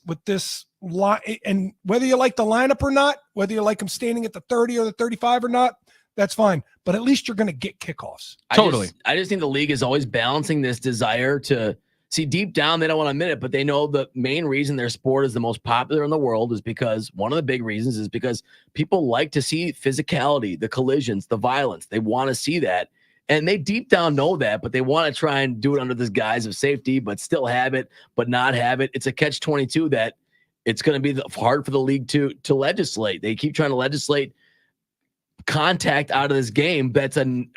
line. And whether you like the lineup or not, whether you like them standing at the 30 or the 35 or not, that's fine. But at least you're going to get kickoffs. Totally. I just think the league is always balancing this desire to see deep down. They don't want to admit it, but they know the main reason their sport is the most popular in the world is because one of the big reasons is because people like to see physicality, the collisions, the violence. They want to see that. And they deep down know that, but they want to try and do it under this guise of safety, but still have it, but not have it. It's a catch-22 that it's going to be hard for the league to legislate. They keep trying to legislate contact out of this game. That's an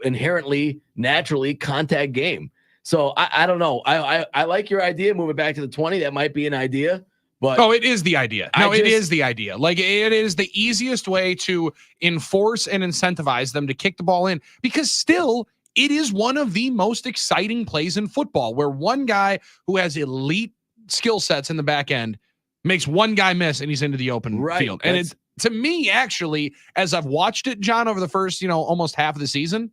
inherently, naturally contact game. So I don't know. I like your idea. Move it back to the 20. That might be an idea. But it is the idea. No, it is the idea. Like it is the easiest way to enforce and incentivize them to kick the ball in because still it is one of the most exciting plays in football where one guy who has elite skill sets in the back end makes one guy miss and he's into the open field. And it's to me, actually, as I've watched it, John, over the first, almost half of the season,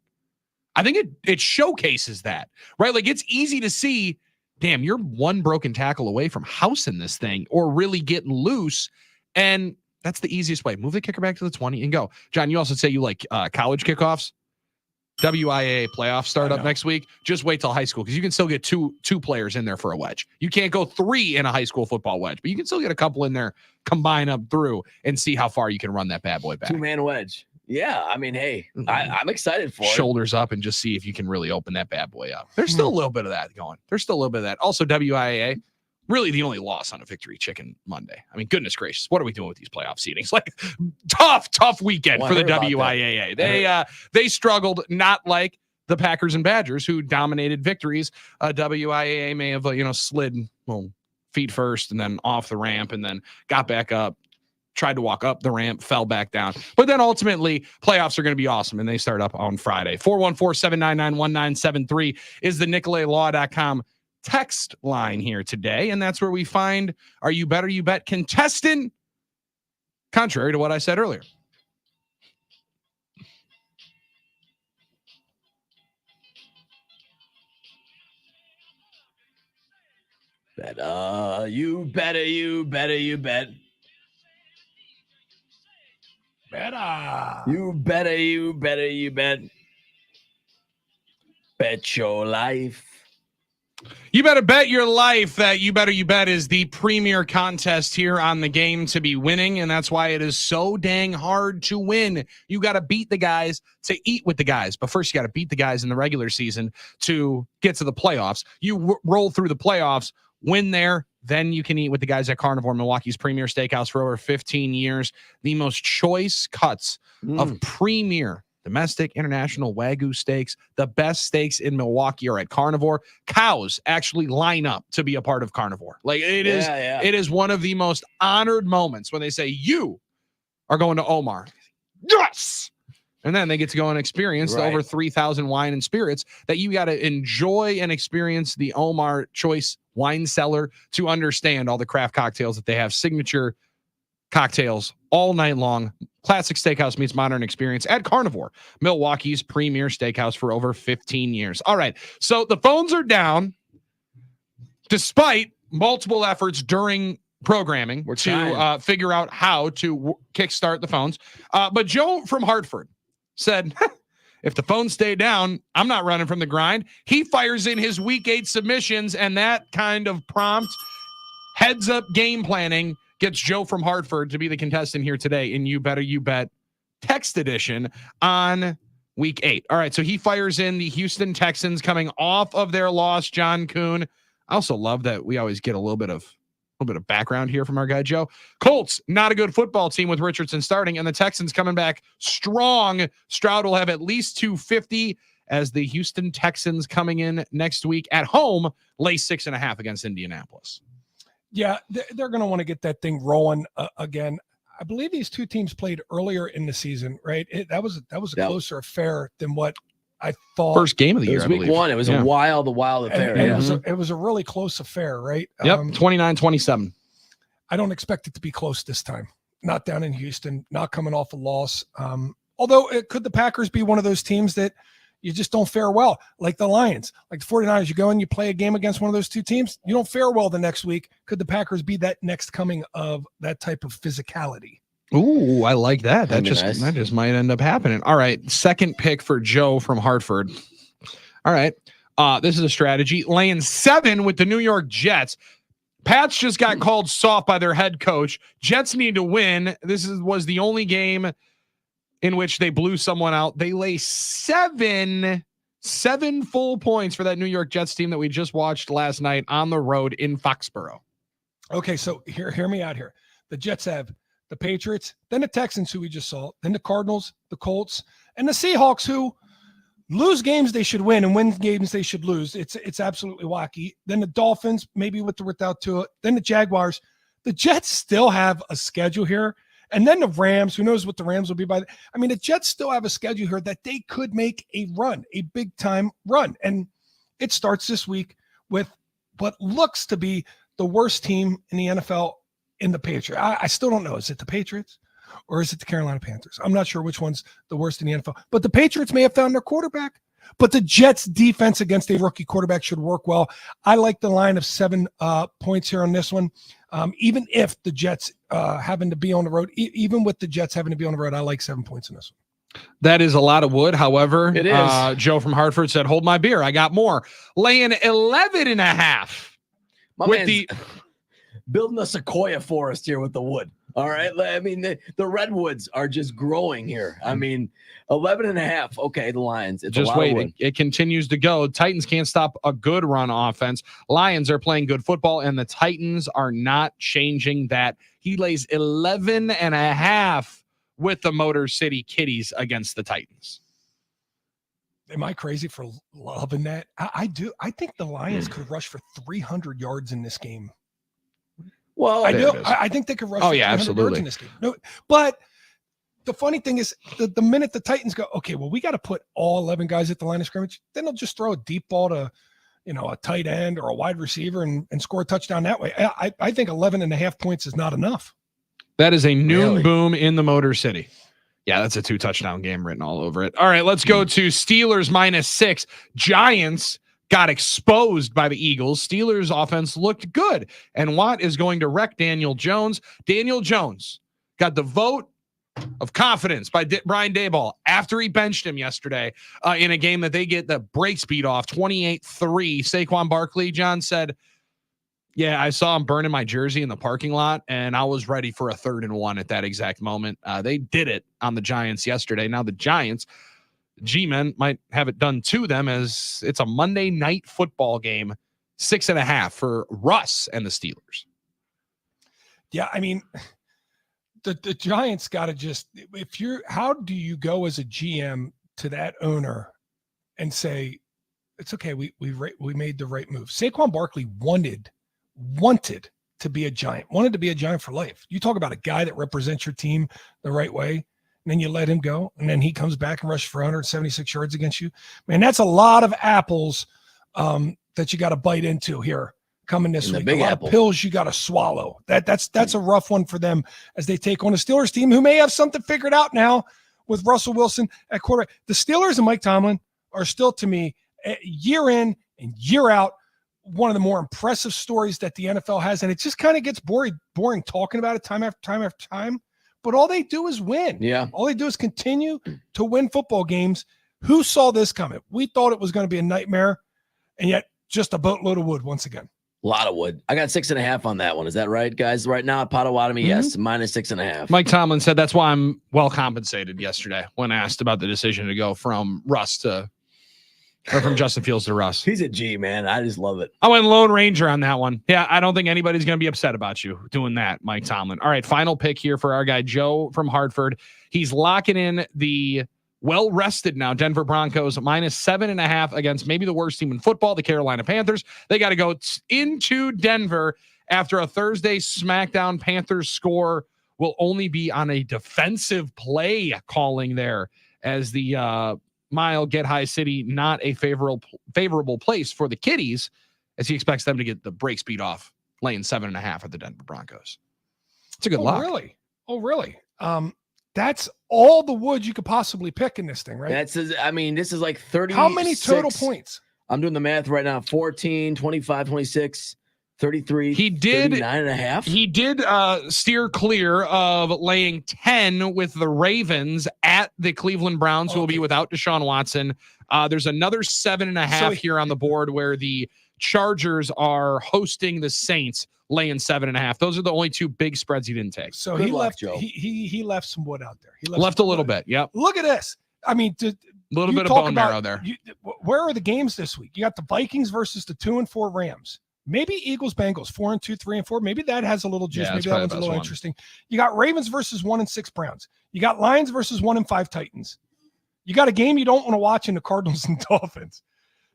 I think it showcases that, right? Like it's easy to see, damn, you're one broken tackle away from housing this thing or really getting loose. And that's the easiest way. Move the kicker back to the 20 and go. John, you also say you like college kickoffs. WIAA playoffs start up next week. Just wait till high school because you can still get two players in there for a wedge. You can't go 3 in a high school football wedge, but you can still get a couple in there, combine up through, and see how far you can run that bad boy back. 2-man wedge. Yeah, I mean, hey, I'm excited for it. Shoulders up and just see if you can really open that bad boy up. There's still a little bit of that going. There's still a little bit of that. Also, WIAA, really the only loss on a Victory Chicken Monday. I mean, goodness gracious, what are we doing with these playoff seedings? Like, tough weekend for the WIAA. They struggled, not like the Packers and Badgers, who dominated victories. WIAA may have, slid feet first and then off the ramp and then got back up. Tried to walk up the ramp, fell back down. But then ultimately, playoffs are going to be awesome, and they start up on Friday. 414-799-1973 is the NicolaLaw.com text line here today, and that's where we find our You Better You Bet contestant, contrary to what I said earlier. Better, you better, you better, you bet. Better. You better, you better, you bet. Bet your life. You better bet your life that You Better You Bet is the premier contest here on the game to be winning, and that's why it is so dang hard to win. You got to beat the guys to eat with the guys, but first you got to beat the guys in the regular season to get to the playoffs. You roll through the playoffs, win there, then you can eat with the guys at Carnivore, Milwaukee's premier steakhouse for over 15 years. The most choice cuts of premier domestic, international Wagyu steaks. The best steaks in Milwaukee are at Carnivore. Cows actually line up to be a part of Carnivore. Like it is one of the most honored moments when they say you are going to Omar. Yes. And then they get to go and experience the over 3,000 wine and spirits that you got to enjoy and experience the Omar Choice Wine Cellar to understand all the craft cocktails that they have, signature cocktails all night long. Classic steakhouse meets modern experience at Carnivore, Milwaukee's premier steakhouse for over 15 years. All right, so the phones are down despite multiple efforts during programming to figure out how to kickstart the phones. But Joe from Hartford said, if the phones stay down, I'm not running from the grind. He fires in his week 8 submissions, and that kind of prompt heads up game planning gets Joe from Hartford to be the contestant here today in You Better You Bet text edition on week 8. All right, so he fires in the Houston Texans coming off of their loss, John Kuhn. I also love that we always get a little bit of background here from our guy Joe. Colts, not a good football team with Richardson starting, and the Texans coming back strong. Stroud will have at least 250 as the Houston Texans coming in next week at home, lay 6.5 against Indianapolis. Yeah, they're going to want to get that thing rolling again. I believe these two teams played earlier in the season, right? That was a closer affair than what I thought. First game of the year, it was week 1. It was a wild affair. It was a really close affair, right? Yep, 29-27. I don't expect it to be close this time. Not down in Houston, not coming off a loss. Although could the Packers be one of those teams that you just don't fare well, like the Lions, like the 49ers. You go and you play a game against one of those two teams, you don't fare well the next week. Could the Packers be that next coming of that type of physicality? Ooh, I like that. That just might end up happening. All right, second pick for Joe from Hartford. All right, this is a strategy. Laying 7 with the New York Jets. Pats just got called soft by their head coach. Jets need to win. This was the only game in which they blew someone out. They lay 7 full points for that New York Jets team that we just watched last night on the road in Foxborough. Okay, so hear me out here. The Jets have the Patriots, then the Texans, who we just saw, then the Cardinals, the Colts, and the Seahawks, who lose games they should win and win games they should lose. It's absolutely wacky. Then the Dolphins, maybe with or without Tua. Then the Jaguars. The Jets still have a schedule here. And then the Rams, who knows what the Rams will be by then. I mean, the Jets still have a schedule here that they could make a run, a big-time run. And it starts this week with what looks to be the worst team in the NFL in the Patriots. I still don't know. Is it the Patriots or is it the Carolina Panthers? I'm not sure which one's the worst in the NFL. But the Patriots may have found their quarterback. But the Jets' defense against a rookie quarterback should work well. I like the line of 7 points here on this one. Even if the Jets happen to be on the road, even with the Jets having to be on the road, I like 7 points in this one. That is a lot of wood. However, it is. Joe from Hartford said, hold my beer. I got more. Laying 11.5. My man's building a sequoia forest here with the wood. All right. I mean, the redwoods are just growing here. I mean, 11.5. Okay, the Lions. It's just waiting. It continues to go. Titans can't stop a good run offense. Lions are playing good football, and the Titans are not changing that. He lays 11.5 with the Motor City Kitties against the Titans. Am I crazy for loving that? I do. I think the Lions could rush for 300 yards in this game. Well, I do. I think they could rush. Oh yeah, absolutely. In this game. No, but the funny thing is, the minute the Titans go, okay, well, we got to put all 11 guys at the line of scrimmage, then they'll just throw a deep ball to, a tight end or a wide receiver and score a touchdown that way. I think 11.5 points is not enough. That is a noon boom in the Motor City. Yeah, that's a 2-touchdown game written all over it. All right, let's go to Steelers -6. Giants got exposed by the Eagles. Steelers offense looked good. And Watt is going to wreck Daniel Jones. Daniel Jones got the vote of confidence by Brian Daboll after he benched him yesterday in a game that they get the brakes beat off 28-3. Saquon Barkley, John said, yeah, I saw him burning my jersey in the parking lot, and I was ready for a 3rd and 1 at that exact moment. They did it on the Giants yesterday. Now the Giants, G-men, might have it done to them as it's a Monday night football game, 6.5 for Russ and the Steelers. Yeah, I mean, the Giants got to just, how do you go as a GM to that owner and say, it's okay, we made the right move? Saquon Barkley wanted to be a Giant, wanted to be a Giant for life. You talk about a guy that represents your team the right way, and then you let him go, and then he comes back and rushes for 176 yards against you. Man, that's a lot of apples that you got to bite into here coming this week. A lot of pills you got to swallow. That's a rough one for them as they take on a Steelers team who may have something figured out now with Russell Wilson at quarterback. The Steelers and Mike Tomlin are still, to me, year in and year out, one of the more impressive stories that the NFL has. And it just kind of gets boring talking about it time after time after time. But all they do is win. Yeah. All they do is continue to win football games. Who saw this coming? We thought it was going to be a nightmare, and yet just a boatload of wood once again. A lot of wood. I got 6.5 on that one. Is that right, guys? Right now at Potawatomi, yes, minus 6.5. Mike Tomlin said that's why I'm well compensated yesterday when asked about the decision to go from from Justin Fields to Russ. He's a G, man. I just love it. I went Lone Ranger on that one. Yeah, I don't think anybody's going to be upset about you doing that, Mike Tomlin. All right, final pick here for our guy, Joe from Hartford. He's locking in the well-rested now Denver Broncos minus 7.5 against maybe the worst team in football, the Carolina Panthers. They got to go into Denver after a Thursday SmackDown. Panthers score will only be on a defensive play calling there as the Mile Get High City, not a favorable place for the Kitties, as he expects them to get the brakes beat off, laying 7.5 at the Denver Broncos. It's a good lock. Really? Oh, really? That's all the wood you could possibly pick in this thing, right? This is like 30. How many total points? I'm doing the math right now. 14, 25, 26, 33. He did 39.5. He did steer clear of laying 10 with the Ravens at the Cleveland Browns, who will be without Deshaun Watson. There's another 7.5 here on the board where the Chargers are hosting the Saints, laying 7.5. Those are the only two big spreads he didn't take. So he left some wood out there. He left a little bit. Yep. Look at this. I mean, a little bit of bone marrow there. Where are the games this week? You got the Vikings versus the 2-4 Rams. Maybe Eagles, Bengals, 4-2, 3-4. Maybe that has a little juice. Maybe that one's a little interesting. You got Ravens versus 1-6 Browns. You got Lions versus 1-5 Titans. You got a game you don't want to watch in the Cardinals and Dolphins.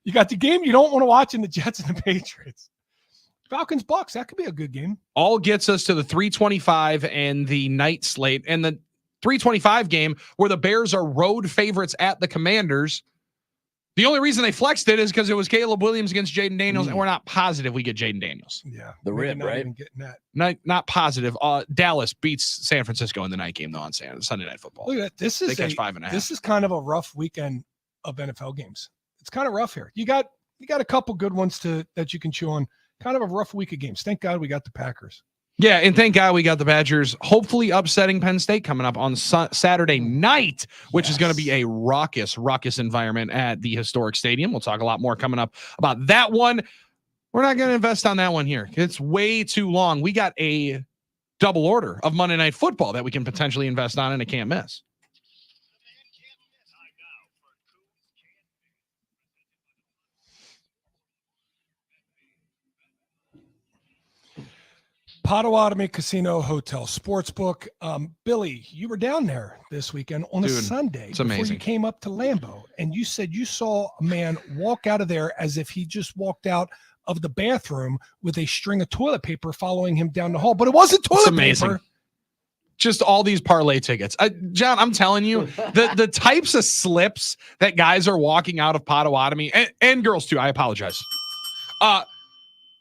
You got the game you don't want to watch in the Jets and the Patriots. Falcons, Bucks, that could be a good game. All gets us to the 325 and the night slate. And the 325 game where the Bears are road favorites at the Commanders. The only reason they flexed it is because it was Caleb Williams against Jaden Daniels, and we're not positive we get Jaden Daniels. Yeah, the rib, right? Even getting that. Not positive. Dallas beats San Francisco in the night game, though, on Sunday Night Football. Look at that. They catch 5.5. This is kind of a rough weekend of NFL games. It's kind of rough here. You got a couple good ones that you can chew on. Kind of a rough week of games. Thank God we got the Packers. Yeah, and thank God we got the Badgers hopefully upsetting Penn State coming up on Saturday night, which is going to be a raucous environment at the historic stadium. We'll talk a lot more coming up about that one. We're not going to invest on that one here. It's way too long. We got a double order of Monday Night Football that we can potentially invest on, and it can't miss. Potawatomi Casino Hotel Sportsbook. Billy, you were down there this weekend on a Sunday before you came up to Lambeau, and you said you saw a man walk out of there as if he just walked out of the bathroom with a string of toilet paper following him down the hall, but it wasn't toilet paper. Just all these parlay tickets. John, I'm telling you, the types of slips that guys are walking out of Potawatomi, and girls too, I apologize.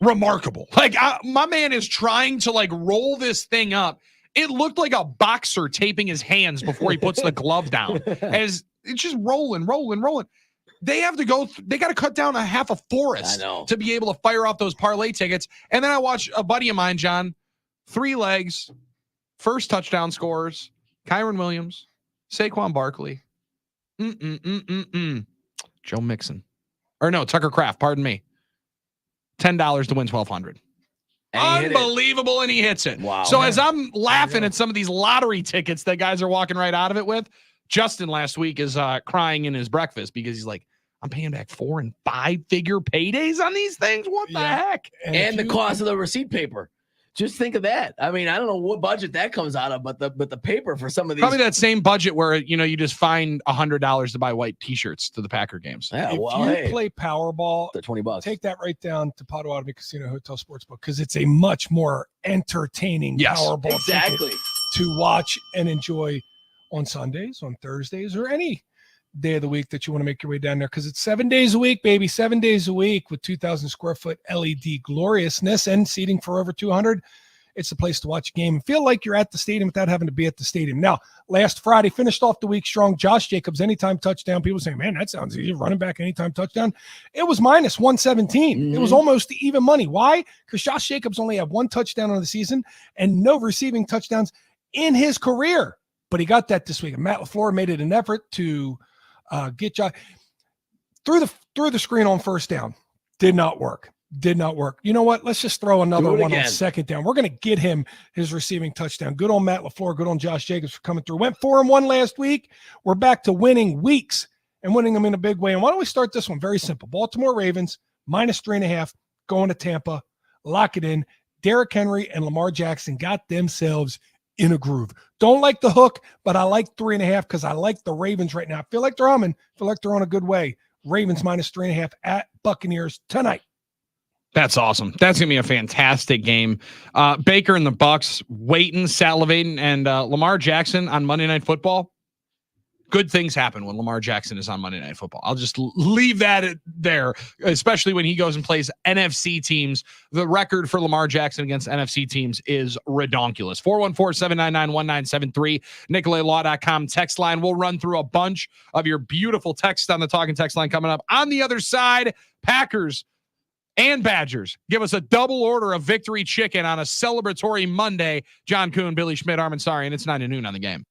Remarkable. Like my man is trying to roll this thing up. It looked like a boxer taping his hands before he puts the glove down, as it's just rolling. they have to go. They got to cut down a half a forest to be able to fire off those parlay tickets. And then I watch a buddy of mine, John, 3 legs, first touchdown scorers, Kyron Williams, Saquon Barkley, Joe Mixon, or no, Tucker Kraft. Pardon me. $10 to win 1,200. Unbelievable, and he hits it. Wow. So as I'm laughing at some of these lottery tickets that guys are walking right out of it with, Justin last week is crying in his breakfast because he's like, I'm paying back 4 and 5 figure paydays on these things. What the heck? And the cost of the receipt paper. Just think of that. I mean, I don't know what budget that comes out of, but the paper for some of these, probably that same budget where you just find $100 to buy white T-shirts to the Packer games. Yeah, if you play Powerball, the $20. Take that right down to Potawatomi Casino Hotel Sportsbook because it's a much more entertaining Powerball ticket to watch and enjoy on Sundays, on Thursdays, or any day of the week that you want to make your way down there, because it's 7 days a week, baby. 7 days a week with 2,000 square foot LED gloriousness and seating for over 200. It's the place to watch a game and feel like you're at the stadium without having to be at the stadium. Now, last Friday, finished off the week strong. Josh Jacobs, anytime touchdown. People saying, man, that sounds easy. Running back, anytime touchdown. It was minus 117. Mm-hmm. It was almost even money. Why? Because Josh Jacobs only had 1 touchdown on the season and no receiving touchdowns in his career. But he got that this week. And Matt LaFleur made it an effort to get Josh through the screen on first down. Did not work. You know what? Let's just throw another one on second down. We're going to get him his receiving touchdown. Good on Matt LaFleur. Good on Josh Jacobs for coming through. Went 4-1 last week. We're back to winning weeks and winning them in a big way. And why don't we start this one? Very simple. Baltimore Ravens minus 3.5 going to Tampa. Lock it in. Derrick Henry and Lamar Jackson got themselves in a groove. Don't like the hook, but I like 3.5 because I like the Ravens right now. I feel like they're humming. Feel like they're on a good way. Ravens minus 3.5 at Buccaneers tonight. That's awesome. That's going to be a fantastic game. Baker and the Bucks waiting, salivating, and Lamar Jackson on Monday Night Football. Good things happen when Lamar Jackson is on Monday Night Football. I'll just leave that there, especially when he goes and plays NFC teams. The record for Lamar Jackson against NFC teams is redonkulous. 414-799-1973, NicoletLaw.com text line. We'll run through a bunch of your beautiful text on the Talking Text line coming up. On the other side, Packers and Badgers give us a double order of victory chicken on a celebratory Monday. John Kuhn, Billy Schmidt, Armin Sari, and it's 9 to noon on the Game.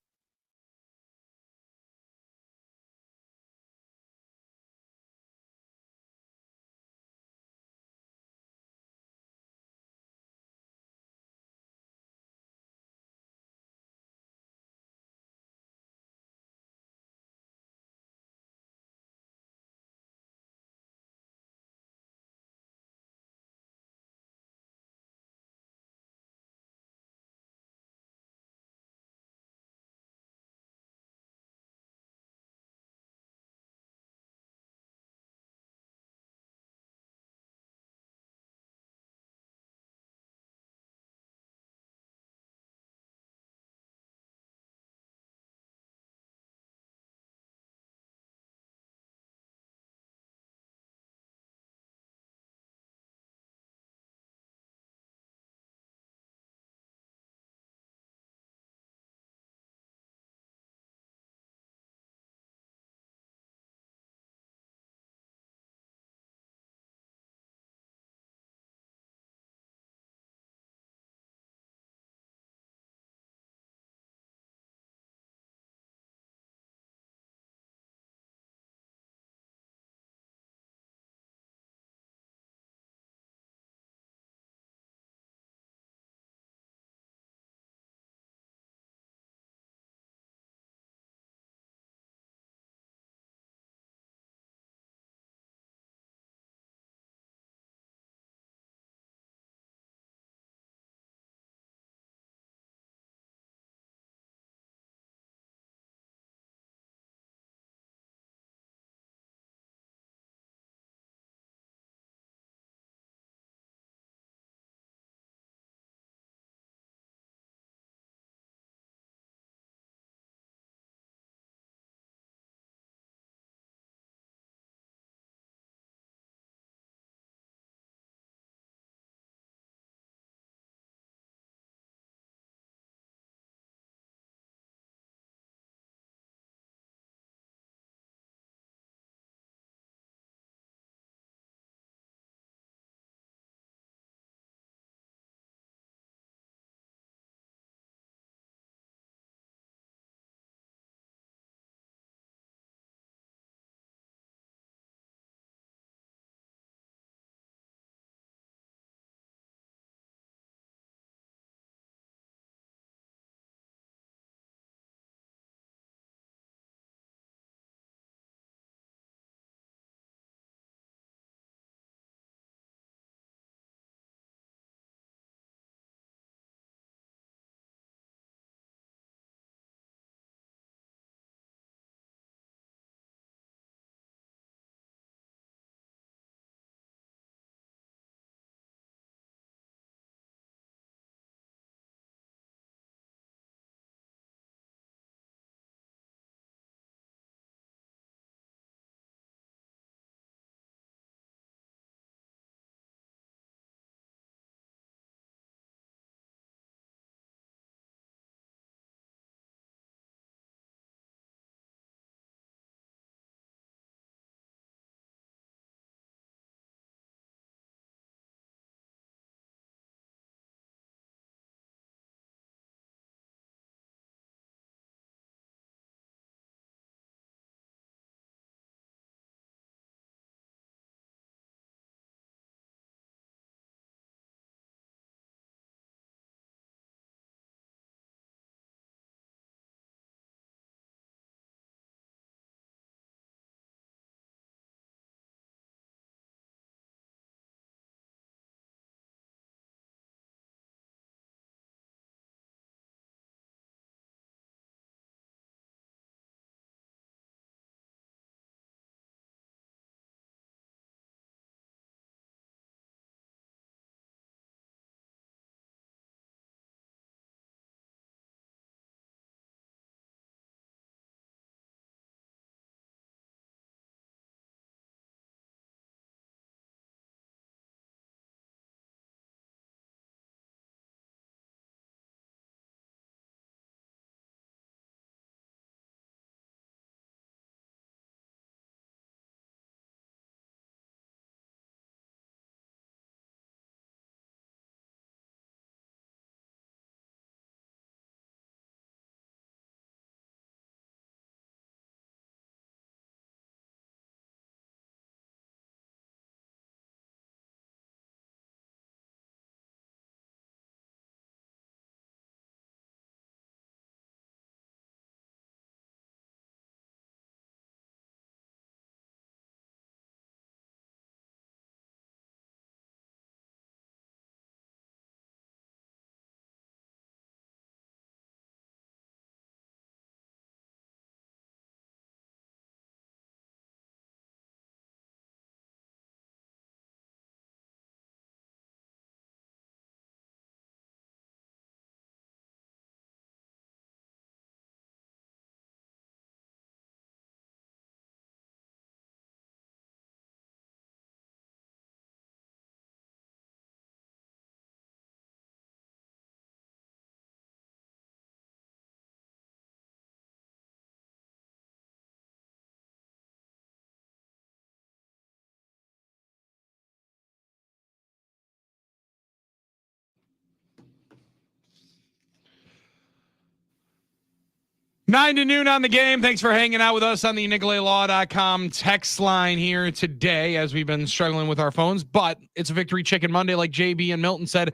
9 to noon on the game. Thanks for hanging out with us on the NicoletLaw.com text line here today as we've been struggling with our phones, but it's a Victory Chicken Monday. Like JB and Milton said,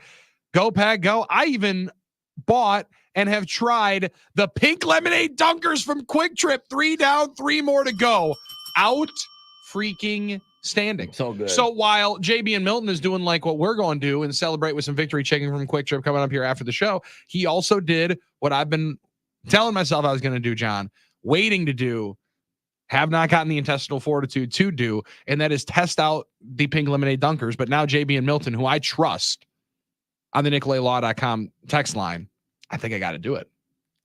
go Pack, go. I even bought and have tried the pink lemonade dunkers from Quick Trip. 3 down, 3 more to go. Out freaking standing. So good. So while JB and Milton is doing like what we're going to do and celebrate with some Victory Chicken from Quick Trip coming up here after the show, he also did what I've been telling myself I was going to do, John, waiting to do, have not gotten the intestinal fortitude to do, and that is test out the pink lemonade dunkers. But now JB and Milton, who I trust on the NicoletLaw.com text line, I think I got to do it.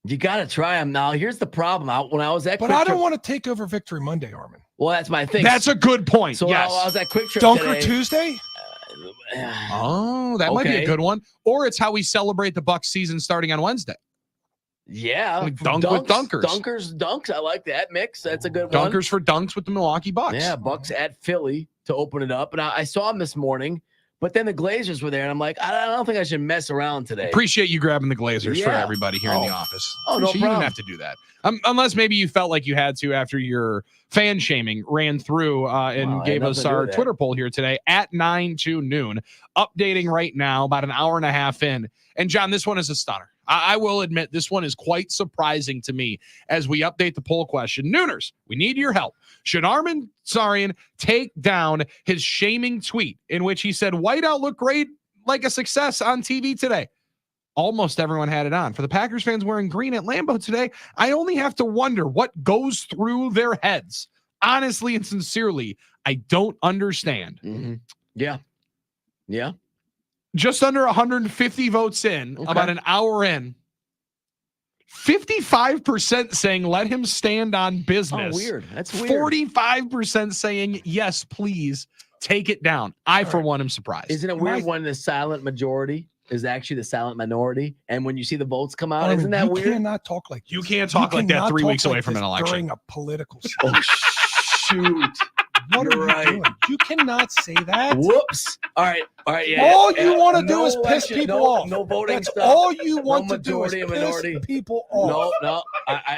You got to try them now. Here's the problem. When I was at But Quick I don't Trip- want to take over Victory Monday, Armin. Well, that's my thing. That's a good point. So yes. I was at Quick Trip Dunker today. Tuesday? Oh, that might be a good one. Or it's how we celebrate the Bucs season starting on Wednesday. Yeah. Like dunk with dunkers. Dunks. I like that mix. That's a good one. Dunkers for dunks with the Milwaukee Bucks. Yeah, Bucks at Philly to open it up. And I saw them this morning, but then the Glazers were there, and I'm like, I don't think I should mess around today. Appreciate you grabbing the Glazers for Yeah. everybody here in the office. Oh, no So you problem. didn't have to do that. Unless maybe you felt like you had to after your fan shaming ran through and Wow, I had gave us nothing to do our with that. Twitter poll here today at 9 to noon. Updating right now, about an hour and a half in. And John, this one is a stunner. I will admit this one is quite surprising to me as we update the poll question. Nooners, we need your help. Should Armin Sarian take down his shaming tweet in which he said whiteout looked great, like a success on TV today? Almost everyone had it on. For the Packers fans wearing green at Lambeau today, I only have to wonder what goes through their heads. Honestly and sincerely, I don't understand. Mm-hmm. Yeah. Yeah. Just under 150 votes in, about an hour in, 55% saying let him stand on business. Oh, weird. That's weird. 45% saying yes, please take it down. I, for one, am surprised. Isn't it weird when the silent majority is actually the silent minority? And when you see the votes come out, Armin, isn't that you weird? cannot talk like this. You can't talk like that cannot 3 talk weeks away like from this an election. during a political Oh, season. shoot. What You're are right. you doing? You cannot say that. Whoops. All right. Yeah. All you want to do No is piss election, people no- off. No voting That's stuff. all you want to do is majority and piss minority. people off. No.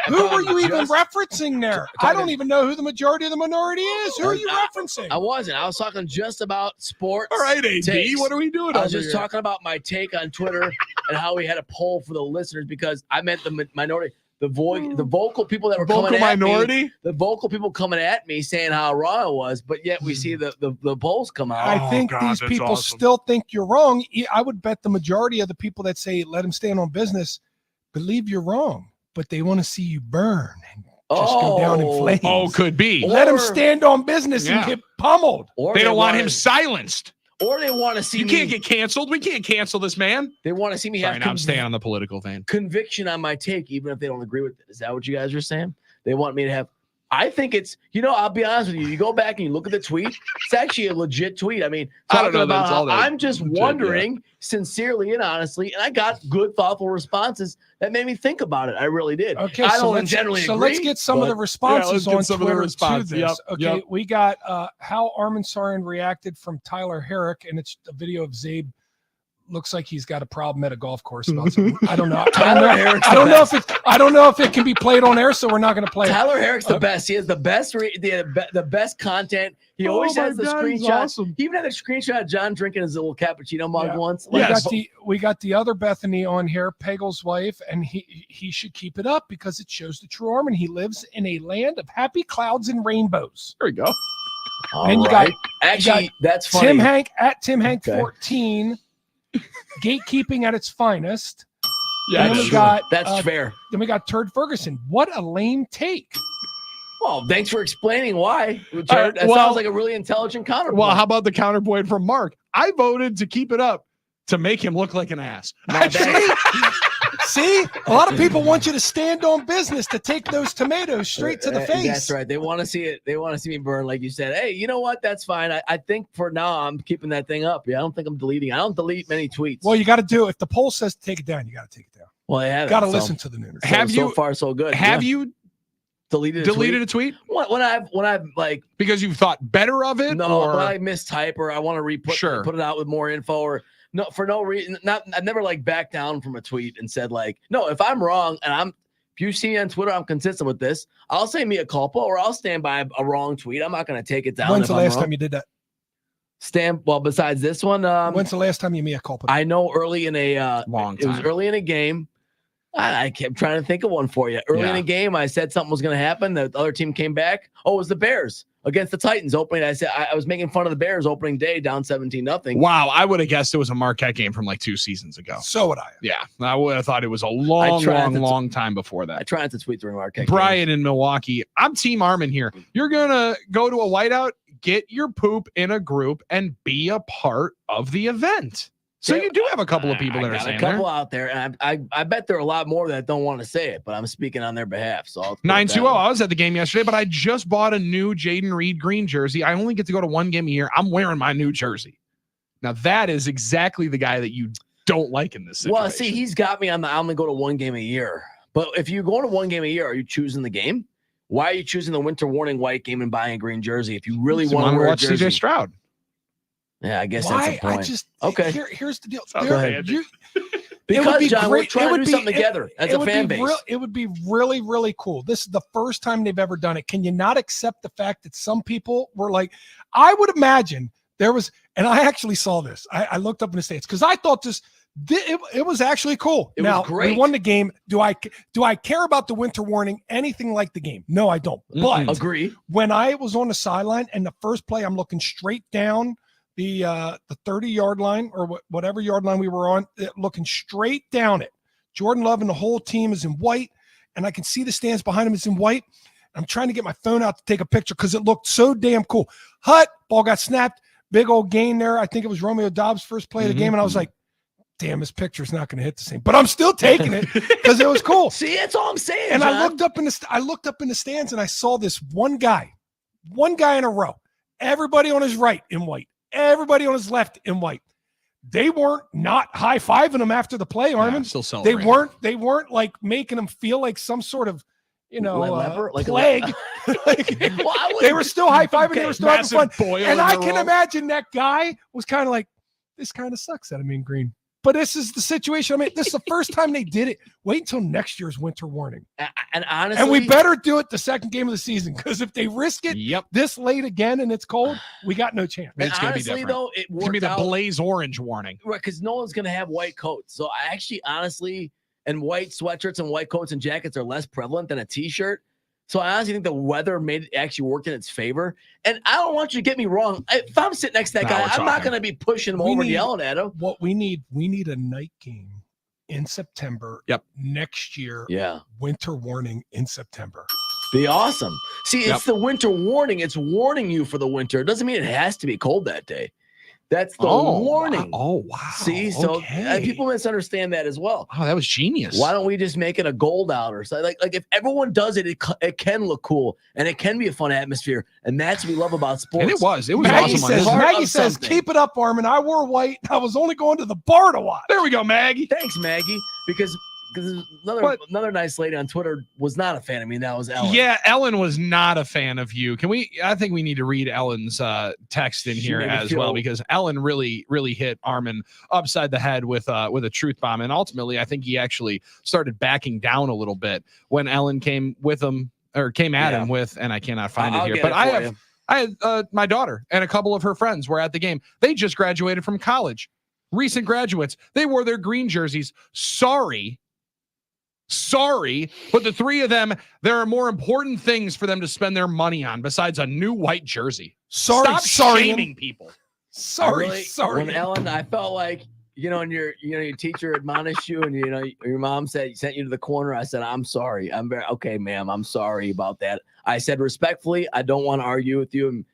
Who were you even just- referencing there? I don't even know who the majority of the minority is. Who are you referencing? I wasn't. I was talking just about sports. All right, AD, takes. what are we doing I was over just here? talking about my take on Twitter and how we had a poll for the listeners because I meant the minority, the vocal people that were Vocal coming at minority? me, the vocal people coming at me saying how wrong I was, but yet we see the polls come out. I think God, these that's people awesome. still think you're wrong. I would bet the majority of the people that say let him stand on business believe you're wrong, but they want to see you burn and just go down in flames. Oh, could be. Or- Let him stand on business Yeah. and get pummeled. Or They don't want wanna- him silenced. Or they want to see You me. can't get canceled. We can't cancel this man. They want to see me Sorry, have now I'm staying on the political vein. conviction on my take, even if they don't agree with it. Is that what you guys are saying? They want me to have. I think it's, I'll be honest with you. You go back and you look at the tweet. It's actually a legit tweet. I mean, I don't talking know that about it's all how that I'm just legit, wondering, sincerely and honestly, and I got good, thoughtful responses that made me think about it. I really did. Okay, I so don't let's, generally so agree. let's get some of the but- responses let's get on some of the Twitter response. to this. Yep, Okay, yep. we got how Armin Sarian reacted from Tyler Herrick, and it's a video of Zabe. Looks like he's got a problem at a golf course about something. I don't know. Tyler Herrick's I don't the know if it. I don't know if it can be played on air, so we're not going to play it. Tyler Herrick's the best. He has the best, the best content. He always Oh my has the God, he's screenshots. awesome. He even had a screenshot of John drinking his little cappuccino mug Yeah. once. Yes. We got the other Bethany on here, Pegel's wife, and he should keep it up because it shows the true Armin. He lives in a land of happy clouds and rainbows. There we go. All And you right. got Actually, that's funny. Tim Hank at Tim Hank Okay. 14, gatekeeping at its finest. Yeah, And then we sure. got That's fair. Then we got Turd Ferguson. What a lame take. Well, thanks for explaining why. Richard. right, That well- sounds like a really intelligent counterpoint. Well, how about the counterpoint from Mark? I voted to keep it up to make him look like an ass. See, a lot of people want you to stand on business to take those tomatoes straight to the face. That's right. They want to see it. They want to see me burn, like you said. Hey, you know what? That's fine. I think for now I'm keeping that thing up. Yeah, I don't think I'm deleting. I don't delete many tweets. Well, you got to do it. If the poll says to take it down, you got to take it down. well, I haven't. Got to so- listen to the news. so- Have so you- far so good? Have Yeah. you deleted deleted a tweet when I've like because you thought better of it? no, or when I mistype or I want to Sure. put it out with more info or no for no reason. I've never like backed down from a tweet and said like no. If I'm wrong and I'm If you see me on Twitter, I'm consistent with this. I'll say mea culpa, or I'll stand by a wrong tweet. I'm not going to take it down. When's the last time you did that? Well, besides this one, when's the last time you mea culpa? I know early in a long time. It was early in a game. I kept trying to think of one for you. Early in a game, I said something was going to happen. The other team came back. Oh, it was the Bears against the Titans opening. I said I was making fun of the Bears opening day, down 17-0. Wow, I would have guessed it was a Marquette game from like 2 seasons ago. So would I. Yeah, I would have thought it was a long time before that. I tried to tweet during Marquette. Brian in Milwaukee. I'm Team Armin here. You're gonna go to a whiteout, get your poop in a group, and be a part of the event. So you do have a couple of people that are saying a couple out there, and I bet there are a lot more that don't want to say it, but I'm speaking on their behalf. So 920. I was at the game yesterday, but I just bought a new Jaden Reed green jersey. I only get to go to one game a year. I'm wearing my new jersey. Now that is exactly the guy that you don't like in this situation. Well, see, he's got me on the I only go to one game a year. But if you go to one game a year, are you choosing the game? Why are you choosing the winter warning white game and buying a green jersey if you really want to wear watch a jersey? CJ Stroud? Yeah, I guess that's the point. Okay. Here's the deal. Because John, we're trying to do something together as a fan base. It would be really, really cool. This is the first time they've ever done it. Can you not accept the fact that some people were like, I would imagine there was, and I actually saw this. I looked up in the States because I thought it was actually cool. It was great. We won the game. Do I care about the winter warning anything like the game? No, I don't. But agree. When I was on the sideline and the first play, I'm looking straight down the 30-yard line or whatever yard line we were on, looking straight down it. Jordan Love and the whole team is in white, and I can see the stands behind him is in white. I'm trying to get my phone out to take a picture because it looked so damn cool. Ball got snapped, big old gain there. I think it was Romeo Dobbs' first play of the game, and I was like, damn, this picture's not going to hit the same. But I'm still taking it because it was cool. See, that's all I'm saying. And John. I looked up in the stands, and I saw this one guy in a row. Everybody on his right in white. Everybody on his left in white. They weren't not high-fiving him after the play, Armin. Still celebrating. They weren't like making him feel like some sort of, like plague. They were still high-fiving. They were still having fun. And I can imagine that guy was kind of like, this kind of sucks that I'm in green. But this is the situation. I mean, this is the first time they did it. Wait until next year's winter warning. And honestly, and we better do it the second game of the season because if they risk it this late again and it's cold, we got no chance. It's going to be different. Though, it's going to be the blaze orange warning. Right, because no one's going to have white coats. So I actually, honestly, and white sweatshirts and white coats and jackets are less prevalent than a T-shirt. So I honestly think the weather actually worked in its favor. And I don't want you to get me wrong. If I'm sitting next to that guy, I'm not going to be pushing him over and yelling at him. What we need a night game in September next year. Yeah. Winter warning in September. Be awesome. See, it's the winter warning. It's warning you for the winter. It doesn't mean it has to be cold that day. That's the warning. Wow. Oh, wow. See, so people misunderstand that as well. Oh, that was genius. Why don't we just make it a gold out or something? Like if everyone does it, it can look cool and it can be a fun atmosphere. And that's what we love about sports. And it was Maggie awesome. Maggie says, keep it up, Armin. I wore white. I was only going to the bar to watch. There we go, Maggie. Thanks, Maggie. Because another nice lady on Twitter was not a fan of me. That was Ellen. Yeah, Ellen was not a fan of you. I think we need to read Ellen's text in here as well, because Ellen really hit Armin upside the head with a truth bomb. And ultimately, I think he actually started backing down a little bit when Ellen came at him with, and I cannot find it here. But I had my daughter and a couple of her friends were at the game. They just graduated from college. Recent graduates. They wore their green jerseys. Sorry, but the three of them, there are more important things for them to spend their money on besides a new white jersey. Stop shaming people. Sorry. When Ellen, I felt like, and your teacher admonished you and, your mom sent you to the corner. I said, I'm sorry. Okay, ma'am, I'm sorry about that. I said, respectfully, I don't want to argue with you.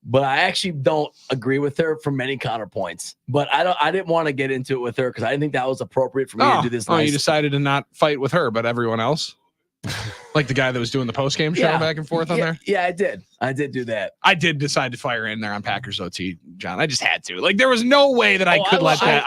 But I actually don't agree with her for many counterpoints. But I didn't want to get into it with her because I didn't think that was appropriate for me to do this. You decided to not fight with her, but everyone else? Like the guy that was doing the post-game show back and forth on there? Yeah, I did. I did do that. I did decide to fire in there on Packers OT, John. I just had to. Like, there was no way that I could let that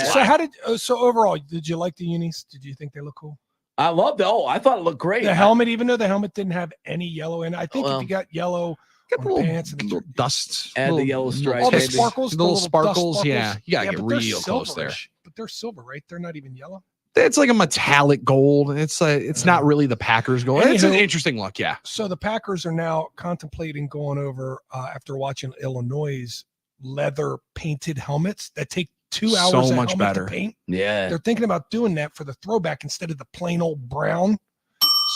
slide. So overall, did you like the unis? Did you think they look cool? I loved it. I thought it looked great. The helmet, even though the helmet didn't have any yellow in it, I think if you got yellow pants and little dust, add the yellow stripes, all the sparkles, the little sparkles. Yeah, you gotta get real close there. But they're silver, right? They're not even yellow. It's like a metallic gold. It's not really the Packers gold. It's an Anywho, interesting look. Yeah. So the Packers are now contemplating going over after watching Illinois' leather painted helmets that take 2 hours So a much helmet better. to paint. Yeah. They're thinking about doing that for the throwback instead of the plain old brown.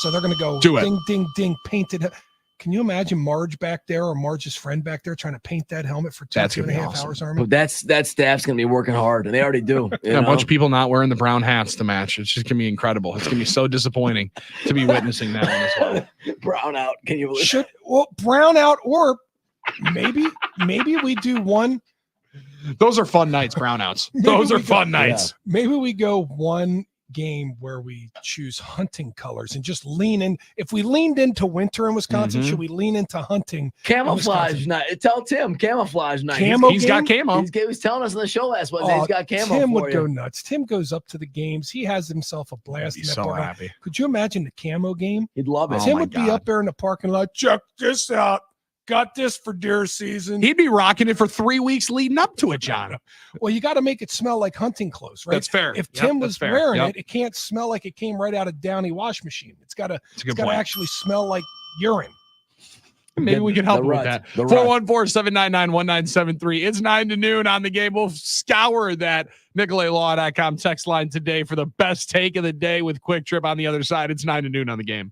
So they're going to go Do it. ding, ding, ding, painted. Can you imagine Marge back there or Marge's friend back there trying to paint that helmet for two That's and gonna a be half awesome. hours, Armin? But that staff's gonna be working hard, and they already do. A bunch of people not wearing the brown hats to match. It's just gonna be incredible. It's gonna be so disappointing to be witnessing that one as well. Brown out. Can you believe? Brown out, or maybe we do one. Those are fun nights, brownouts. Those are fun nights. Maybe we go one game where we choose hunting colors and just lean in. If we leaned into winter in Wisconsin, should we lean into hunting? Camouflage night. Tell Tim camouflage night. Camo He's got camo. He was telling us on the show last Wednesday. He's got camo. Tim for would you. go nuts. Tim goes up to the games. He has himself a blast. He's in that so parking lot. happy. Could you imagine the camo game? He'd love it. Oh Tim my would be God. up there in the parking lot. Check this out. Got this for deer season. He'd be rocking it for 3 weeks leading up to it, John. Well, you got to make it smell like hunting clothes, right? That's fair. If Yep, Tim that's was fair. wearing Yep. it, it can't smell like it came right out of Downey wash machine. It's got to good point. actually smell like urine. Maybe we can help him with rut, that. the rut. 414-799-1973. It's 9 to noon on the game. We'll scour that NicolaLaw.com text line today for the best take of the day with Quick Trip on the other side. It's 9 to noon on the game.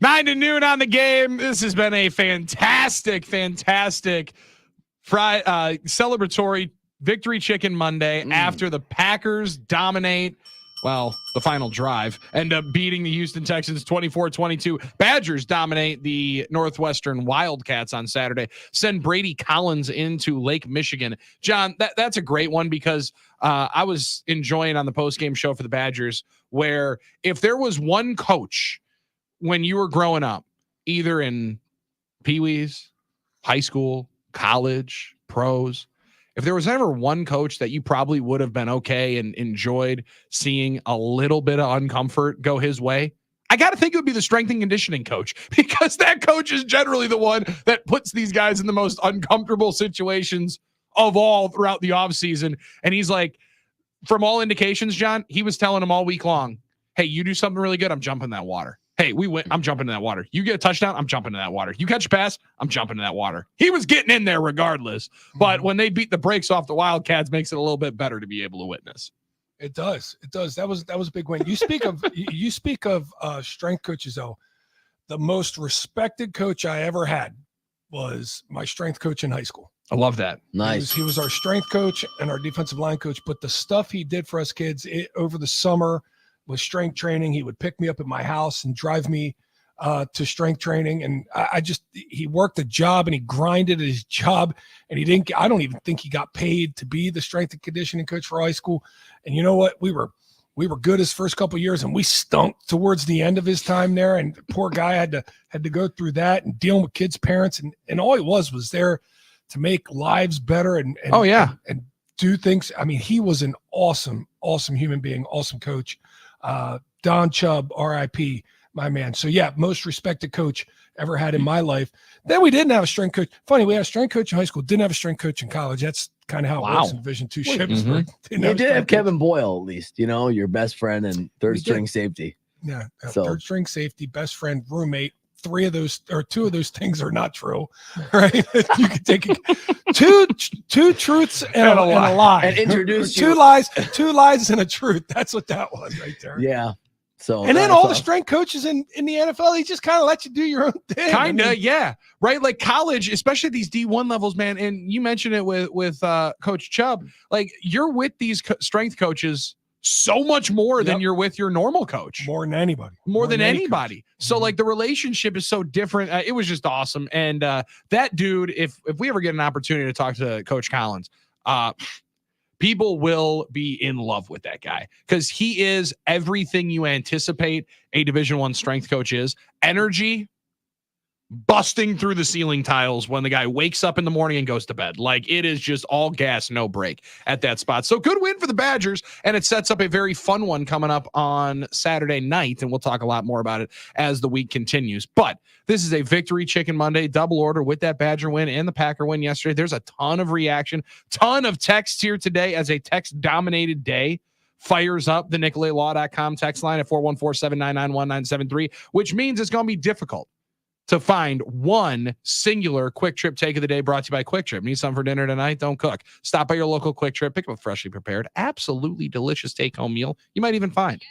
9 to noon on the game. This has been a fantastic celebratory Victory Chicken Monday after the Packers dominate, well, the final drive, end up beating the Houston Texans 24-22. Badgers dominate the Northwestern Wildcats on Saturday, send Brady Collins into Lake Michigan. John, that's a great one because I was enjoying on the postgame show for the Badgers where if there was one coach when you were growing up, either in Pee-wees, high school, college, pros, if there was ever one coach that you probably would have been okay and enjoyed seeing a little bit of uncomfort go his way, I got to think it would be the strength and conditioning coach, because that coach is generally the one that puts these guys in the most uncomfortable situations of all throughout the offseason. And he's like, from all indications, John, he was telling them all week long, hey, you do something really good, I'm jumping in that water. Hey, we win, I'm jumping in that water. You get a touchdown, I'm jumping in that water. You catch a pass, I'm jumping in that water. He was getting in there regardless. But when they beat the brakes off the Wildcats, makes it a little bit better to be able to witness. It does. It does. That was a big win. You speak of strength coaches, though. The most respected coach I ever had was my strength coach in high school. I love that. Nice. He was our strength coach and our defensive line coach. But the stuff he did for us kids over the summer with strength training, he would pick me up at my house and drive me to strength training. And he worked a job and he grinded at his job, and I don't even think he got paid to be the strength and conditioning coach for high school. And you know what? We were good his first couple of years, and we stunk towards the end of his time there. And the poor guy had to go through that and dealing with kids' parents. And all he was there to make lives better and do things. I mean, he was an awesome, awesome human being, awesome coach. Don Chubb, RIP, my man. So yeah, most respected coach ever had in my life. Then we didn't have a strength coach. Funny, we had a strength coach in high school, didn't have a strength coach in college. That's kind of how it works in Division II ships. You did have Kevin Boyle, at least, your best friend and third string safety. Yeah, third string safety, best friend, roommate. Two of those things are not true, right? You can take two truths and a lie, and introduce two lies and a truth. That's what that was right there. Yeah. So and then all the strength coaches in the NFL, they just kind of let you do your own thing. Yeah, right. Like college, especially these D1 levels, man. And you mentioned it with Coach Chubb. Like you're with these strength coaches so much more than you're with your normal coach. More than anybody. More than anybody. So like the relationship is so different. It was just awesome. And that dude, if we ever get an opportunity to talk to Coach Collins, people will be in love with that guy because he is everything you anticipate a Division I strength coach is. Energy, busting through the ceiling tiles when the guy wakes up in the morning and goes to bed. Like it is just all gas, no break at that spot. So good win for the Badgers, and it sets up a very fun one coming up on Saturday night, and we'll talk a lot more about it as the week continues. But this is a Victory Chicken Monday, double order with that Badger win and the Packer win yesterday. There's a ton of reaction, ton of texts here today as a text-dominated day fires up the NicoletLaw.com text line at 414-799-1973, which means it's going to be difficult to find one singular Quick Trip take of the day brought to you by Quick Trip. Need something for dinner tonight? Don't cook. Stop by your local Quick Trip. Pick up a freshly prepared, absolutely delicious take-home meal you might even find.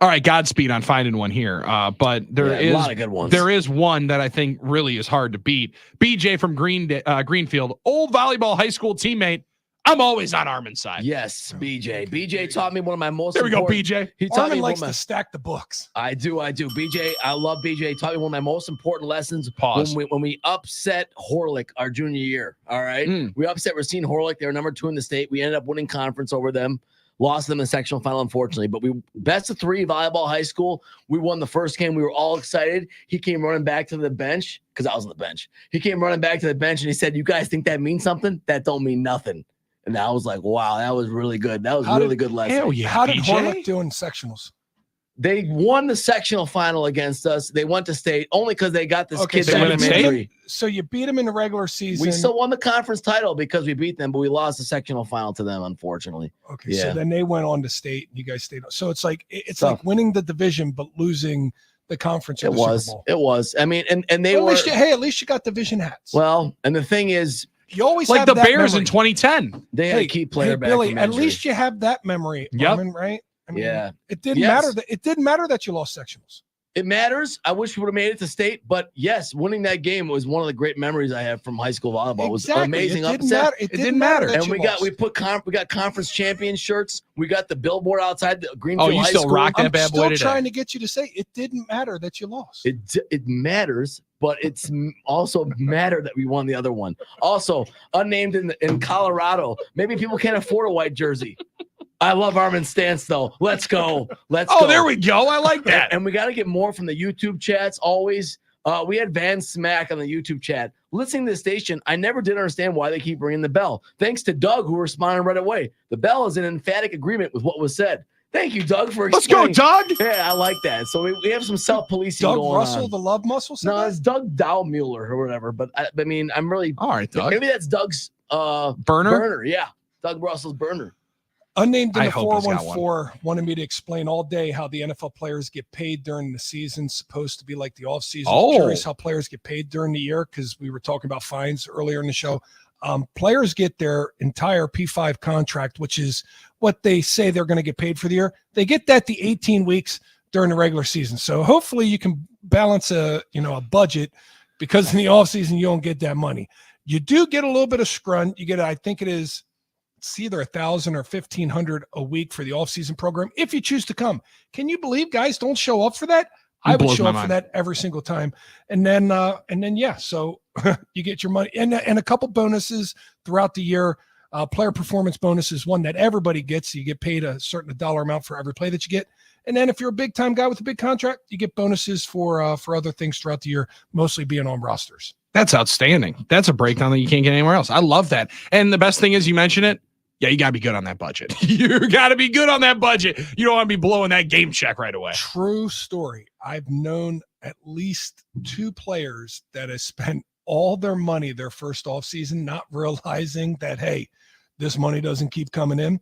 All right, Godspeed on finding one here. But there is a lot of good ones. There is one that I think really is hard to beat. BJ from Greenfield, old volleyball high school teammate. I'm always on Armin's side. Yes, BJ. BJ taught me one of my most There we go, important, BJ. He taught Armin me likes to stack the books. I do. BJ, I love BJ. He taught me one of my most important lessons. Pause. When we upset Horlick our junior year. All right. We upset Racine Horlick. They were number 2 in the state. We ended up winning conference over them. Lost them in the sectional final, unfortunately. But we best of 3 volleyball high school. We won the first game. We were all excited. He came running back to the bench because I was on the bench. He came running back to the bench and he said, "You guys think that means something? That don't mean nothing." And I was like, wow, that was really good. That was really good lesson. Hell yeah, How did BJ? Horlick do in sectionals? They won the sectional final against us. They went to state only because they got this kid. They went to state? injury. So you beat them in the regular season. We still won the conference title because we beat them, but we lost the sectional final to them, unfortunately. Okay, Yeah. so then they went on to state. You guys stayed. So it's like Tough. like winning the division but losing the conference. It was. Super Bowl. It was. I mean, and they Well, were. at least you got division hats. Well, and the thing is, you always Like have the that Bears memory. in 2010. they had a key player back Billy, from at injury. least you have that memory, Yep. Armin, right? I mean, Yeah. it didn't Yes. matter that you lost sectionals. It matters. I wish we would have made it to state, but yes, winning that game was one of the great memories I have from high school volleyball. It was an amazing It didn't upset. matter. It didn't matter. That And you we got conference champion shirts. We got the billboard outside the Greenfield you High still School. rock that I'm bad boy still today. trying to get you to say it didn't matter that you lost. It matters, but it's also matter that we won the other one. Also, unnamed in Colorado. Maybe people can't afford a white jersey. I love Armin Stantz, though. Let's go. Let's go. Oh, there we go. I like that. And we got to get more from the YouTube chats always. We had Van Smack on the YouTube chat. Listening to the station, I never did understand why they keep ringing the bell. Thanks to Doug, who responded right away. The bell is in emphatic agreement with what was said. Thank you, Doug, for Let's go, explaining. Doug. Yeah, I like that. So we have some self-policing Doug going Russell, on. the love muscle. said No, that? it's Doug Dowmuller or whatever. But I mean, I'm really All right, Doug. maybe that's Doug's Burner? Yeah, Doug Russell's burner. Unnamed in I the hope he's got 414 wanted me to explain all day how the NFL players get paid during the season. Supposed to be like the off season. Oh. Curious how players get paid during the year because we were talking about fines earlier in the show. Players get their entire P5 contract, which is what they say they're going to get paid for the year. They get that the 18 weeks during the regular season. So hopefully you can balance a budget because in the off season you don't get that money. You do get a little bit of scrun. You get, I think it's either $1,000 or $1,500 a week for the off-season program if you choose to come. Can you believe guys don't show up for that? I would show up for that every single time. And then yeah, so you get your money and a couple bonuses throughout the year. Player performance bonus is one that everybody gets. So you get paid a certain dollar amount for every play that you get. And then if you're a big time guy with a big contract, you get bonuses for other things throughout the year, mostly being on rosters. That's outstanding. That's a breakdown that you can't get anywhere else. I love that. And the best thing is you mention it. Yeah, you got to be good on that budget. You got to be good on that budget. You don't want to be blowing that game check right away. True story. I've known at least 2 players that have spent all their money their first offseason, not realizing that, hey, this money doesn't keep coming in.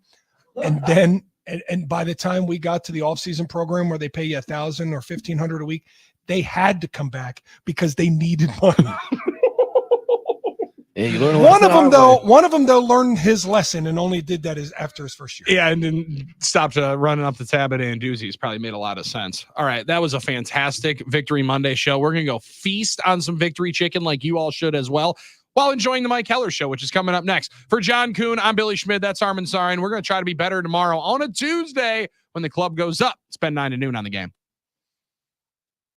And then, and by the time we got to the offseason program where they pay you $1,000 or $1,500 a week, they had to come back because they needed money. Yeah, you learn One of them though learned his lesson and only did that after his first year. Yeah, and then stopped running up the tab at Anduzzi's. Probably made a lot of sense. All right, that was a fantastic Victory Monday show. We're going to go feast on some victory chicken like you all should as well, while enjoying the Mike Heller Show, which is coming up next. For John Kuhn, I'm Billy Schmid. That's Armin Sarin. We're going to try to be better tomorrow on a Tuesday when the club goes up. It's been 9 to noon on the game.